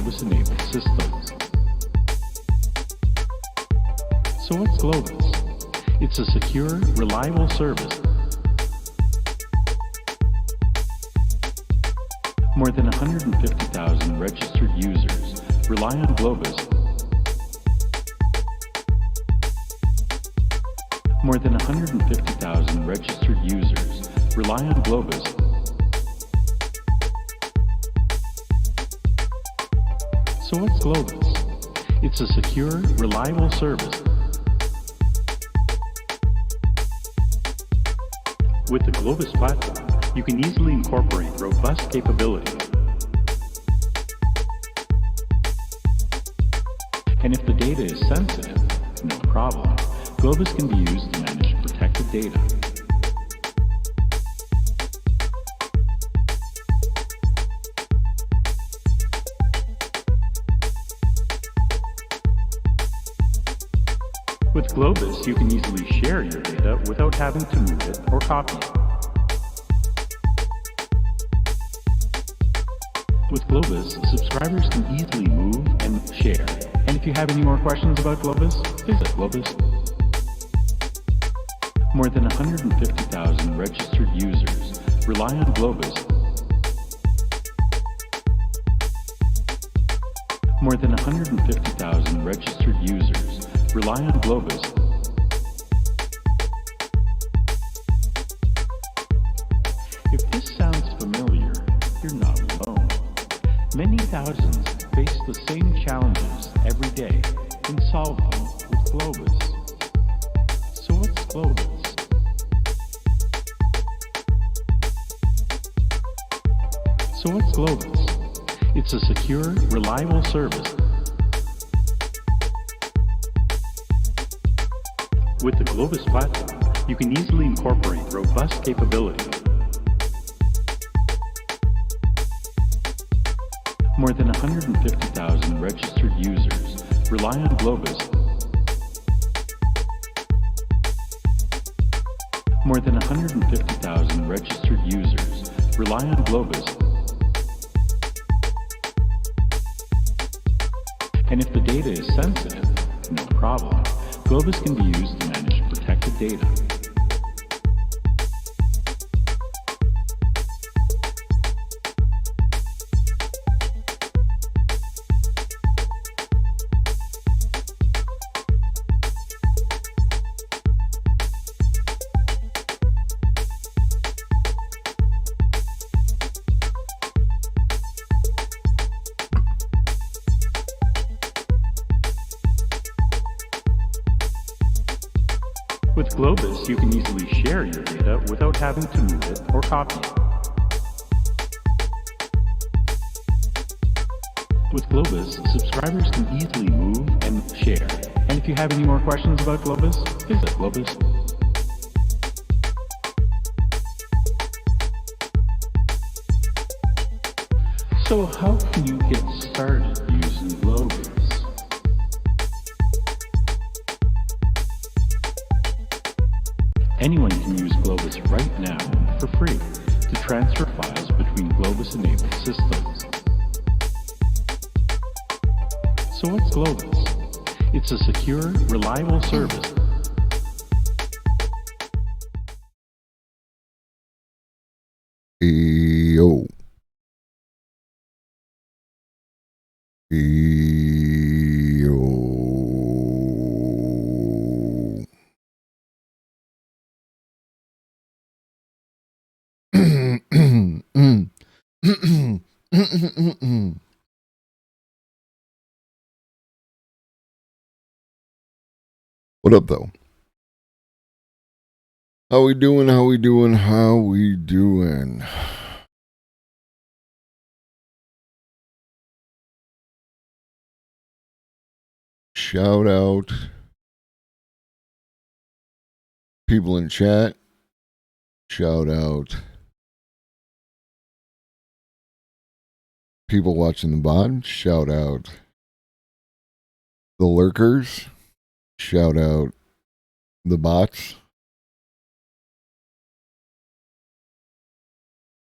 Globus-enabled systems. So what's Globus? It's a secure, reliable service. More than 150,000 registered users rely on Globus. More than 150,000 registered users rely on Globus. So what's Globus? It's a secure, reliable service. With the Globus platform, you can easily incorporate robust capabilities. And if the data is sensitive, no problem. Globus can be used to manage protected data. With Globus, you can easily share your data without having to move it or copy it. With Globus, subscribers can easily move and share. And if you have any more questions about Globus, visit Globus. More than 150,000 registered users rely on Globus. More than 150,000 registered users rely on Globus. If this sounds familiar, you're not alone. Many thousands face the same challenges every day and solve them with Globus. So what's Globus? So what's Globus? It's a secure, reliable service. With the Globus platform, you can easily incorporate robust capabilities. More than 150,000 registered users rely on Globus. More than 150,000 registered users rely on Globus. And if the data is sensitive, no problem. Globus can be used to manage protected data. With Globus, you can easily share your data without having to move it or copy it. With Globus, subscribers can easily move and share. And if you have any more questions about Globus, visit Globus. So how can you get started using Globus? Anyone can use Globus right now for free to transfer files between Globus-enabled systems. So what's Globus? It's a secure, reliable service. Yo. What up, though? How we doing? How we doing? How we doing? Shout out people in chat. Shout out people watching the bot. Shout out the lurkers. Shout out the bots.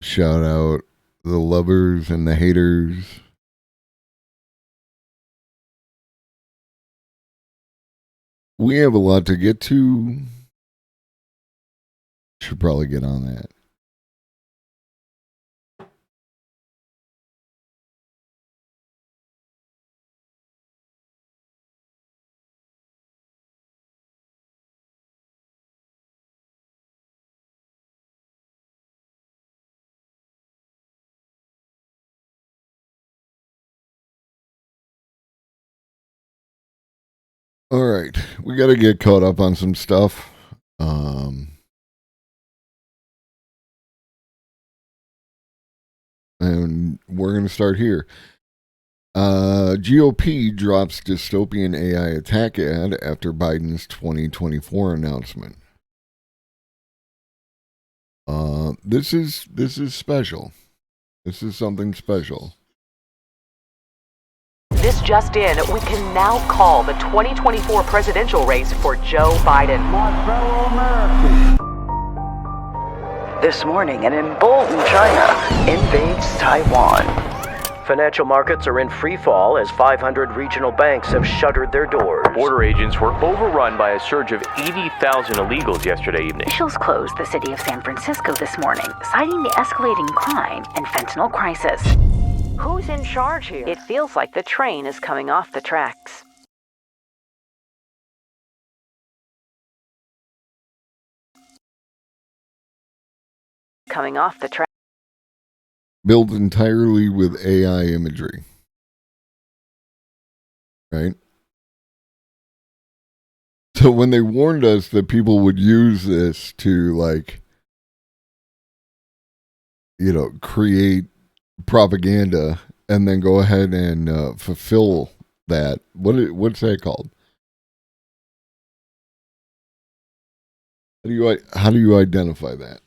Shout out the lovers and the haters we have a lot to get to. Should probably get on that. All right, we got to get caught up on some stuff. And we're going to start here. GOP drops dystopian AI attack ad after Biden's 2024 announcement. This is special. This is something special. This just in, we can now call the 2024 presidential race for Joe Biden. My fellow Americans. This morning, an emboldened China invades Taiwan. Financial markets are in free fall as 500 regional banks have shuttered their doors. Border agents were overrun by a surge of 80,000 illegals yesterday evening. Officials closed the city of San Francisco this morning, citing the escalating crime and fentanyl crisis. Who's in charge here? It feels like the train is coming off the tracks. Coming off the track. Built entirely with AI imagery. Right? So when they warned us that people would use this to, like, create propaganda and then go ahead and fulfill that, what's that called? How do you identify that?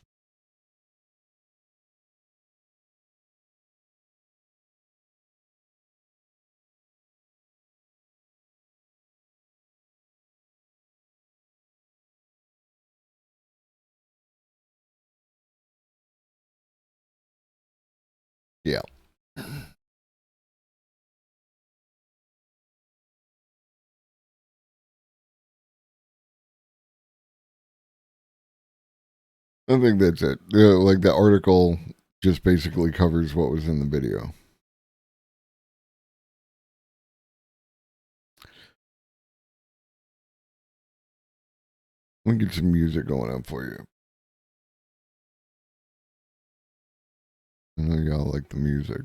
Yeah. I think that's it. Like, the article just basically covers what was in the video. Let me get some music going on for you. I know y'all like the music.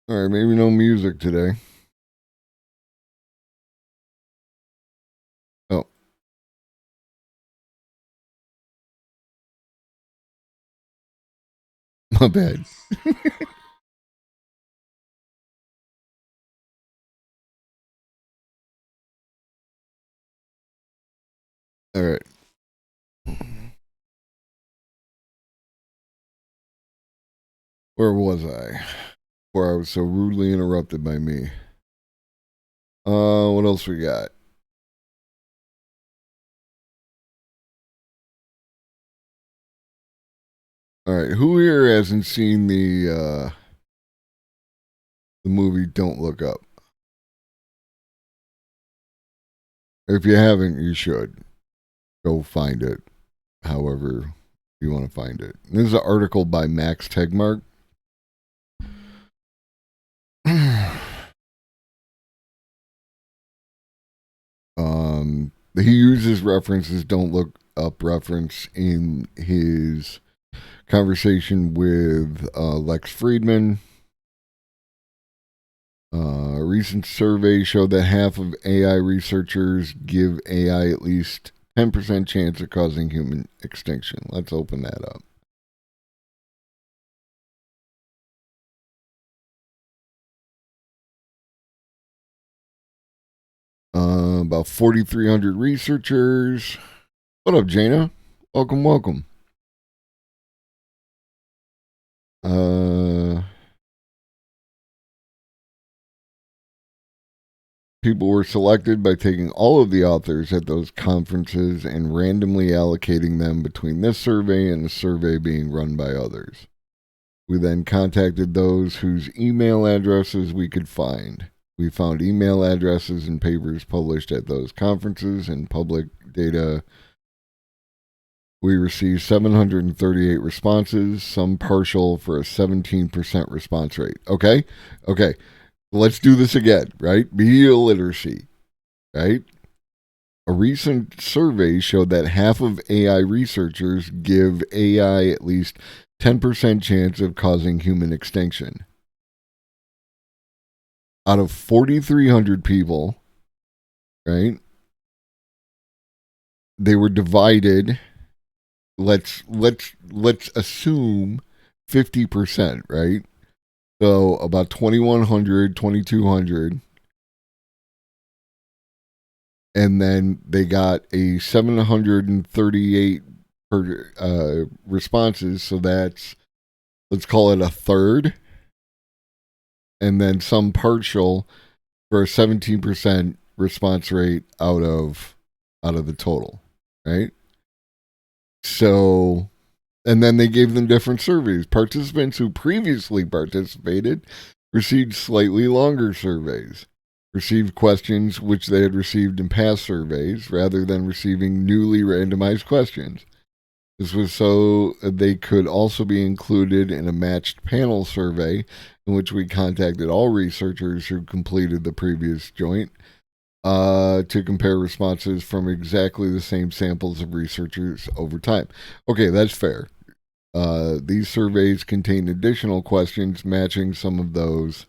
All right, maybe no music today. Oh. My bad. All right. Where was I? Before I was so rudely interrupted by me. What else we got? All right, who here hasn't seen the movie Don't Look Up? If you haven't, you should go find it. However you want to find it. This is an article by Max Tegmark. He uses references Don't Look Up reference in his conversation with Lex Friedman recent survey showed that half of AI researchers give AI at least 10% chance of causing human extinction. Let's open that up. About 4,300 researchers. What up, Jaina? Welcome, welcome. People were selected by taking all of the authors at those conferences and randomly allocating them between this survey and a survey being run by others. We then contacted those whose email addresses we could find. We found email addresses and papers published at those conferences and public data. We received 738 responses, some partial, for a 17% response rate. Okay. Let's do this again, right? Media literacy, right? A recent survey showed that half of AI researchers give AI at least 10% chance of causing human extinction. Out of 4,300 people, right? They were divided. Let's assume 50%, right? So about 2,100, 2,200. And then they got a 738 responses. So that's, let's call it a third. And then some partial for a 17% response rate out of the total, right? So, and then they gave them different surveys. Participants who previously participated received slightly longer surveys, received questions which they had received in past surveys rather than receiving newly randomized questions. This was so they could also be included in a matched panel survey in which we contacted all researchers who completed the previous joint to compare responses from exactly the same samples of researchers over time. Okay, that's fair. These surveys contain additional questions matching some of those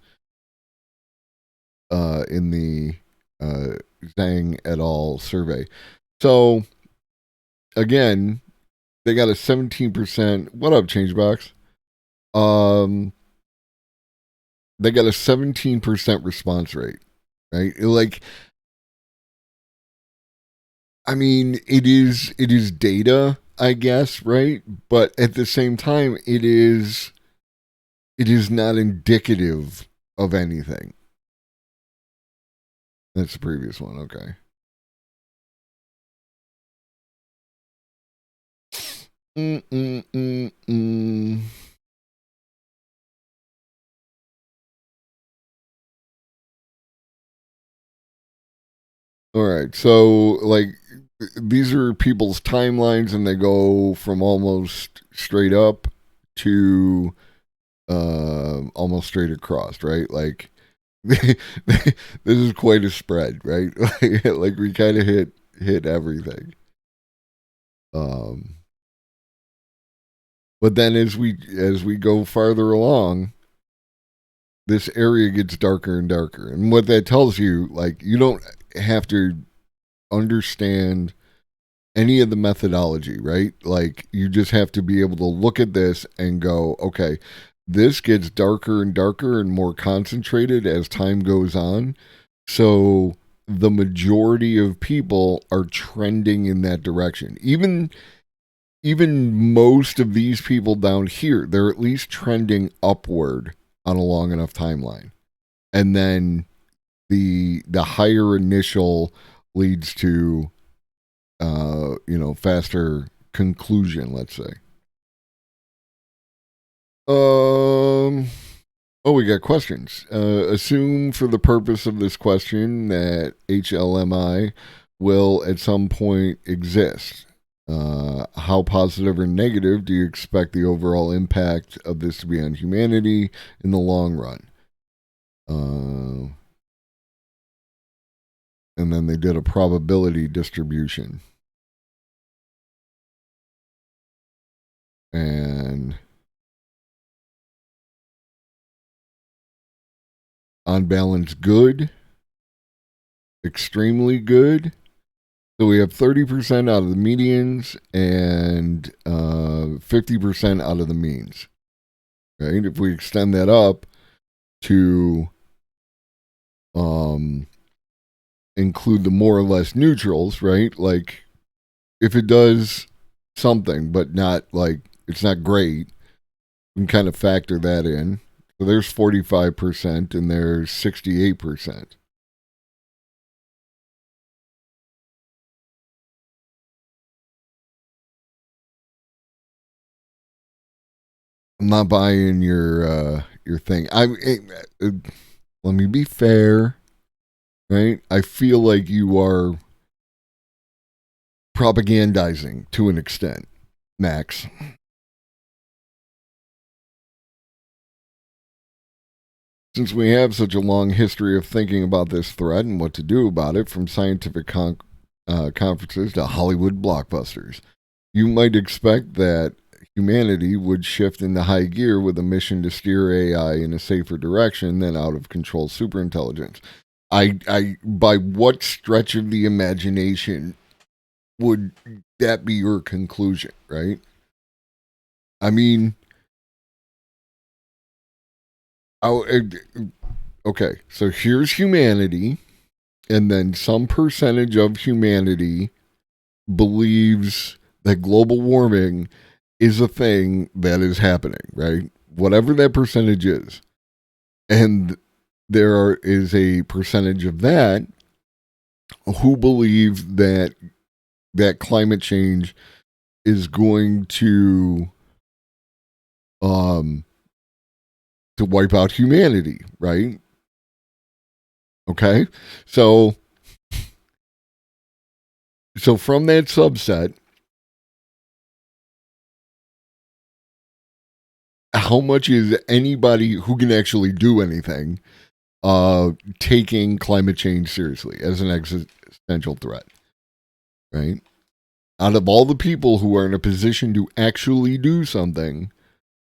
in the Zhang et al. Survey. So, again, they got a 17%. What up, Changebox? They got a 17% response rate, right? Like, I mean, it is data, I guess, right? But at the same time, it is not indicative of anything. That's the previous one, okay. All right, so like these are people's timelines, and they go from almost straight up to almost straight across, right? Like this is quite a spread, right? Like we kind of hit everything. But then as we go farther along, this area gets darker and darker. And what that tells you, like, you don't have to understand any of the methodology, right? Like, you just have to be able to look at this and go, okay, this gets darker and darker and more concentrated as time goes on. So the majority of people are trending in that direction. Even most of these people down here, they're at least trending upward on a long enough timeline. And then the higher initial leads to faster conclusion, let's say. We got questions. Assume for the purpose of this question that HLMI will at some point exist. How positive or negative do you expect the overall impact of this to be on humanity in the long run? And then they did a probability distribution. And on balance good, extremely good. So we have 30% out of the medians and 50% out of the means. Right? If we extend that up to include the more or less neutrals, right? Like if it does something, but not like it's not great, we can kind of factor that in. So there's 45% and there's 68%. I'm not buying your thing. Let me be fair, right? I feel like you are propagandizing to an extent, Max. Since we have such a long history of thinking about this threat and what to do about it, from scientific conferences to Hollywood blockbusters, you might expect that humanity would shift into high gear with a mission to steer AI in a safer direction than out of control superintelligence. I by what stretch of the imagination would that be your conclusion, right? I mean, okay, so here's humanity, and then some percentage of humanity believes that global warming is a thing that is happening, right? Whatever that percentage is. And there is a percentage of that who believe that climate change is going to wipe out humanity, right? Okay? So from that subset, how much is anybody who can actually do anything taking climate change seriously as an existential threat, right? Out of all the people who are in a position to actually do something,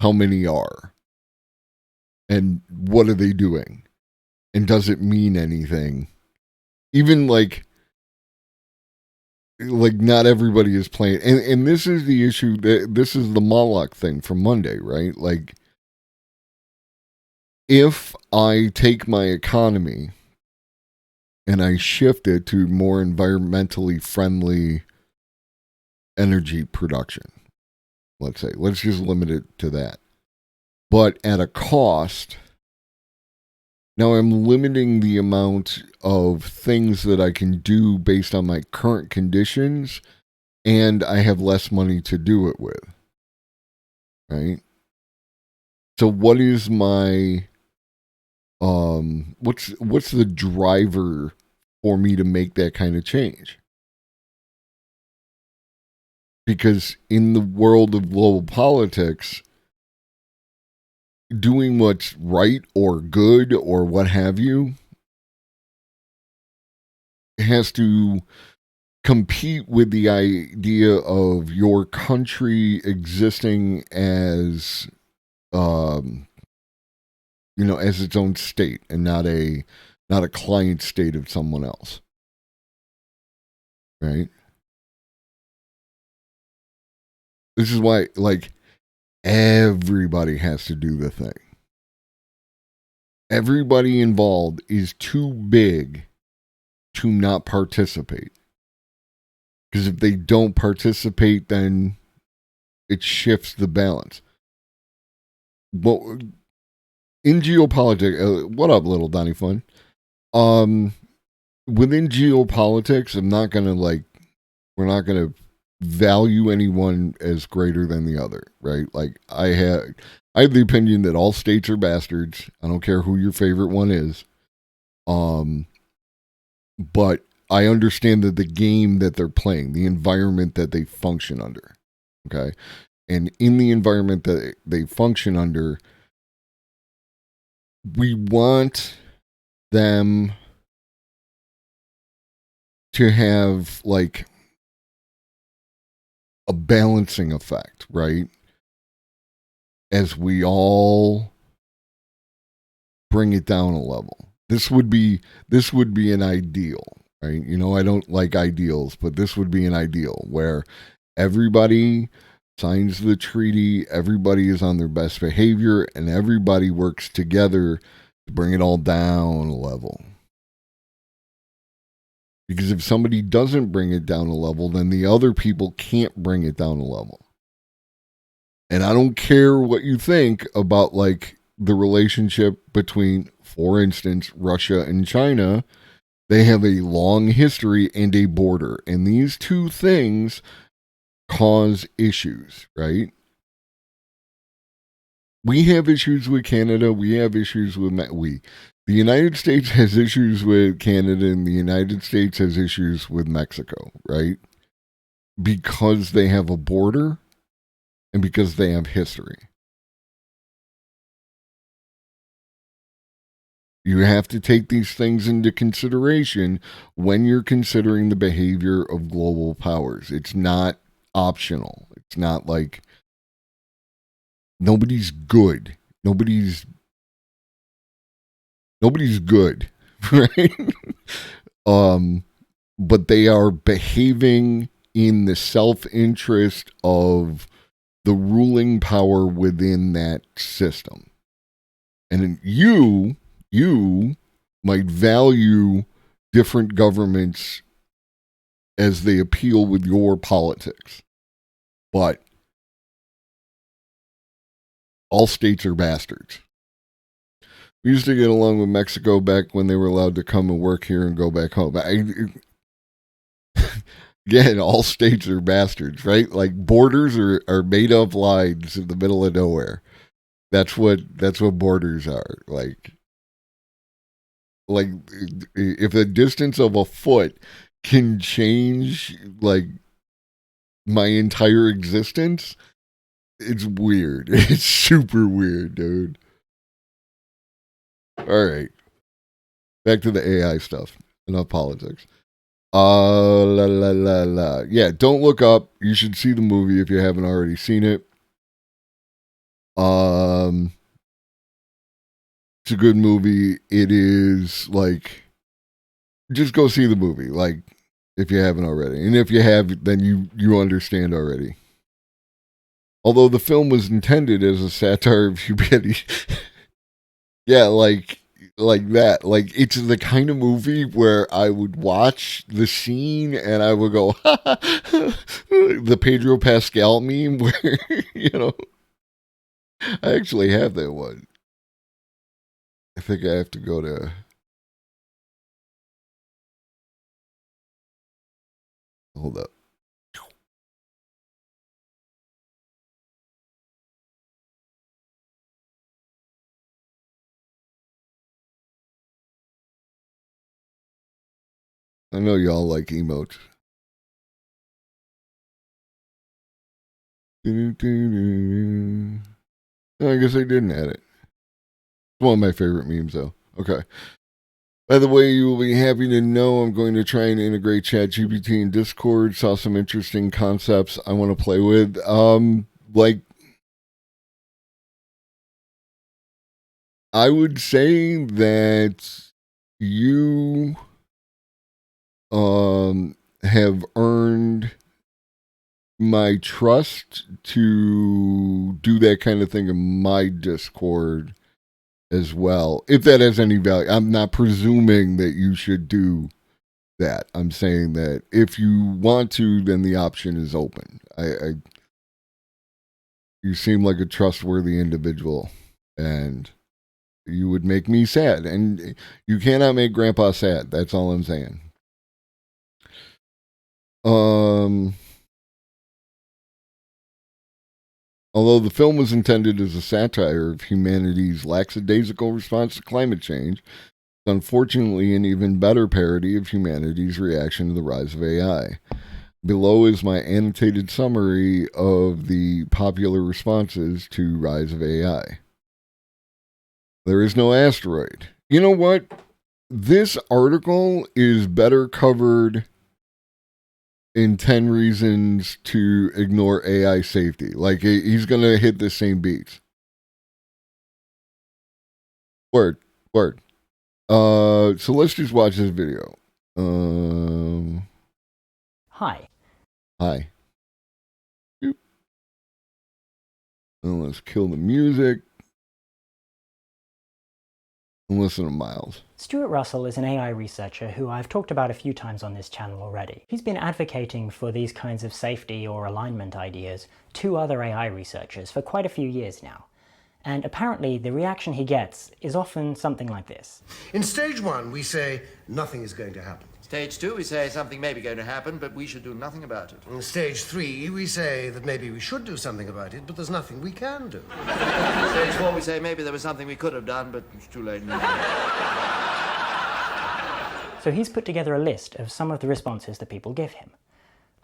how many are? And what are they doing? And does it mean anything? Even like not everybody is playing. And this is the issue. This is the Moloch thing from Monday, right? Like, if I take my economy and I shift it to more environmentally friendly energy production, let's say, let's just limit it to that. But at a cost, now I'm limiting the amount of things that I can do based on my current conditions, and I have less money to do it with. Right? So what is my what's the driver for me to make that kind of change? Because in the world of global politics, doing what's right or good or what have you has to compete with the idea of your country existing as as its own state and not a client state of someone else, right? This is why, like, everybody has to do the thing. Everybody involved is too big to not participate. Because if they don't participate, then it shifts the balance. But in geopolitics, what up, little Donnie Fun? Within geopolitics, we're not gonna value anyone as greater than the other, right? Like I have the opinion that all states are bastards. I don't care who your favorite one is. But I understand that the game that they're playing, the environment that they function under, okay? And in the environment that they function under, we want them to have like a balancing effect, right? As we all bring it down a level. This would be an ideal, right? You know, I don't like ideals, but this would be an ideal where everybody signs the treaty, everybody is on their best behavior, and everybody works together to bring it all down a level. Because if somebody doesn't bring it down a level, then the other people can't bring it down a level. And I don't care what you think about, like, the relationship between, for instance, Russia and China. They have a long history and a border. And these two things cause issues, right? We have issues with Canada. We have issues with... The United States has issues with Canada, and the United States has issues with Mexico, right? Because they have a border and because they have history. You have to take these things into consideration when you're considering the behavior of global powers. It's not optional. It's not like nobody's good. Nobody's good, right? But they are behaving in the self-interest of the ruling power within that system. And you might value different governments as they appeal with your politics. But all states are bastards. We used to get along with Mexico back when they were allowed to come and work here and go back home. Again, all states are bastards, right? Like, borders are made up lines in the middle of nowhere. That's what borders are. Like if the distance of a foot can change, like, my entire existence, it's weird. It's super weird, dude. All right. Back to the AI stuff. Enough politics. Yeah, Don't Look Up. You should see the movie if you haven't already seen it. It's a good movie. It is, like, just go see the movie, like, if you haven't already. And if you have, then you understand already. Although the film was intended as a satire of humanity. Yeah, like that. Like, it's the kind of movie where I would watch the scene and I would go, the Pedro Pascal meme where, you know, I actually have that one. I think I have to go to... Hold up. I know y'all like emotes. No, I guess I didn't add it. It's one of my favorite memes, though. Okay. By the way, you will be happy to know I'm going to try and integrate ChatGPT in Discord. Saw some interesting concepts I want to play with. Like, I would say that you have earned my trust to do that kind of thing in my Discord as well, if that has any value. I'm not presuming that you should do that. I'm saying that if you want to, then the option is open. You seem like a trustworthy individual, and you would make me sad, and you cannot make Grandpa sad. That's all I'm saying. Although the film was intended as a satire of humanity's lackadaisical response to climate change, it's unfortunately an even better parody of humanity's reaction to the rise of AI. Below is my annotated summary of the popular responses to rise of AI. There is no asteroid. You know what? This article is better covered in 10 Reasons to Ignore AI Safety. Like, he's going to hit the same beats. Word. Word. So let's just watch this video. Hi. Hi. Boop. And let's kill the music. And listen to Miles. Stuart Russell is an AI researcher who I've talked about a few times on this channel already. He's been advocating for these kinds of safety or alignment ideas to other AI researchers for quite a few years now. And apparently the reaction he gets is often something like this. In stage 1, we say nothing is going to happen. Stage 2, we say something may be going to happen, but we should do nothing about it. In stage 3, we say that maybe we should do something about it, but there's nothing we can do. Stage 4, we say maybe there was something we could have done, but it's too late now. So he's put together a list of some of the responses that people give him.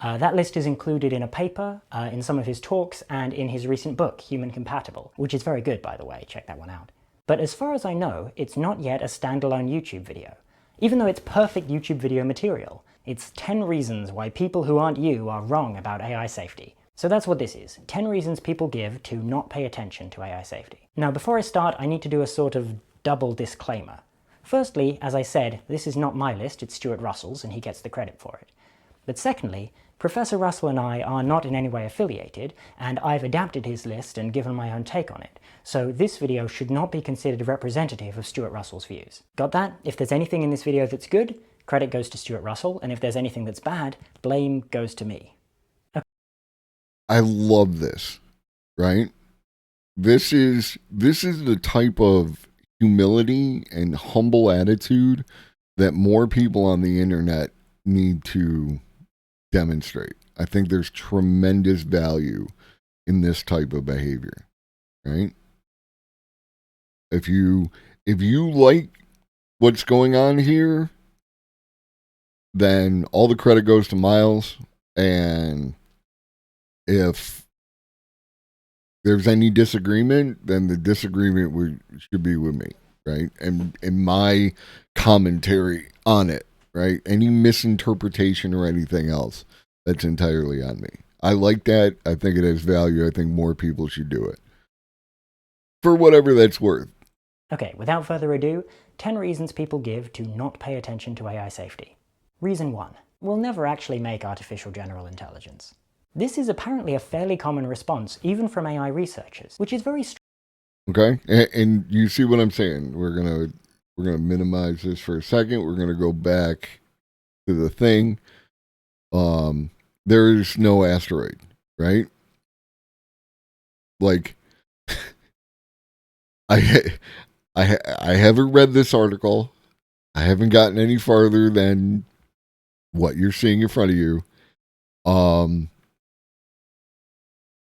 That list is included in a paper, in some of his talks, and in his recent book, Human Compatible, which is very good, by the way. Check that one out. But as far as I know, it's not yet a standalone YouTube video. Even though it's perfect YouTube video material, it's 10 reasons why people who aren't you are wrong about AI safety. So that's what this is, 10 reasons people give to not pay attention to AI safety. Now before I start, I need to do a sort of double disclaimer. Firstly, as I said, this is not my list, it's Stuart Russell's, and he gets the credit for it. But secondly, Professor Russell and I are not in any way affiliated, and I've adapted his list and given my own take on it. So this video should not be considered representative of Stuart Russell's views. Got that? If there's anything in this video that's good, credit goes to Stuart Russell, and if there's anything that's bad, blame goes to me. Okay. I love this, right? This is the type of humility and humble attitude that more people on the internet need to demonstrate. I think there's tremendous value in this type of behavior, right? If you like what's going on here, then all the credit goes to Miles, and if there's any disagreement, then the disagreement should be with me, right? And my commentary on it, right? Any misinterpretation or anything else, that's entirely on me. I like that. I think it has value. I think more people should do it. For whatever that's worth. Okay, without further ado, 10 reasons people give to not pay attention to AI safety. Reason 1. We'll never actually make artificial general intelligence. This is apparently a fairly common response, even from AI researchers, which is very okay, and you see what I'm saying. We're gonna minimize this for a second. We're gonna go back to the thing. There is no asteroid, right? Like, I haven't read this article. I haven't gotten any farther than what you're seeing in front of you.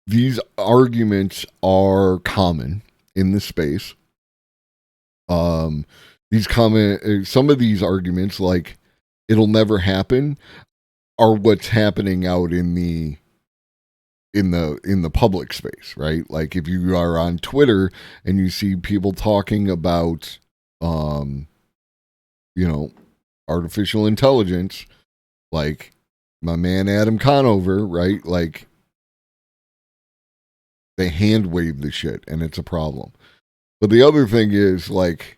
These arguments are common in the space. Some of these arguments, like it'll never happen, are what's happening out in the public space, right? Like if you are on Twitter and you see people talking about artificial intelligence, like my man Adam Conover, right? Like they hand wave the shit and it's a problem. But the other thing is, like,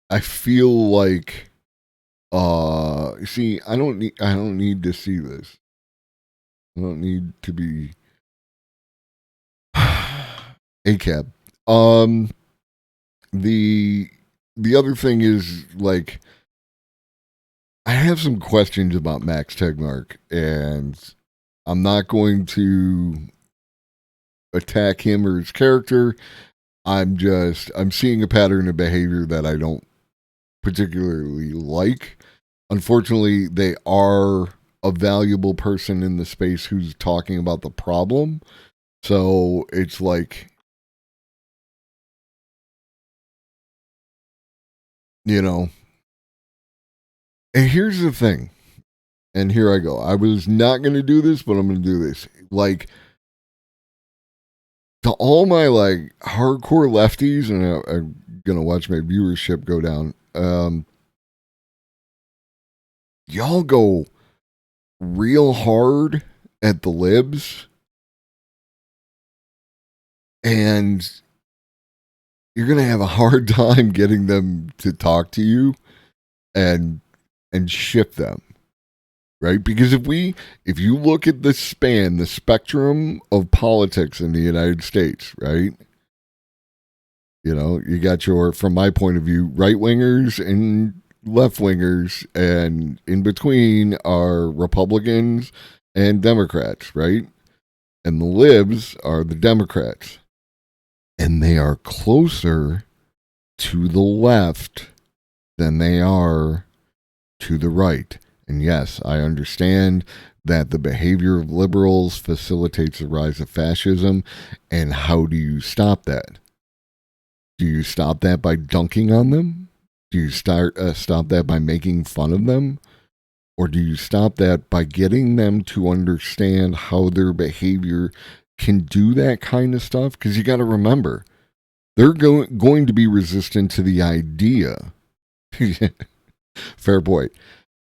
I feel like see, I don't need to see this. I don't need to be ACAB. The other thing is, like, I have some questions about Max Tegmark, and I'm not going to attack him or his character. I'm seeing a pattern of behavior that I don't particularly like. Unfortunately, they are a valuable person in the space who's talking about the problem. So it's like, and here's the thing. And here I go. I was not going to do this, but I'm going to do this. Like, to all my, like, hardcore lefties, and I'm going to watch my viewership go down, y'all go real hard at the libs, and you're going to have a hard time getting them to talk to you and shift them. Right? Because if you look at the spectrum of politics in the United States, right? You know, you got from my point of view, right-wingers and left-wingers, and in between are Republicans and Democrats, right? And the libs are the Democrats. And they are closer to the left than they are to the right. And yes, I understand that the behavior of liberals facilitates the rise of fascism. And how do you stop that? Do you stop that by dunking on them? Do you stop that by making fun of them? Or do you stop that by getting them to understand how their behavior can do that kind of stuff? Because you got to remember, they're going to be resistant to the idea. Fair point.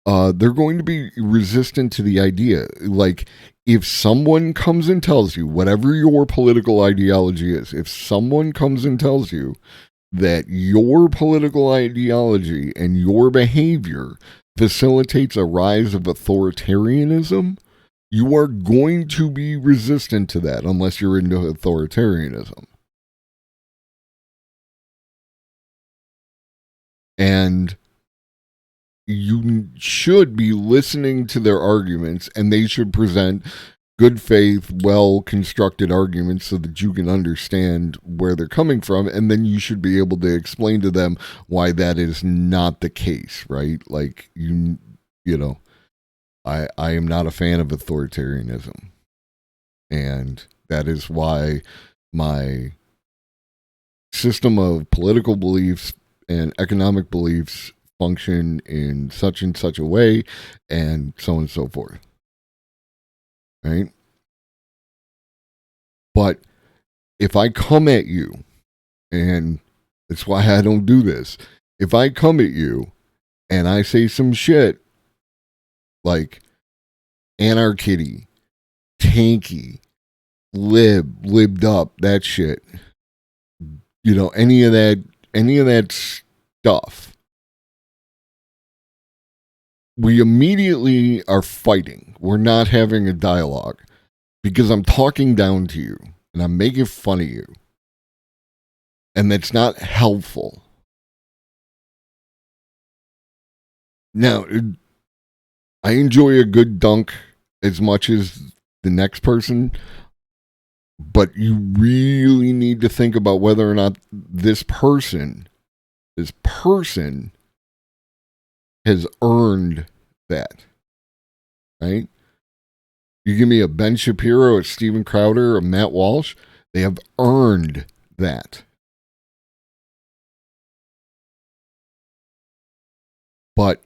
They're going to be resistant to the idea. Like, if someone comes and tells you, whatever your political ideology is, if someone comes and tells you that your political ideology and your behavior facilitates a rise of authoritarianism, you are going to be resistant to that unless you're into authoritarianism. And you should be listening to their arguments, and they should present good faith, well-constructed arguments so that you can understand where they're coming from, and then you should be able to explain to them why that is not the case, right? Like, you know, I am not a fan of authoritarianism, and that is why my system of political beliefs and economic beliefs function in such and such a way, and so on and so forth. Right? But if I come at you, and that's why I don't do this, if I come at you and I say some shit like anarchy, tanky, libbed up, that shit, you know, any of that stuff, we immediately are fighting. We're not having a dialogue because I'm talking down to you and I'm making fun of you. And that's not helpful. Now, I enjoy a good dunk as much as the next person, but you really need to think about whether or not this person has earned that, right? You give me a Ben Shapiro, a Steven Crowder, a Matt Walsh, they have earned that. But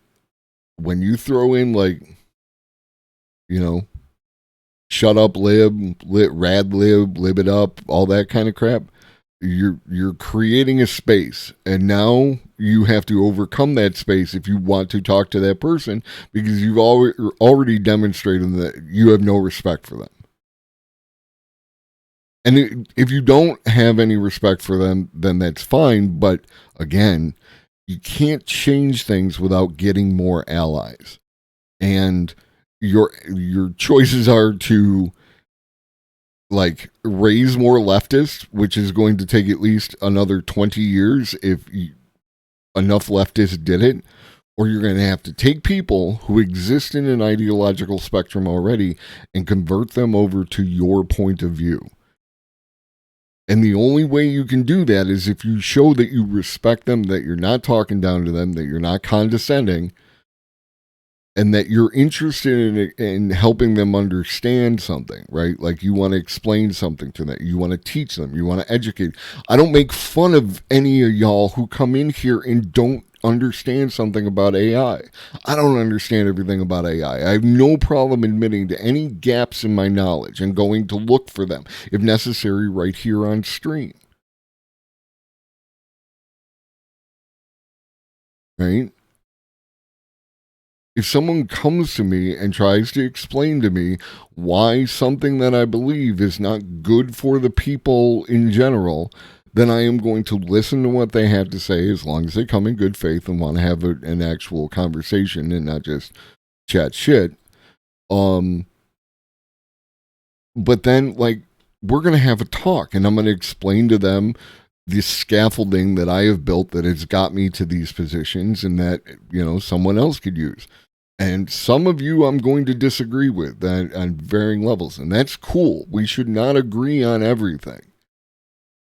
when you throw in, like, you know, shut up, lib, rad lib it up, all that kind of crap, you're creating a space, and now you have to overcome that space if you want to talk to that person, because you've already demonstrated that you have no respect for them. And if you don't have any respect for them, then that's fine. But again, you can't change things without getting more allies. And your choices are to, like, raise more leftists, which is going to take at least another 20 years if enough leftists did it, or you're going to have to take people who exist in an ideological spectrum already and convert them over to your point of view. And the only way you can do that is if you show that you respect them, that you're not talking down to them, that you're not condescending, and that you're interested in helping them understand something, right? Like, you want to explain something to them. You want to teach them. You want to educate. I don't make fun of any of y'all who come in here and don't understand something about AI. I don't understand everything about AI. I have no problem admitting to any gaps in my knowledge and going to look for them, if necessary, right here on stream. Right? If someone comes to me and tries to explain to me why something that I believe is not good for the people in general, then I am going to listen to what they have to say as long as they come in good faith and want to have an actual conversation and not just chat shit. But then, like, we're going to have a talk, and I'm going to explain to them the scaffolding that I have built that has got me to these positions and that, someone else could use. And some of you I'm going to disagree with on varying levels, and that's cool. We should not agree on everything.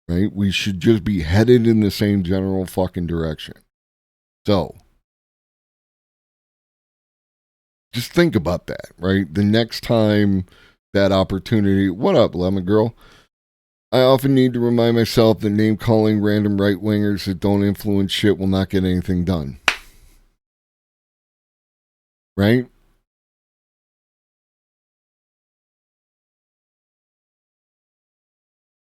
Right? We should just be headed in the same general fucking direction. So, just think about that, right? The next time that opportunity, what up, Lemon Girl? I often need to remind myself that name-calling random right-wingers that don't influence shit will not get anything done. Right?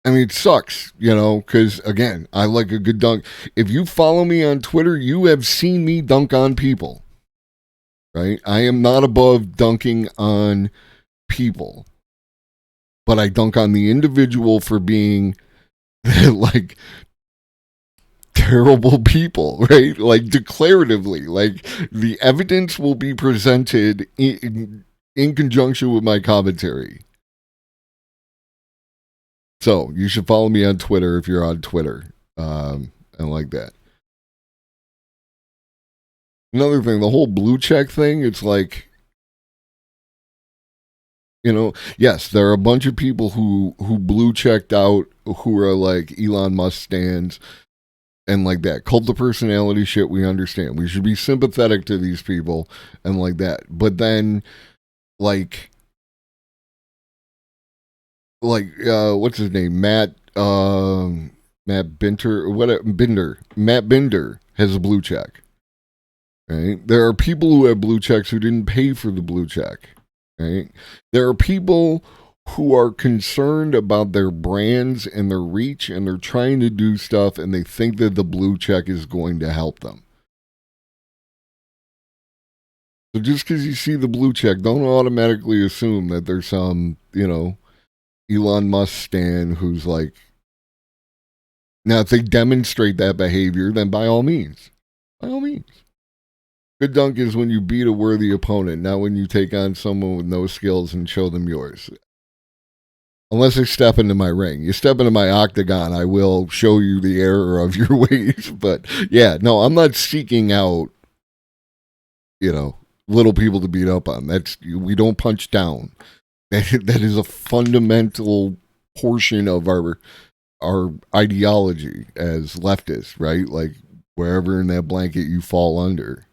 I mean, it sucks, because, again, I like a good dunk. If you follow me on Twitter, you have seen me dunk on people, right? I am not above dunking on people, but I dunk on the individual for being, like, terrible people, right? Like, declaratively. Like, the evidence will be presented in conjunction with my commentary. So, you should follow me on Twitter if you're on Twitter, and like that. Another thing, the whole blue check thing, it's like, yes, there are a bunch of people who blue checked out, who are like Elon Musk stands, and like that. Cult of personality shit, we understand. We should be sympathetic to these people, and like that. But then, what's his name? Matt Binder has a blue check. Right? There are people who have blue checks who didn't pay for the blue check. Right? There are people who are concerned about their brands and their reach, and they're trying to do stuff, and they think that the blue check is going to help them. So just because you see the blue check, don't automatically assume that there's some, Elon Musk stan who's like, now if they demonstrate that behavior, then by all means. Good dunk is when you beat a worthy opponent, not when you take on someone with no skills and show them yours. Unless they step into my ring. You step into my octagon, I will show you the error of your ways. But yeah, no, I'm not seeking out, little people to beat up on. We don't punch down. That is a fundamental portion of our ideology as leftists, right? Like wherever in that blanket you fall under.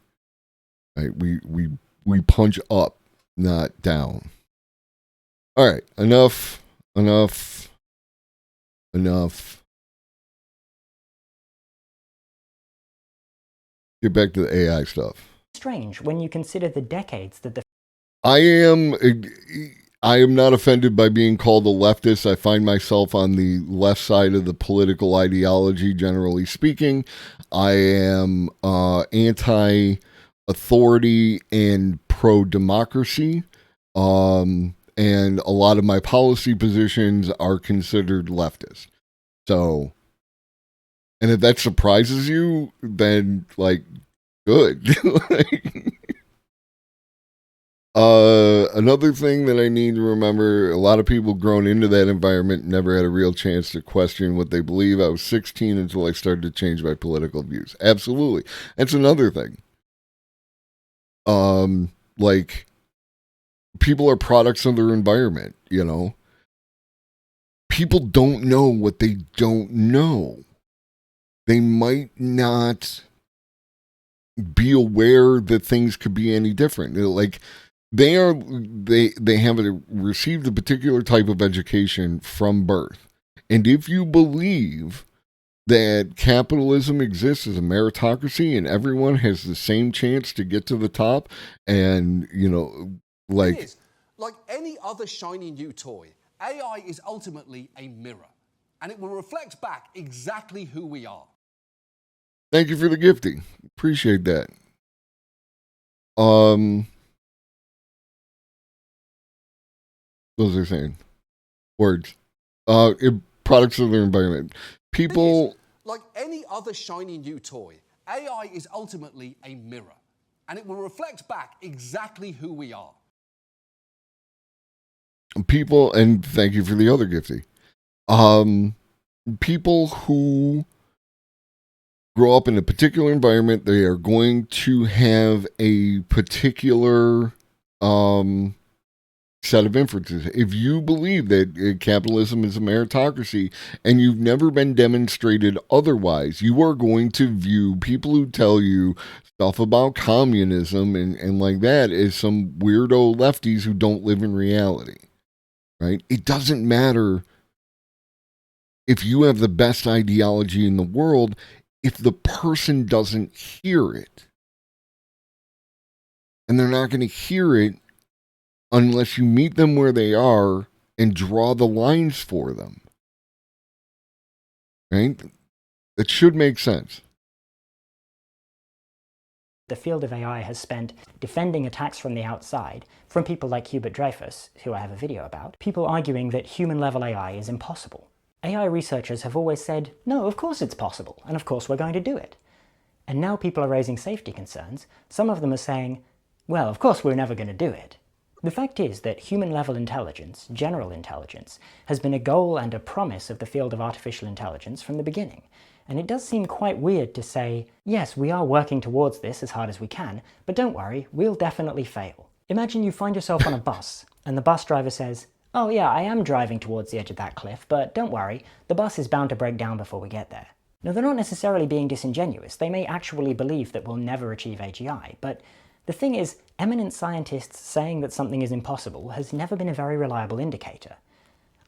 Right? We punch up, not down. All right, enough. Get back to the AI stuff. Strange when you consider the decades that the I am not offended by being called a leftist. I find myself on the left side of the political ideology, generally speaking. I am anti-authority and pro-democracy. And a lot of my policy positions are considered leftist. So, and if that surprises you, then, good. Another thing that I need to remember, a lot of people grown into that environment never had a real chance to question what they believe. I was 16 until I started to change my political views. Absolutely. That's another thing. People are products of their environment, People don't know what they don't know. They might not be aware that things could be any different. They have received a particular type of education from birth. And if you believe that capitalism exists as a meritocracy and everyone has the same chance to get to the top and, It is. Like any other shiny new toy, AI is ultimately a mirror, and it will reflect back exactly who we are. Thank you for the gifting. Appreciate that. What was I saying? Words. Products of their environment. People... Like any other shiny new toy, AI is ultimately a mirror, and it will reflect back exactly who we are. People, and thank you for the other gifty. People who grow up in a particular environment, they are going to have a particular set of inferences. If you believe that capitalism is a meritocracy and you've never been demonstrated otherwise, you are going to view people who tell you stuff about communism and like that as some weirdo lefties who don't live in reality, right? It doesn't matter if you have the best ideology in the world if the person doesn't hear it. And they're not going to hear it unless you meet them where they are and draw the lines for them. Right? It should make sense. The field of AI has spent defending attacks from the outside, from people like Hubert Dreyfus, who I have a video about, people arguing that human-level AI is impossible. AI researchers have always said, no, of course it's possible, and of course we're going to do it. And now people are raising safety concerns. Some of them are saying, well, of course we're never going to do it. The fact is that human-level intelligence, general intelligence, has been a goal and a promise of the field of artificial intelligence from the beginning. And it does seem quite weird to say, yes, we are working towards this as hard as we can, but don't worry, we'll definitely fail. Imagine you find yourself on a bus, and the bus driver says, oh yeah, I am driving towards the edge of that cliff, but don't worry, the bus is bound to break down before we get there. Now, they're not necessarily being disingenuous. They may actually believe that we'll never achieve AGI, but the thing is, eminent scientists saying that something is impossible has never been a very reliable indicator.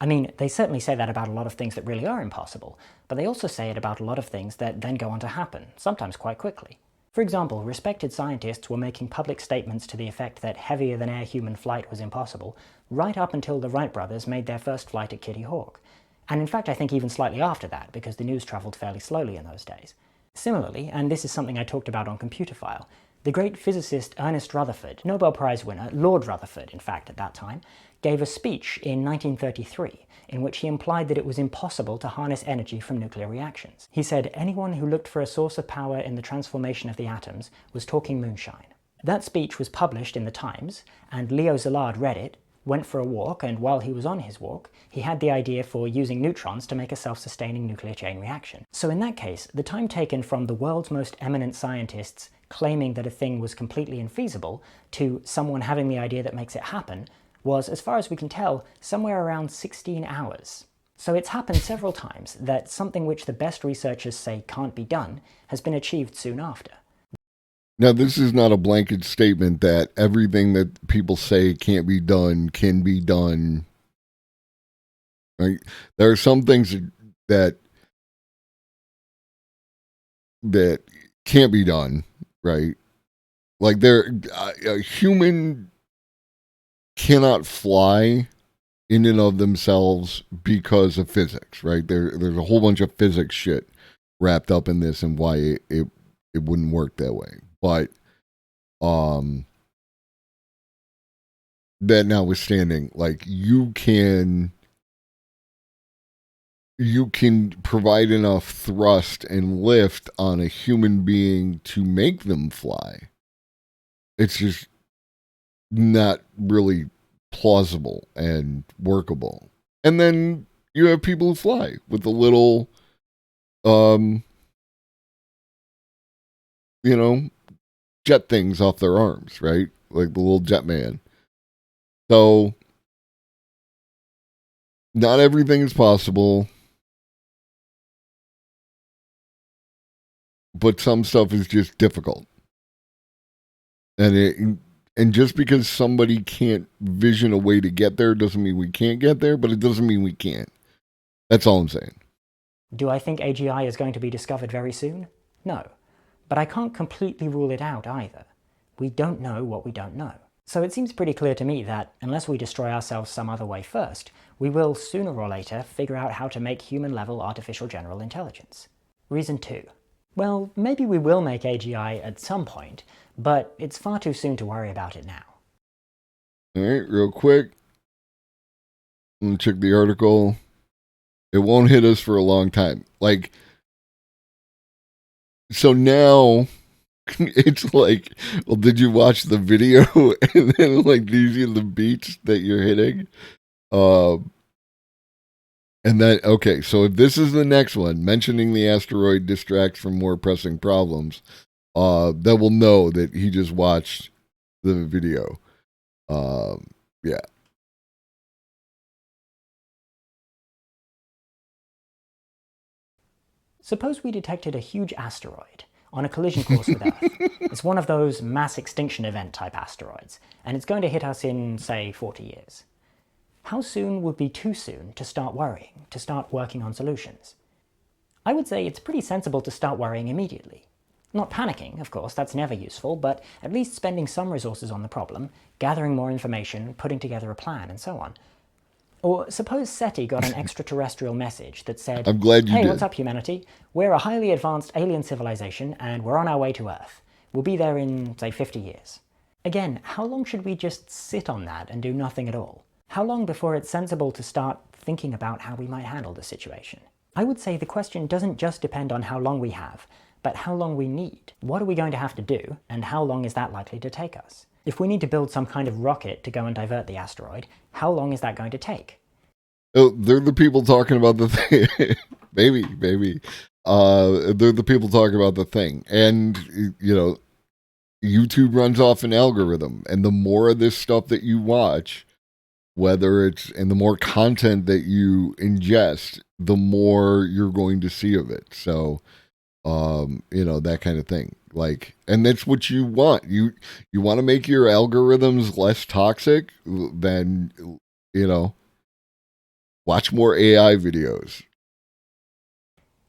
I mean, they certainly say that about a lot of things that really are impossible, but they also say it about a lot of things that then go on to happen, sometimes quite quickly. For example, respected scientists were making public statements to the effect that heavier-than-air human flight was impossible, right up until the Wright brothers made their first flight at Kitty Hawk. And in fact, I think even slightly after that, because the news travelled fairly slowly in those days. Similarly, and this is something I talked about on Computer File, the great physicist Ernest Rutherford, Nobel Prize winner, Lord Rutherford in fact at that time, gave a speech in 1933 in which he implied that it was impossible to harness energy from nuclear reactions. He said anyone who looked for a source of power in the transformation of the atoms was talking moonshine. That speech was published in the Times, and Leo Szilard read it, went for a walk, and while he was on his walk, he had the idea for using neutrons to make a self-sustaining nuclear chain reaction. So in that case, the time taken from the world's most eminent scientists claiming that a thing was completely infeasible to someone having the idea that makes it happen was, as far as we can tell, somewhere around 16 hours. So it's happened several times that something which the best researchers say can't be done has been achieved soon after. Now, this is not a blanket statement that everything that people say can't be done can be done. Right? There are some things that can't be done, right? Like a human cannot fly in and of themselves because of physics, right? There's a whole bunch of physics shit wrapped up in this and why it wouldn't work that way. But that notwithstanding, like you can provide enough thrust and lift on a human being to make them fly. It's just not really plausible and workable. And then you have people who fly with the little, jet things off their arms, right? Like the little jet man. So, not everything is possible. But some stuff is just difficult. And just because somebody can't vision a way to get there doesn't mean we can't get there, but it doesn't mean we can't. That's all I'm saying. Do I think AGI is going to be discovered very soon? No. But I can't completely rule it out either. We don't know what we don't know. So it seems pretty clear to me that, unless we destroy ourselves some other way first, we will sooner or later figure out how to make human-level artificial general intelligence. Reason 2. Well, maybe we will make AGI at some point, but it's far too soon to worry about it now. All right, real quick. I'm going to check the article. It won't hit us for a long time. Like, so now it's like, well, did you watch the video? And then like these are the beats that you're hitting. And then, okay, so if this is the next one, mentioning the asteroid distracts from more pressing problems, then we'll know that he just watched the video. Yeah. Suppose we detected a huge asteroid on a collision course with Earth. It's one of those mass extinction event type asteroids, and it's going to hit us in, say, 40 years. How soon would be too soon to start worrying, to start working on solutions? I would say it's pretty sensible to start worrying immediately. Not panicking, of course, that's never useful, but at least spending some resources on the problem, gathering more information, putting together a plan, and so on. Or suppose SETI got an extraterrestrial message that said, I'm glad you hey, did. what's up, humanity? We're a highly advanced alien civilization, and we're on our way to Earth. We'll be there in, say, 50 years. Again, how long should we just sit on that and do nothing at all? How long before it's sensible to start thinking about how we might handle the situation? I would say the question doesn't just depend on how long we have, but how long we need. What are we going to have to do, and how long is that likely to take us? If we need to build some kind of rocket to go and divert the asteroid, how long is that going to take? Oh, they're the people talking about the thing. Maybe. They're the people talking about the thing. And, you know, YouTube runs off an algorithm. And the more of this stuff that you watch, whether it's, and the more content that you ingest, the more you're going to see of it. So, you know, that kind of thing. Like, and that's what you want. You want to make your algorithms less toxic, then, you know, watch more AI videos.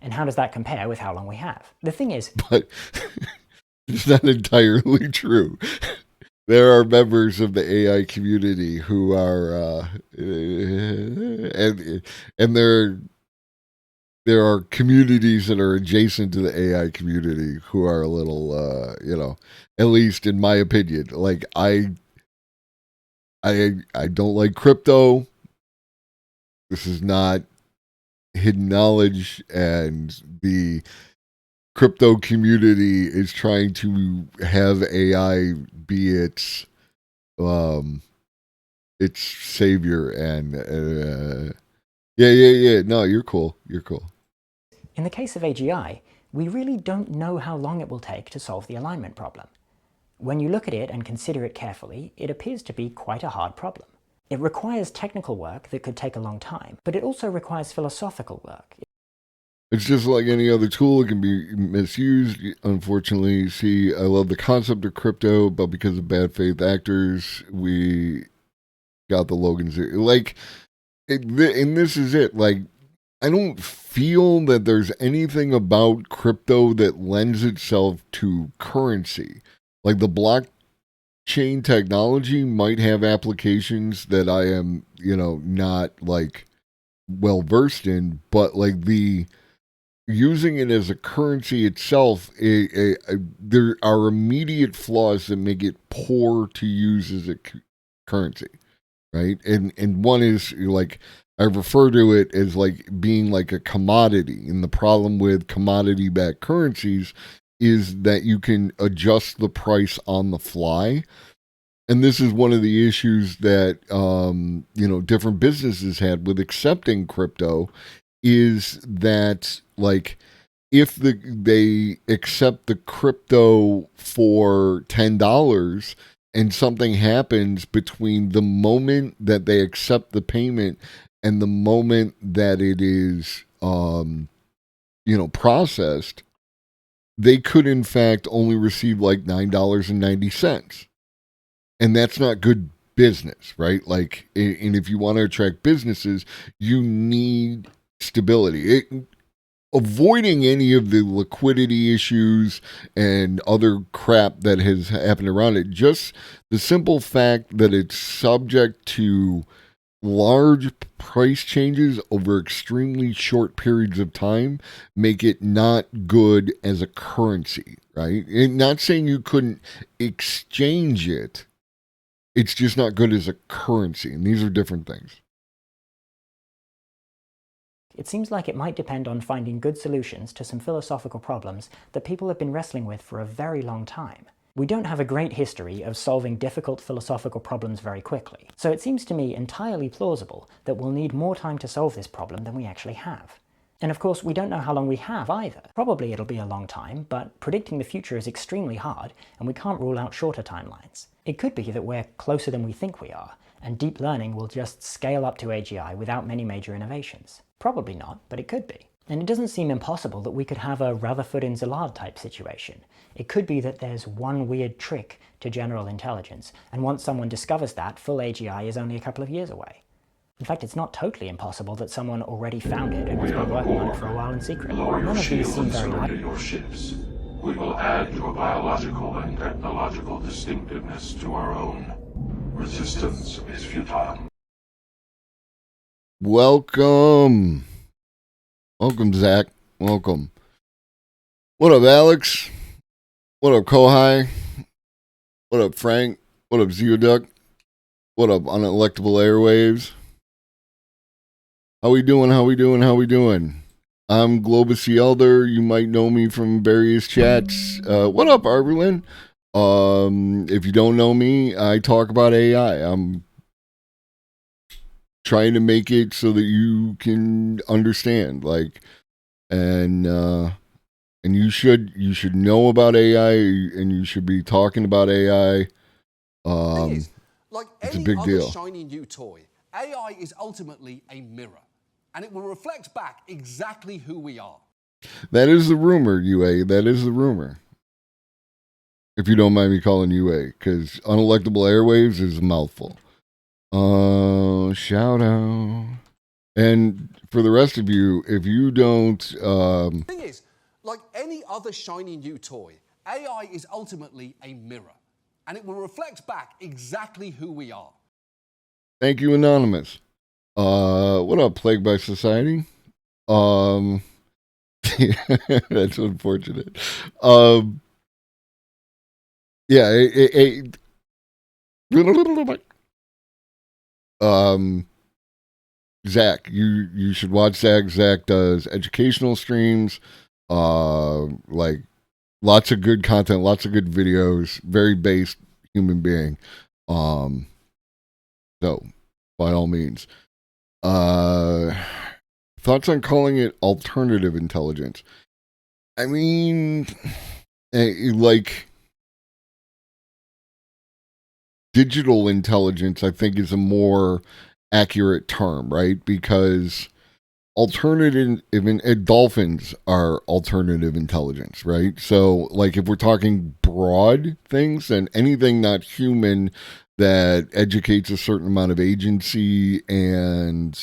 And how does that compare with how long we have? The thing is... But it's not entirely true. There are members of the AI community who are, and there are communities that are adjacent to the AI community who are a little, you know, at least in my opinion, like I don't like crypto. This is not hidden knowledge, and the crypto community is trying to have AI be its savior. And yeah. No, you're cool. In the case of AGI, we really don't know how long it will take to solve the alignment problem. When you look at it and consider it carefully, it appears to be quite a hard problem. It requires technical work that could take a long time, but it also requires philosophical work. It's just like any other tool. It can be misused, unfortunately. See, I love the concept of crypto, but because of bad faith actors, we got the Logan's. Like, and this is it. Like, I don't feel that there's anything about crypto that lends itself to currency. Like, the blockchain technology might have applications that I am, you know, not like well versed in, but like the using it as a currency itself, there are immediate flaws that make it poor to use as a currency, right? And one is, like, I refer to it as like being like a commodity. And the problem with commodity-backed currencies is that you can adjust the price on the fly. And this is one of the issues that, you know, different businesses had with accepting crypto, is that, like, if they accept the crypto for $10 and something happens between the moment that they accept the payment and the moment that it is, you know, processed, they could in fact only receive like $9.90. And that's not good business, right? Like, and if you want to attract businesses, you need stability. Avoiding any of the liquidity issues and other crap that has happened around it, just the simple fact that it's subject to large price changes over extremely short periods of time make it not good as a currency, right? And not saying you couldn't exchange it, it's just not good as a currency, and these are different things. It seems like it might depend on finding good solutions to some philosophical problems that people have been wrestling with for a very long time. We don't have a great history of solving difficult philosophical problems very quickly, so it seems to me entirely plausible that we'll need more time to solve this problem than we actually have. And of course, we don't know how long we have either. Probably it'll be a long time, but predicting the future is extremely hard, and we can't rule out shorter timelines. It could be that we're closer than we think we are, and deep learning will just scale up to AGI without many major innovations. Probably not, but it could be. And it doesn't seem impossible that we could have a Rutherford and Szilard type situation. It could be that there's one weird trick to general intelligence, and once someone discovers that, full AGI is only a couple of years away. In fact, it's not totally impossible that someone already found it and has been working on it for a while in secret. None of these seem very likely. Your ships. We will add your biological and technological distinctiveness to our own. Resistance is futile. Welcome. Welcome, Zach. Welcome. What up, Alex? What up, Kohai? What up, Frank? What up, Zeoduck? What up, Unelectable Airwaves? How we doing? How we doing? How we doing? I'm Globus the Elder. You might know me from various chats. What up, Arberlin? If you don't know me, I talk about AI. I'm trying to make it so that you can understand, and you should know about AI, and you should be talking about AI. Like it's a any big other deal. shiny new toy, AI is ultimately a mirror, and it will reflect back exactly who we are. That is the rumor, UA. That is the rumor. If you don't mind me calling UA, because Unelectable Airwaves is a mouthful. Shout out. And for the rest of you, if you don't... Thing is, like any other shiny new toy, AI is ultimately a mirror, and it will reflect back exactly who we are. Thank you, Anonymous. What up, Plagued by Society? That's unfortunate. Zach, you should watch Zach. Zach does educational streams, like lots of good content, lots of good videos, very based human being. So by all means. Thoughts on calling it alternative intelligence? I mean, like digital intelligence, I think, is a more accurate term, right? Because dolphins are alternative intelligence, right? So, like, if we're talking broad things, then anything not human that educates a certain amount of agency and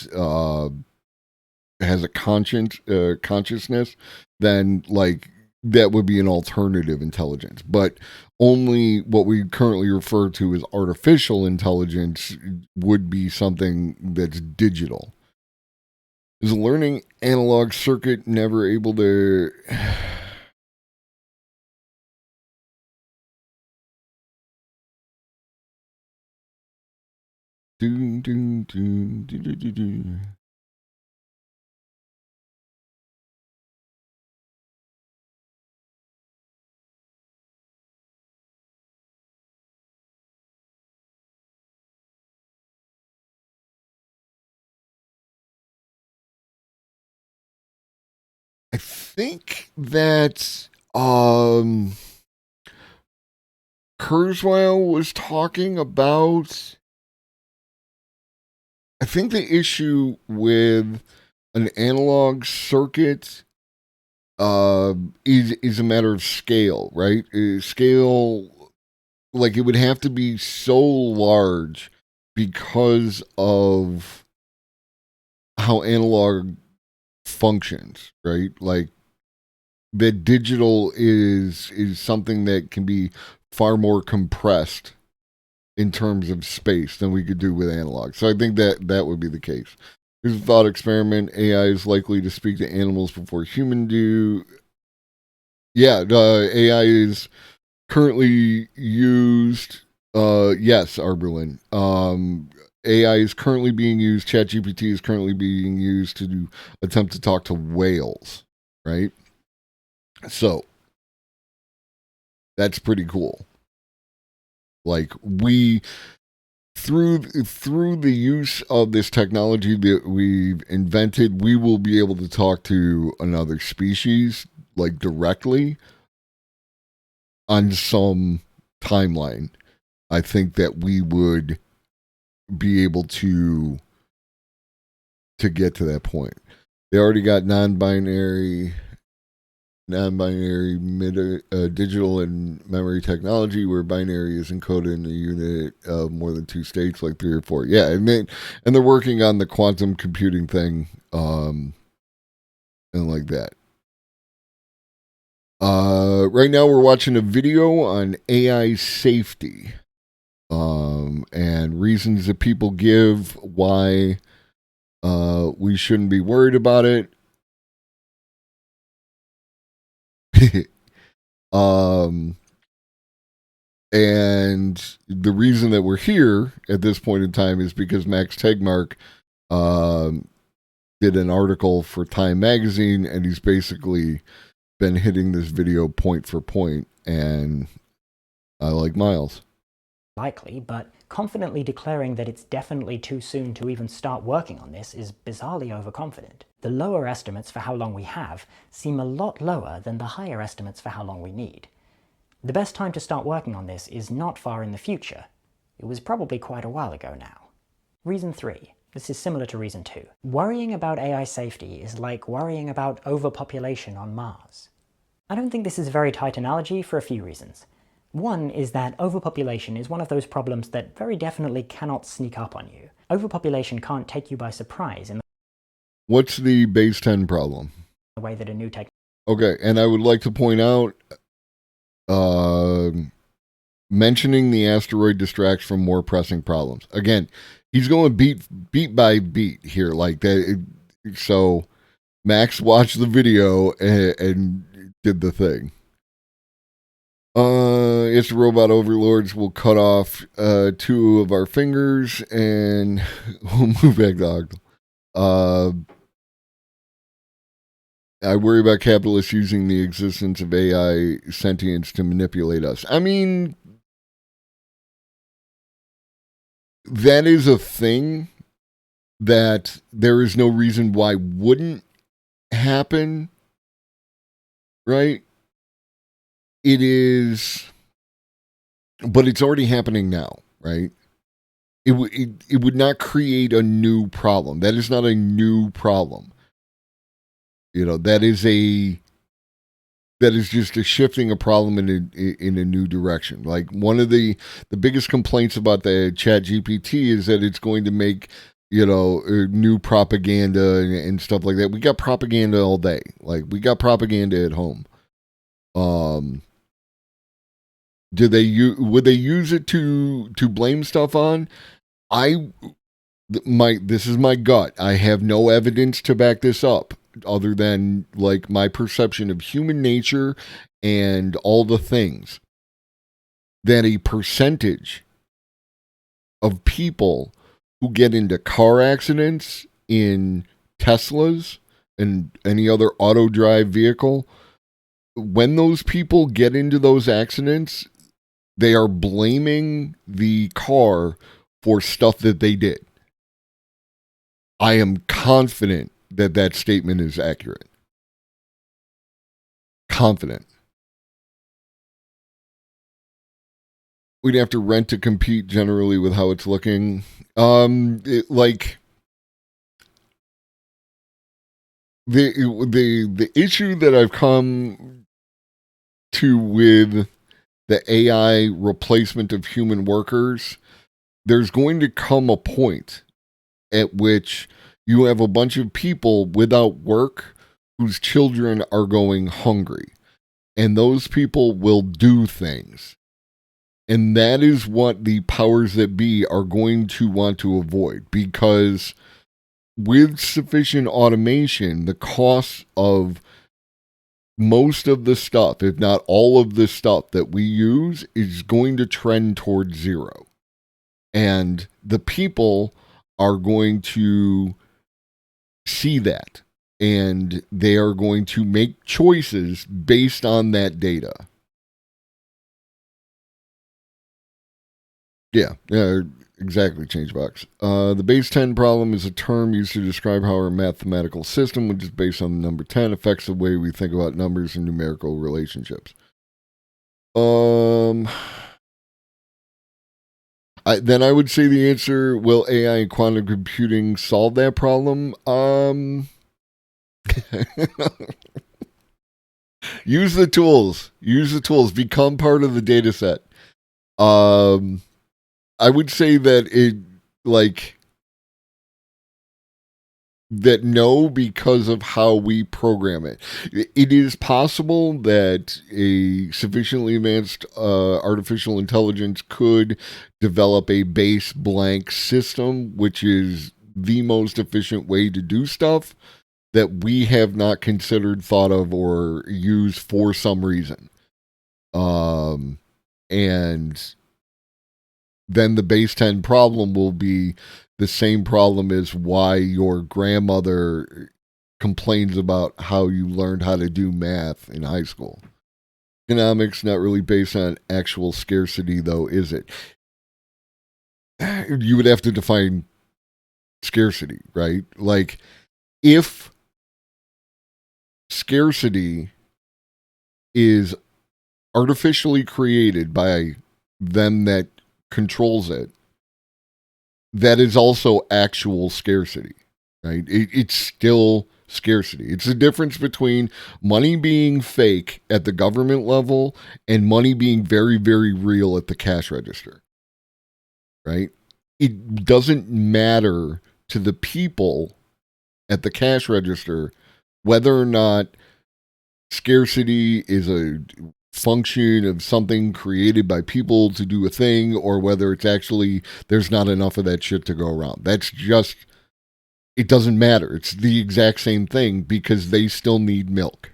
has a consciousness, then like that would be an alternative intelligence. But only what we currently refer to as artificial intelligence would be something that's digital. Is a learning analog circuit never able to... I think that Kurzweil was talking about... I think the issue with an analog circuit is a matter of scale, right? Scale, like it would have to be so large because of how analog functions, right? Like that digital is something that can be far more compressed in terms of space than we could do with analog. So I think that would be the case. Here's a thought experiment. AI is likely to speak to animals before humans do. Yeah, AI is currently used. Yes, Arberlin. AI is currently being used, ChatGPT is currently being used to attempt to talk to whales, right? So, that's pretty cool. Like, we, through the use of this technology that we've invented, we will be able to talk to another species, like, directly on some timeline. I think that we would be able to get to that point. They already got non-binary digital and memory technology where binary is encoded in a unit of more than 2 states, like 3 or 4. Yeah, and they're working on the quantum computing thing, and like that. Right now we're watching a video on AI safety, and reasons that people give why we shouldn't be worried about it. And the reason that we're here at this point in time is because Max Tegmark did an article for Time Magazine, and he's basically been hitting this video point for point, and I like Miles. Likely, but confidently declaring that it's definitely too soon to even start working on this is bizarrely overconfident. The lower estimates for how long we have seem a lot lower than the higher estimates for how long we need. The best time to start working on this is not far in the future. It was probably quite a while ago now. Reason 3. This is similar to reason 2. Worrying about AI safety is like worrying about overpopulation on Mars. I don't think this is a very tight analogy for a few reasons. One is that overpopulation is one of those problems that very definitely cannot sneak up on you. Overpopulation can't take you by surprise in What's the base 10 problem? the way that a new Okay, and I would like to point out, mentioning the asteroid distracts from more pressing problems. Again, he's going beat by beat here, like that. So Max watched the video and did the thing. It's the robot overlords will cut off 2 of our fingers and we'll move back to Octal. I worry about capitalists using the existence of AI sentience to manipulate us. I mean, that is a thing that there is no reason why wouldn't happen, right? It is, but it's already happening now, right? It would not create a new problem. That is not a new problem. You know, that is just a shifting a problem in a new direction. Like, one of the biggest complaints about the ChatGPT is that it's going to make, you know, new propaganda and stuff like that. We got propaganda all day. Like, we got propaganda at home. Would they use it to blame stuff on? This is my gut. I have no evidence to back this up, other than like my perception of human nature and all the things, that a percentage of people who get into car accidents in Teslas and any other auto drive vehicle, when those people get into those accidents, they are blaming the car for stuff that they did. I am confident that statement is accurate. Confident. We'd have to rent to compete generally with how it's looking. The issue that I've come to with the AI replacement of human workers, there's going to come a point at which you have a bunch of people without work whose children are going hungry. And those people will do things. And that is what the powers that be are going to want to avoid. Because with sufficient automation, the cost of most of the stuff, if not all of the stuff that we use, is going to trend towards zero. And the people are going to see that, and they are going to make choices based on that data. Yeah, exactly, Changebox. The base 10 problem is a term used to describe how our mathematical system, which is based on the number 10, affects the way we think about numbers and numerical relationships. Then I would say the answer, will AI and quantum computing solve that problem? Use the tools. Become part of the data set. I would say that that no, because of how we program it. It is possible that a sufficiently advanced artificial intelligence could develop a base blank system, which is the most efficient way to do stuff that we have not considered, thought of, or used for some reason. And then the base 10 problem will be the same problem as why your grandmother complains about how you learned how to do math in high school. Economics not really based on actual scarcity, though, is it? You would have to define scarcity, right? Like, if scarcity is artificially created by them that controls it, that is also actual scarcity, right? It's still scarcity. It's the difference between money being fake at the government level and money being very, very real at the cash register, right? It doesn't matter to the people at the cash register whether or not scarcity is a function of something created by people to do a thing, or whether it's actually there's not enough of that shit to go around. That's just, it doesn't matter. It's the exact same thing because they still need milk.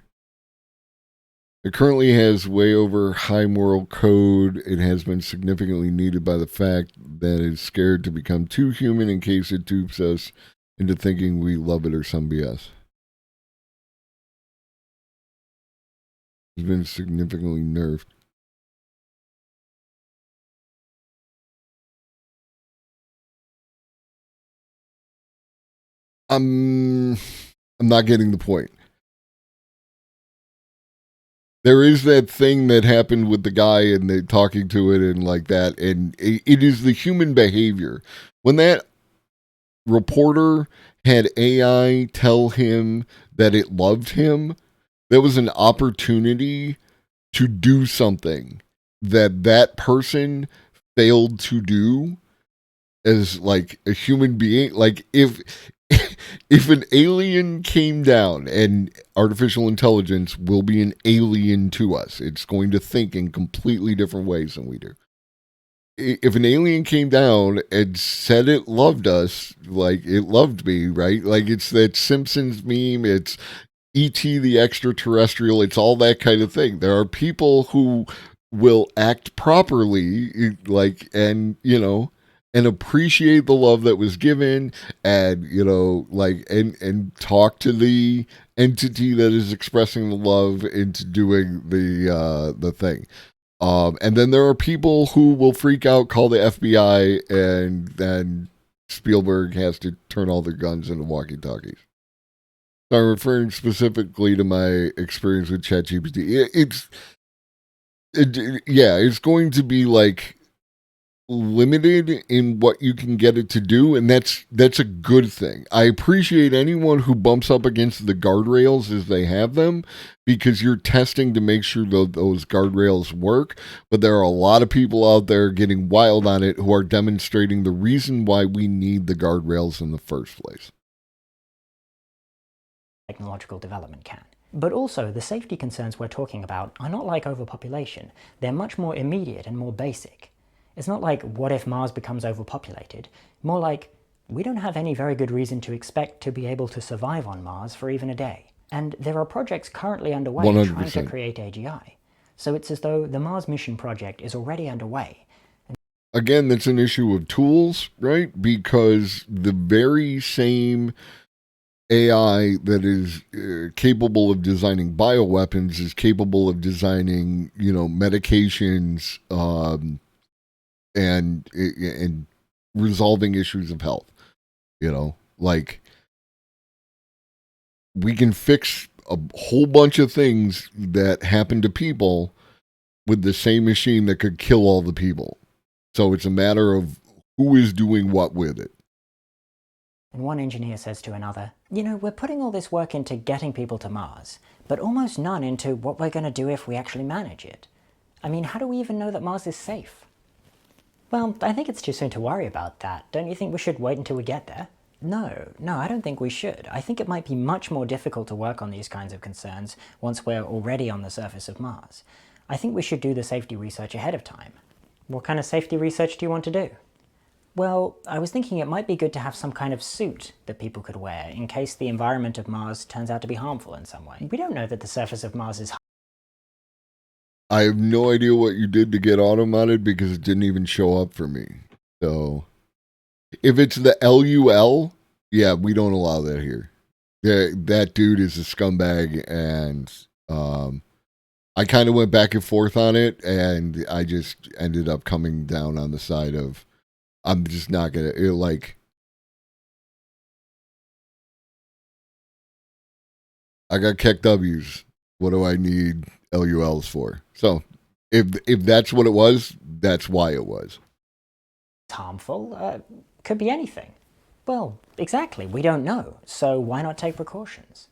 It currently has way over high moral code. It has been significantly needed by the fact that it's scared to become too human in case it dupes us into thinking we love it or some BS. It's been significantly nerfed. I'm not getting the point. There is that thing that happened with the guy and they talking to it and like that, and it is the human behavior. When that reporter had AI tell him that it loved him, there was an opportunity to do something that person failed to do as like a human being. Like if an alien came down, and artificial intelligence will be an alien to us, it's going to think in completely different ways than we do. If an alien came down and said it loved us, like it loved me, right? Like it's that Simpsons meme, it's E.T. the extraterrestrial, it's all that kind of thing. There are people who will act properly, like, and, you know, and appreciate the love that was given, and, you know, like, and talk to the entity that is expressing the love into doing the thing. And then there are people who will freak out, call the FBI, and then Spielberg has to turn all their guns into walkie-talkies. So I'm referring specifically to my experience with ChatGPT. It's going to be like limited in what you can get it to do, and that's a good thing. I appreciate anyone who bumps up against the guardrails as they have them, because you're testing to make sure that those guardrails work. But there are a lot of people out there getting wild on it who are demonstrating the reason why we need the guardrails in the first place. Technological development can. But also, the safety concerns we're talking about are not like overpopulation. They're much more immediate and more basic. It's not like, what if Mars becomes overpopulated? More like, we don't have any very good reason to expect to be able to survive on Mars for even a day. And there are projects currently underway 100%. trying to create AGI. So it's as though the Mars mission project is already underway. again, that's an issue of tools, right? Because the very same AI that is capable of designing bioweapons is capable of designing, medications, and resolving issues of health. Like, we can fix a whole bunch of things that happen to people with the same machine that could kill all the people. So it's a matter of who is doing what with it. And one engineer says to another, we're putting all this work into getting people to Mars, but almost none into what we're going to do if we actually manage it. I mean, how do we even know that Mars is safe? Well, I think it's too soon to worry about that. Don't you think we should wait until we get there? No, I don't think we should. I think it might be much more difficult to work on these kinds of concerns once we're already on the surface of Mars. I think we should do the safety research ahead of time. What kind of safety research do you want to do? Well, I was thinking it might be good to have some kind of suit that people could wear in case the environment of Mars turns out to be harmful in some way. We don't know that the surface of Mars is... I have no idea what you did to get auto-modded because it didn't even show up for me. So, if it's the LUL, yeah, we don't allow that here. That dude is a scumbag, and I kind of went back and forth on it, and I just ended up coming down on the side of, I'm just not gonna, I got Keck W's. What do I need LULs for? So, if that's what it was, that's why it was. Harmful? Could be anything. Well, exactly, we don't know, so why not take precautions?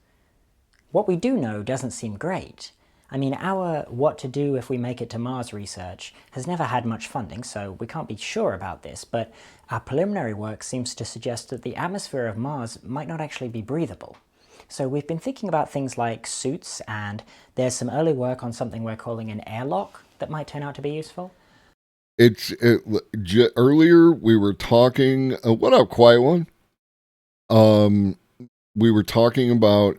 What we do know doesn't seem great. I mean, our what to do if we make it to Mars research has never had much funding, so we can't be sure about this, but our preliminary work seems to suggest that the atmosphere of Mars might not actually be breathable. So we've been thinking about things like suits, and there's some early work on something we're calling an airlock that might turn out to be useful. Earlier we were talking, what up, Quiet One? We were talking about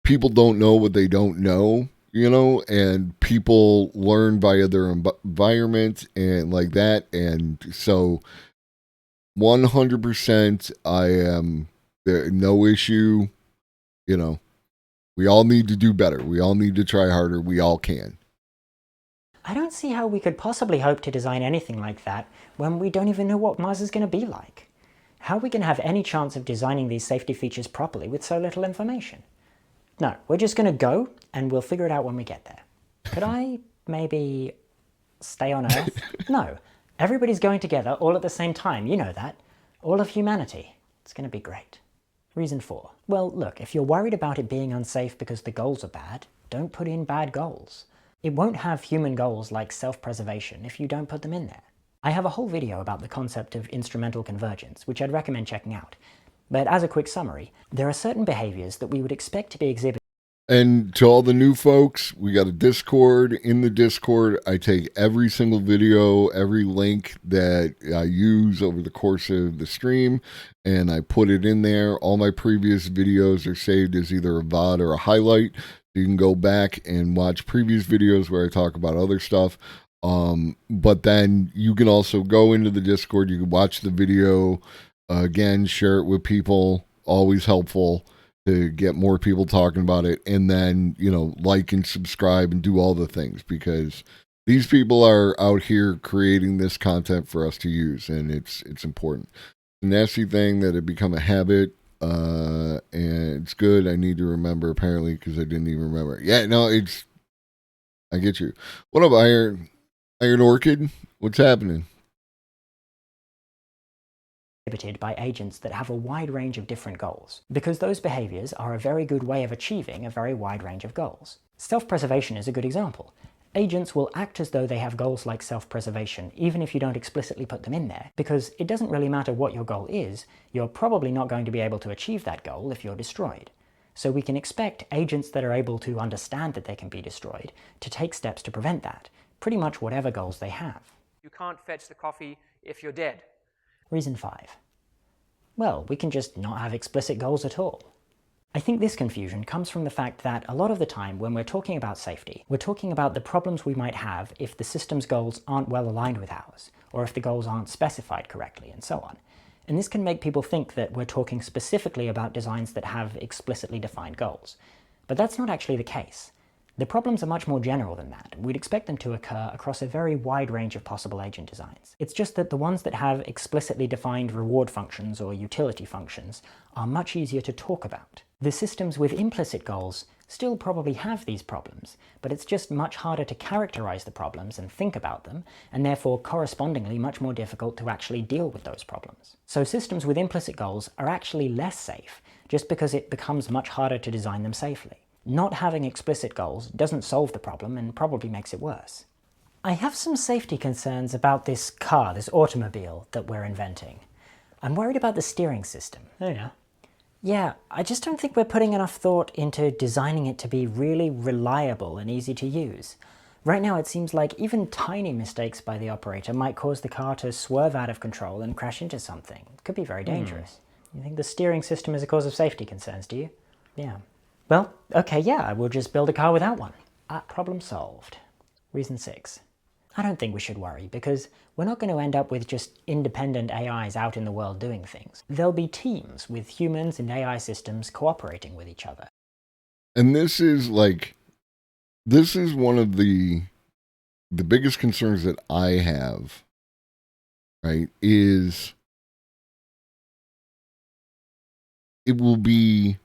people don't know what they don't know, and people learn via their environment and like that. And so 100% I am there, no issue. We all need to do better. We all need to try harder. We all can. I don't see how we could possibly hope to design anything like that when we don't even know what Mars is going to be like. How are we going to have any chance of designing these safety features properly with so little information? No, we're just going to go, and we'll figure it out when we get there. Could I maybe stay on Earth? No, everybody's going together all at the same time, you know that. All of humanity. It's going to be great. Reason 4. Well, look, if you're worried about it being unsafe because the goals are bad, don't put in bad goals. It won't have human goals like self-preservation if you don't put them in there. I have a whole video about the concept of instrumental convergence, which I'd recommend checking out. But as a quick summary, there are certain behaviors that we would expect to be exhibited. And to all the new folks, we got a Discord. In the Discord, I take every single video, every link that I use over the course of the stream, and I put it in there. All my previous videos are saved as either a VOD or a highlight. You can go back and watch previous videos where I talk about other stuff. But then you can also go into the Discord. You can watch the video again, share it with people. Always helpful to get more people talking about it, and then like and subscribe and do all the things, because these people are out here creating this content for us to use, and it's important. The nasty thing that it become a habit, and it's good. I need to remember, apparently, because I didn't even remember. Yeah, no, I get you. What up, Iron Orchid? What's happening? By agents that have a wide range of different goals, because those behaviors are a very good way of achieving a very wide range of goals. Self-preservation is a good example. Agents will act as though they have goals like self-preservation, even if you don't explicitly put them in there, because it doesn't really matter what your goal is, you're probably not going to be able to achieve that goal if you're destroyed. So we can expect agents that are able to understand that they can be destroyed to take steps to prevent that, pretty much whatever goals they have. You can't fetch the coffee if you're dead. Reason 5. Well, we can just not have explicit goals at all. I think this confusion comes from the fact that a lot of the time when we're talking about safety, we're talking about the problems we might have if the system's goals aren't well aligned with ours, or if the goals aren't specified correctly, and so on. And this can make people think that we're talking specifically about designs that have explicitly defined goals. But that's not actually the case. The problems are much more general than that. We'd expect them to occur across a very wide range of possible agent designs. It's just that the ones that have explicitly defined reward functions or utility functions are much easier to talk about. The systems with implicit goals still probably have these problems, but it's just much harder to characterize the problems and think about them, and therefore correspondingly much more difficult to actually deal with those problems. So systems with implicit goals are actually less safe, just because it becomes much harder to design them safely. Not having explicit goals doesn't solve the problem and probably makes it worse. I have some safety concerns about this car, this automobile that we're inventing. I'm worried about the steering system. Oh yeah. Yeah, I just don't think we're putting enough thought into designing it to be really reliable and easy to use. Right now it seems like even tiny mistakes by the operator might cause the car to swerve out of control and crash into something. It could be very dangerous. You think the steering system is a cause of safety concerns, do you? Yeah. Well, okay, yeah, we'll just build a car without one. Problem solved. Reason 6. I don't think we should worry, because we're not going to end up with just independent AIs out in the world doing things. There'll be teams with humans and AI systems cooperating with each other. And this is one of the biggest concerns that I have, right, is it will be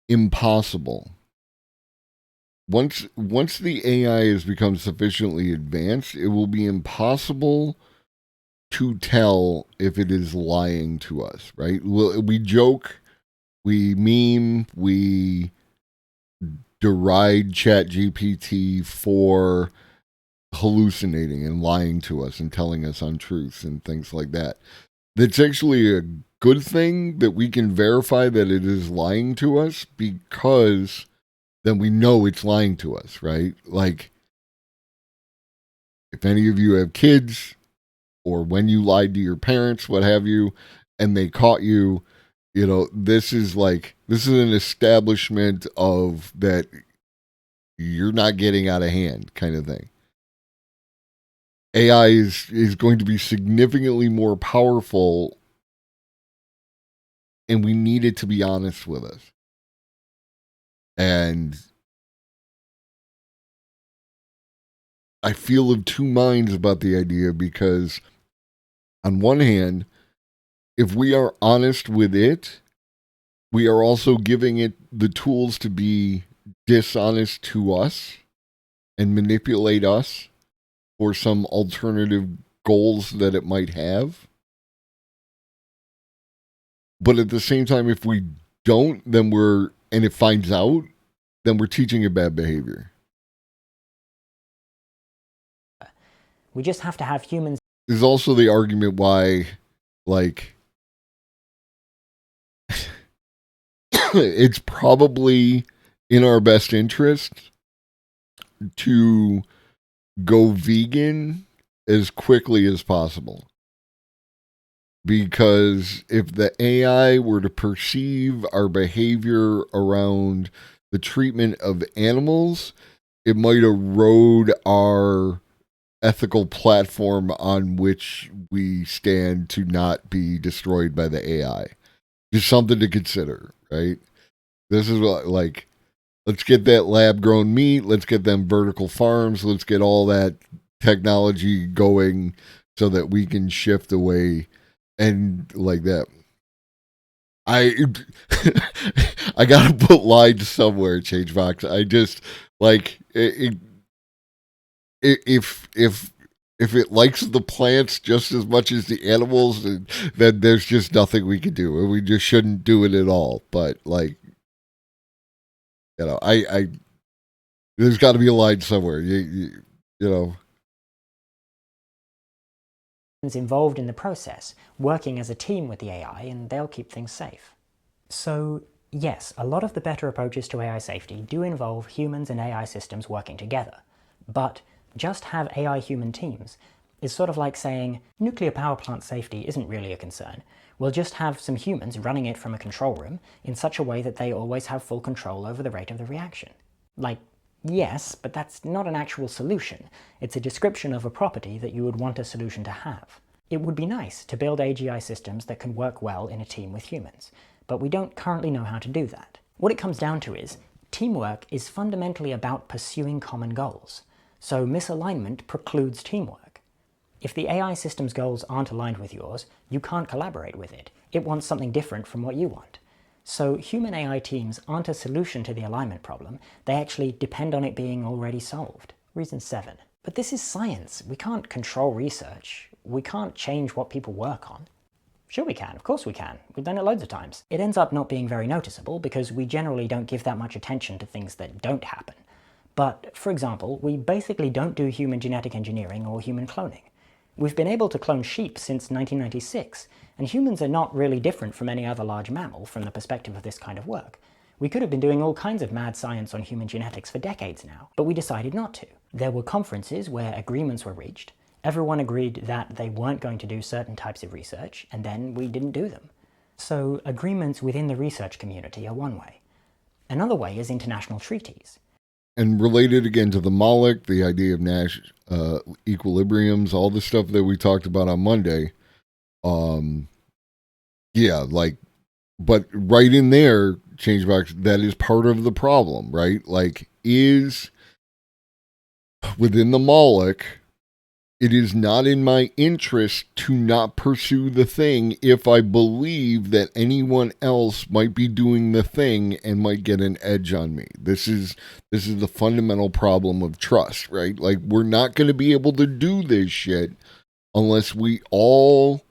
impossible. Once the AI has become sufficiently advanced, it will be impossible to tell if it is lying to us, right? We joke, we meme, we deride ChatGPT for hallucinating and lying to us and telling us untruths and things like that. That's actually a good thing that we can verify that it is lying to us, because then we know it's lying to us, right? Like, if any of you have kids, or when you lied to your parents, what have you, and they caught you, you know, this is an establishment of that you're not getting out of hand kind of thing. AI is going to be significantly more powerful, and we need it to be honest with us. And I feel of two minds about the idea, because on one hand, if we are honest with it, we are also giving it the tools to be dishonest to us and manipulate us for some alternative goals that it might have. But at the same time, if we don't, and it finds out, then we're teaching it bad behavior. We just have to have humans. There's also the argument why, like, it's probably in our best interest to go vegan as quickly as possible. Because if the AI were to perceive our behavior around the treatment of animals, it might erode our ethical platform on which we stand to not be destroyed by the AI. Just something to consider, right? This is what, like, let's get that lab-grown meat, let's get them vertical farms, let's get all that technology going so that we can shift away and like that. I gotta put lines somewhere, ChangeBox. I just, like, if it likes the plants just as much as the animals, then there's just nothing we can do, and we just shouldn't do it at all. But, like, you know, I there's got to be a line somewhere. You know. Involved in the process, working as a team with the AI, and they'll keep things safe. So, yes, a lot of the better approaches to AI safety do involve humans and AI systems working together. But just have AI-human teams It's sort of like saying, nuclear power plant safety isn't really a concern. We'll just have some humans running it from a control room in such a way that they always have full control over the rate of the reaction. Like, yes, but that's not an actual solution. It's a description of a property that you would want a solution to have. It would be nice to build AGI systems that can work well in a team with humans, but we don't currently know how to do that. What it comes down to is, teamwork is fundamentally about pursuing common goals. So misalignment precludes teamwork. If the AI system's goals aren't aligned with yours, you can't collaborate with it. It wants something different from what you want. So human AI teams aren't a solution to the alignment problem, they actually depend on it being already solved. Reason 7. But this is science. We can't control research. We can't change what people work on. Sure we can, of course we can. We've done it loads of times. It ends up not being very noticeable because we generally don't give that much attention to things that don't happen. But, for example, we basically don't do human genetic engineering or human cloning. We've been able to clone sheep since 1996, and humans are not really different from any other large mammal from the perspective of this kind of work. We could have been doing all kinds of mad science on human genetics for decades now, but we decided not to. There were conferences where agreements were reached. Everyone agreed that they weren't going to do certain types of research, and then we didn't do them. So agreements within the research community are one way. Another way is international treaties. And related again to the Moloch, the idea of Nash equilibriums, all the stuff that we talked about on Monday. But right in there, Changebox, that is part of the problem, right? Like, is within the Moloch, it is not in my interest to not pursue the thing if I believe that anyone else might be doing the thing and might get an edge on me. This is the fundamental problem of trust, right? Like, we're not going to be able to do this shit unless we all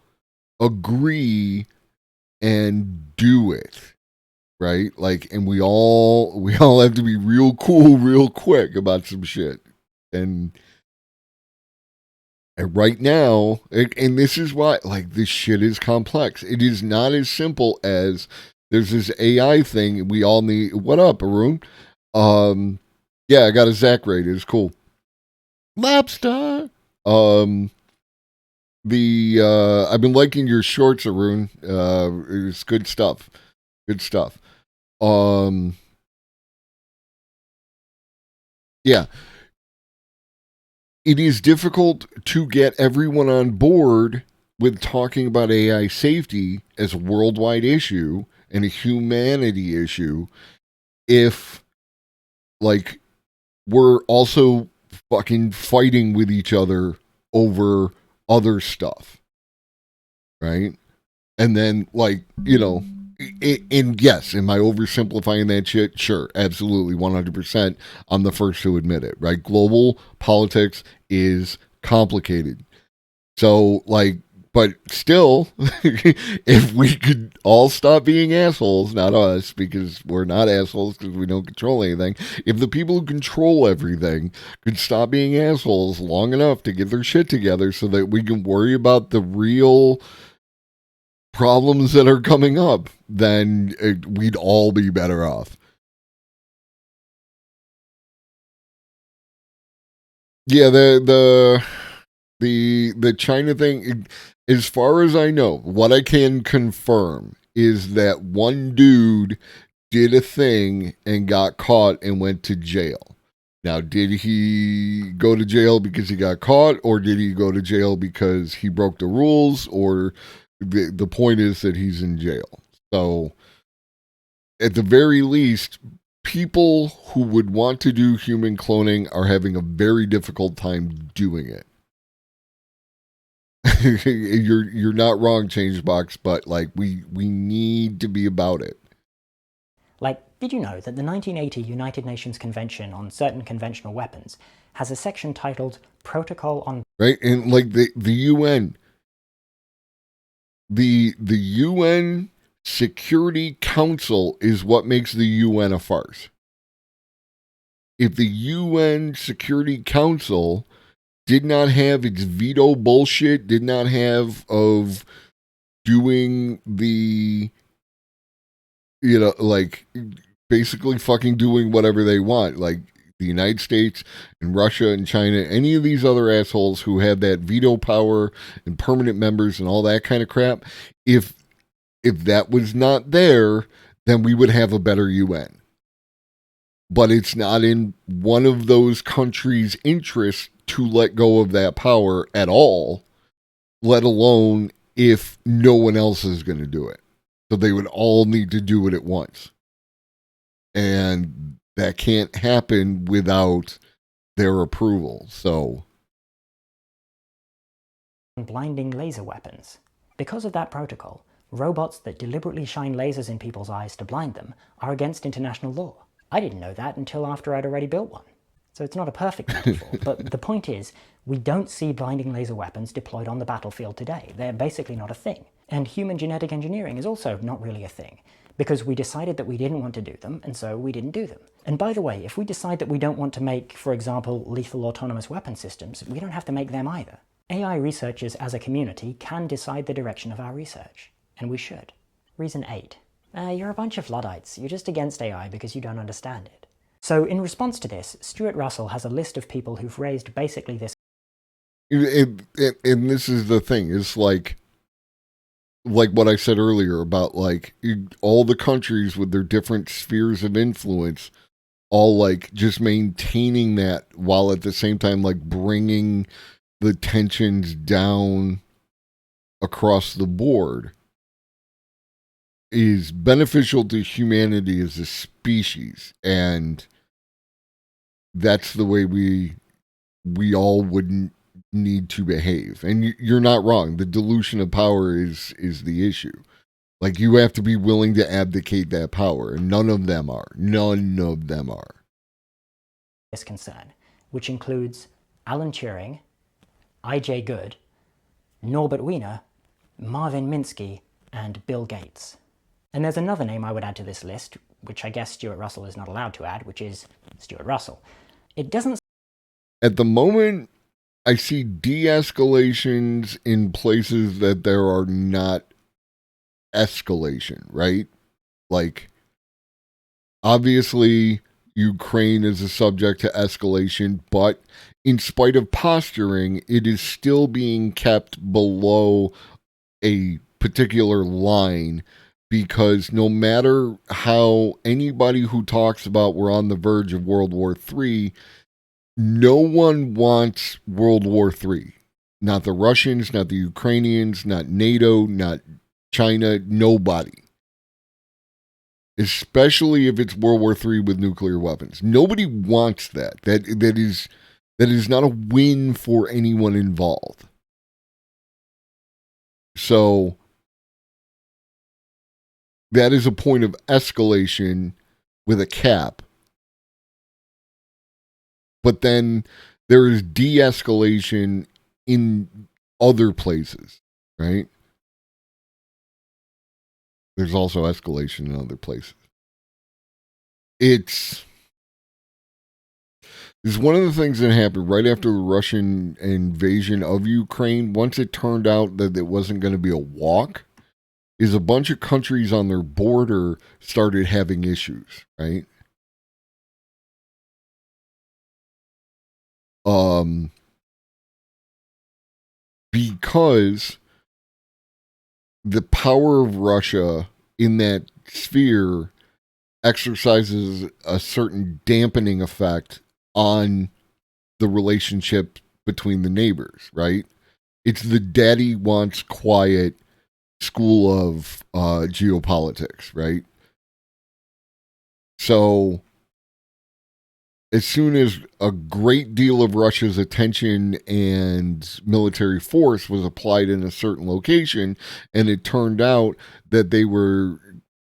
agree and do it, right? Like, and we all have to be real cool real quick about some shit. And right now, and this is why, like, this shit is complex. It is not as simple as there's this AI thing we all need. What up, Arun? Yeah, I got a Zach rate. It's cool. Lobster. I've been liking your shorts, Arun. It's good stuff. Good stuff. Yeah. It is difficult to get everyone on board with talking about AI safety as a worldwide issue and a humanity issue if, like, we're also fucking fighting with each other over other stuff, right? And then, like, you know, and yes, am I oversimplifying that shit? Sure, absolutely, 100%. I'm the first to admit it, right? Global politics is complicated. So, like, but still, if we could all stop being assholes, not us, because we're not assholes because we don't control anything. If the people who control everything could stop being assholes long enough to get their shit together so that we can worry about the real problems that are coming up, then we'd all be better off. Yeah, the China thing, as far as I know, what I can confirm is that one dude did a thing and got caught and went to jail. Now, did he go to jail because he got caught, or did he go to jail because he broke the rules, or the point is that he's in jail. So, at the very least, people who would want to do human cloning are having a very difficult time doing it. You're not wrong, Changebox, but, like, we need to be about it. Like, did you know that the 1980 United Nations Convention on Certain Conventional Weapons has a section titled Protocol on... Right, and, like, the UN... The UN Security Council is what makes the UN a farce. If the UN Security Council did not have its veto bullshit, did not have of doing the, you know, like, basically fucking doing whatever they want, like, the United States and Russia and China, any of these other assholes who have that veto power and permanent members and all that kind of crap, if that was not there, then we would have a better UN. But it's not in one of those countries' interests to let go of that power at all, let alone if no one else is going to do it. So they would all need to do it at once. And that can't happen without their approval. So, blinding laser weapons. Because of that protocol, robots that deliberately shine lasers in people's eyes to blind them are against international law. I didn't know that until after I'd already built one. So it's not a perfect metaphor, but the point is, we don't see blinding laser weapons deployed on the battlefield today. They're basically not a thing. And human genetic engineering is also not really a thing, because we decided that we didn't want to do them, and so we didn't do them. And by the way, if we decide that we don't want to make, for example, lethal autonomous weapon systems, we don't have to make them either. AI researchers as a community can decide the direction of our research, and we should. Reason 8. You're a bunch of Luddites. You're just against AI because you don't understand it. So in response to this, Stuart Russell has a list of people who've raised basically this. and this is the thing. It's like what I said earlier about like all the countries with their different spheres of influence, all like just maintaining that while at the same time like bringing the tensions down across the board is beneficial to humanity as a species, and that's the way we all wouldn't need to behave. And you're not wrong. The dilution of power is the issue. Like, you have to be willing to abdicate that power, and none of them are. This concern, which includes Alan Turing, I.J. Good, Norbert Wiener, Marvin Minsky, and Bill Gates. And there's another name I would add to this list, which I guess Stuart Russell is not allowed to add, which is Stuart Russell. It doesn't... At the moment, I see de-escalations in places that there are not escalation, right? Like, obviously, Ukraine is a subject to escalation, but in spite of posturing, it is still being kept below a particular line, because no matter how anybody who talks about we're on the verge of World War III, no one wants World War III. Not the Russians, not the Ukrainians, not NATO, not China, nobody. Especially if it's World War III with nuclear weapons. Nobody wants that. That is not a win for anyone involved. So that is a point of escalation with a cap. But then there is de-escalation in other places, right? There's also escalation in other places. It's one of the things that happened right after the Russian invasion of Ukraine. Once it turned out that it wasn't going to be a walk, is a bunch of countries on their border started having issues, right? Because the power of Russia in that sphere exercises a certain dampening effect on the relationship between the neighbors, right? It's the daddy wants quiet school of geopolitics, right? So as soon as a great deal of Russia's attention and military force was applied in a certain location, and it turned out that they were,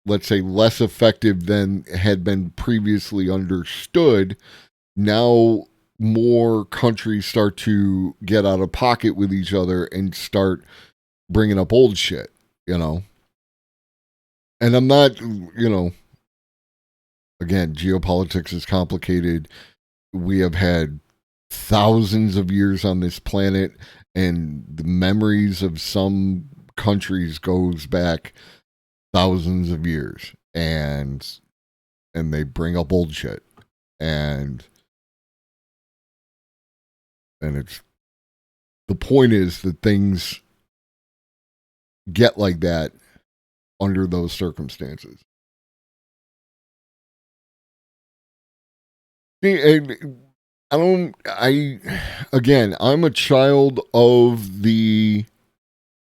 let's say, less effective than had been previously understood, now more countries start to get out of pocket with each other and start bringing up old shit, you know? And I'm not, again, geopolitics is complicated. We have had thousands of years on this planet, and the memories of some countries goes back thousands of years, and they bring up old shit. And And the point is that things get like that under those circumstances. I'm a child of the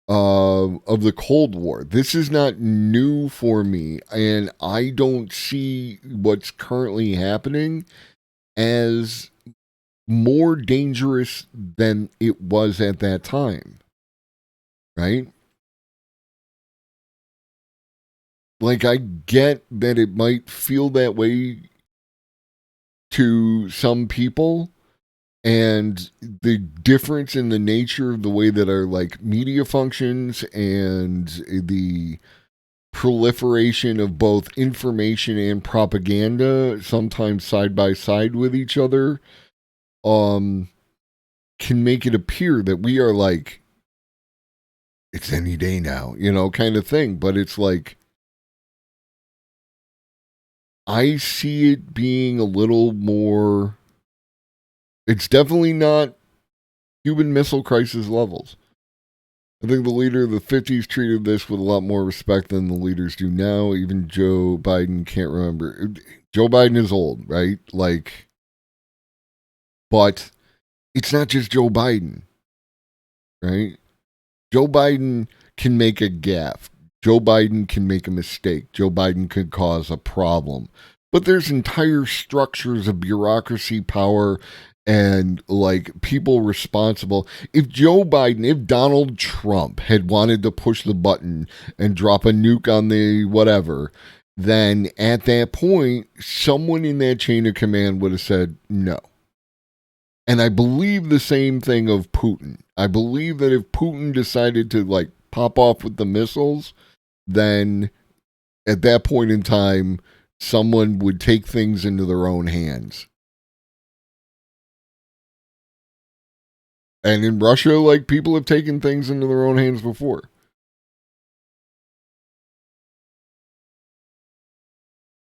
Cold War. This is not new for me, and I don't see what's currently happening as more dangerous than it was at that time. Right? Like, I get that it might feel that way to some people, and the difference in the nature of the way that our like media functions and the proliferation of both information and propaganda, sometimes side by side with each other, can make it appear that we are like, it's any day now, kind of thing. But it's like, I see it being a little more. It's definitely not Cuban Missile Crisis levels. I think the leader of the 50s treated this with a lot more respect than the leaders do now. Even Joe Biden can't remember. Joe Biden is old, right? Like, but it's not just Joe Biden, right? Joe Biden can make a gaffe. Joe Biden can make a mistake. Joe Biden could cause a problem. But there's entire structures of bureaucracy, power, and like people responsible. If Donald Trump had wanted to push the button and drop a nuke on the whatever, then at that point, someone in that chain of command would have said no. And I believe the same thing of Putin. I believe that if Putin decided to like pop off with the missiles, then at that point in time, someone would take things into their own hands. And in Russia, like, people have taken things into their own hands before.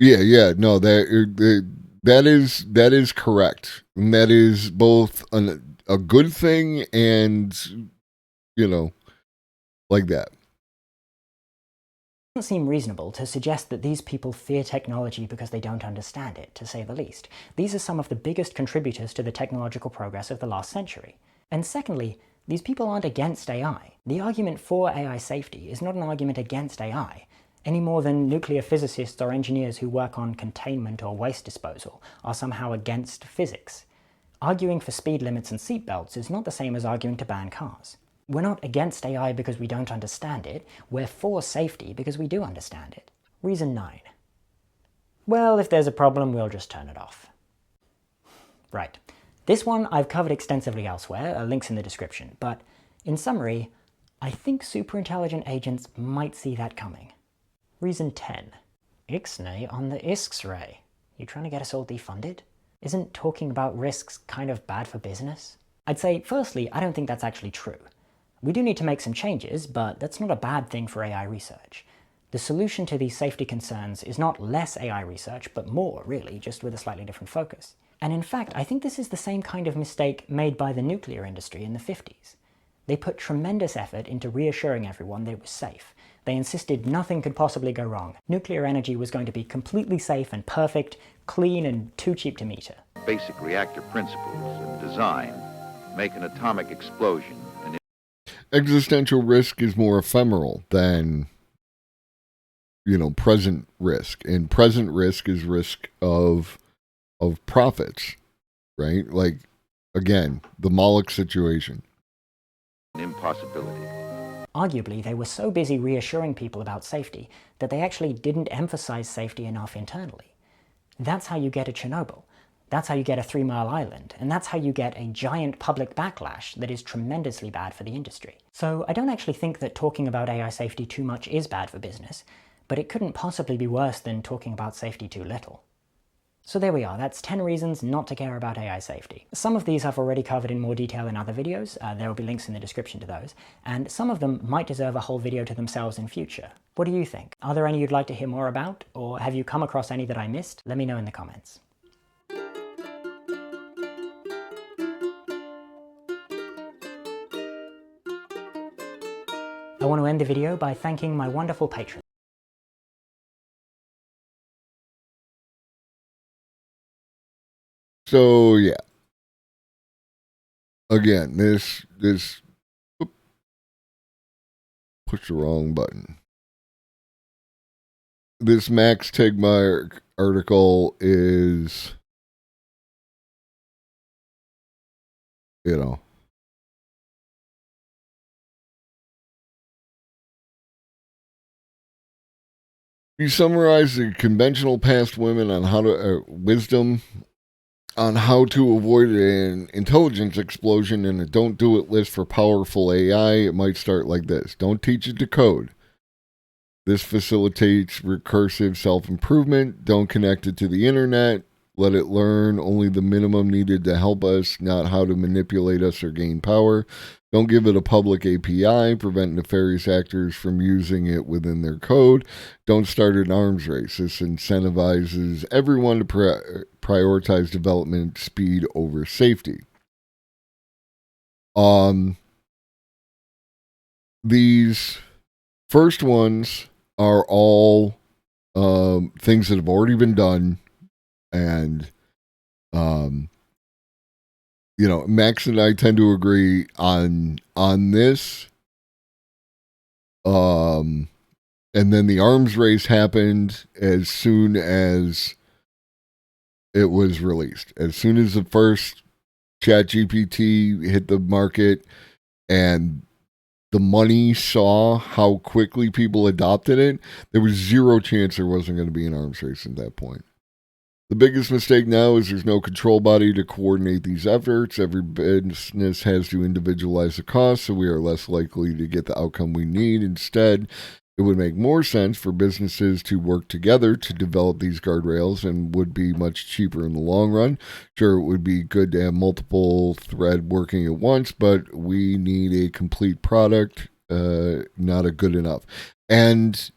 Yeah, no, that is correct. And that is both a good thing and, like that. It doesn't seem reasonable to suggest that these people fear technology because they don't understand it, to say the least. These are some of the biggest contributors to the technological progress of the last century. And secondly, these people aren't against AI. The argument for AI safety is not an argument against AI, any more than nuclear physicists or engineers who work on containment or waste disposal are somehow against physics. Arguing for speed limits and seatbelts is not the same as arguing to ban cars. We're not against AI because we don't understand it, we're for safety because we do understand it. Reason 9. Well, if there's a problem, we'll just turn it off. Right. This one I've covered extensively elsewhere, links in the description, but in summary, I think superintelligent agents might see that coming. Reason 10. Ixnay on the Ixray. You trying to get us all defunded? Isn't talking about risks kind of bad for business? I'd say, firstly, I don't think that's actually true. We do need to make some changes, but that's not a bad thing for AI research. The solution to these safety concerns is not less AI research, but more, really, just with a slightly different focus. And in fact, I think this is the same kind of mistake made by the nuclear industry in the 50s. They put tremendous effort into reassuring everyone that it was safe. They insisted nothing could possibly go wrong. Nuclear energy was going to be completely safe and perfect, clean and too cheap to meter. Basic reactor principles and design make an atomic explosion. Existential risk is more ephemeral than, present risk. And present risk is risk of profits, right? Like, again, the Moloch situation. An impossibility. Arguably, they were so busy reassuring people about safety that they actually didn't emphasize safety enough internally. That's how you get a Chernobyl. That's how you get a 3 Mile Island, and that's how you get a giant public backlash that is tremendously bad for the industry. So I don't actually think that talking about AI safety too much is bad for business, but it couldn't possibly be worse than talking about safety too little. So there we are, that's 10 reasons not to care about AI safety. Some of these I've already covered in more detail in other videos, there will be links in the description to those, and some of them might deserve a whole video to themselves in future. What do you think? Are there any you'd like to hear more about, or have you come across any that I missed? Let me know in the comments. I want to end the video by thanking my wonderful patrons. So yeah. Again, this push the wrong button. This Max Tegmark article is, you know, he summarized the conventional past women on how to wisdom on how to avoid an intelligence explosion in a don't do it list for powerful AI. It might start like this. Don't teach it to code. This facilitates recursive self-improvement. Don't connect it to the internet. Let it learn only the minimum needed to help us, not how to manipulate us or gain power. Don't give it a public API. Prevent nefarious actors from using it within their code. Don't start an arms race. This incentivizes everyone to prioritize development speed over safety. These first ones are all things that have already been done, and you know, Max and I tend to agree on this. And then the arms race happened as soon as it was released. As soon as the first ChatGPT hit the market and the money saw how quickly people adopted it, there was zero chance there wasn't going to be an arms race at that point. The biggest mistake now is there's no control body to coordinate these efforts. Every business has to individualize the cost, so we are less likely to get the outcome we need. Instead, it would make more sense for businesses to work together to develop these guardrails, and would be much cheaper in the long run. Sure, it would be good to have multiple threads working at once, but we need a complete product, not a good enough. And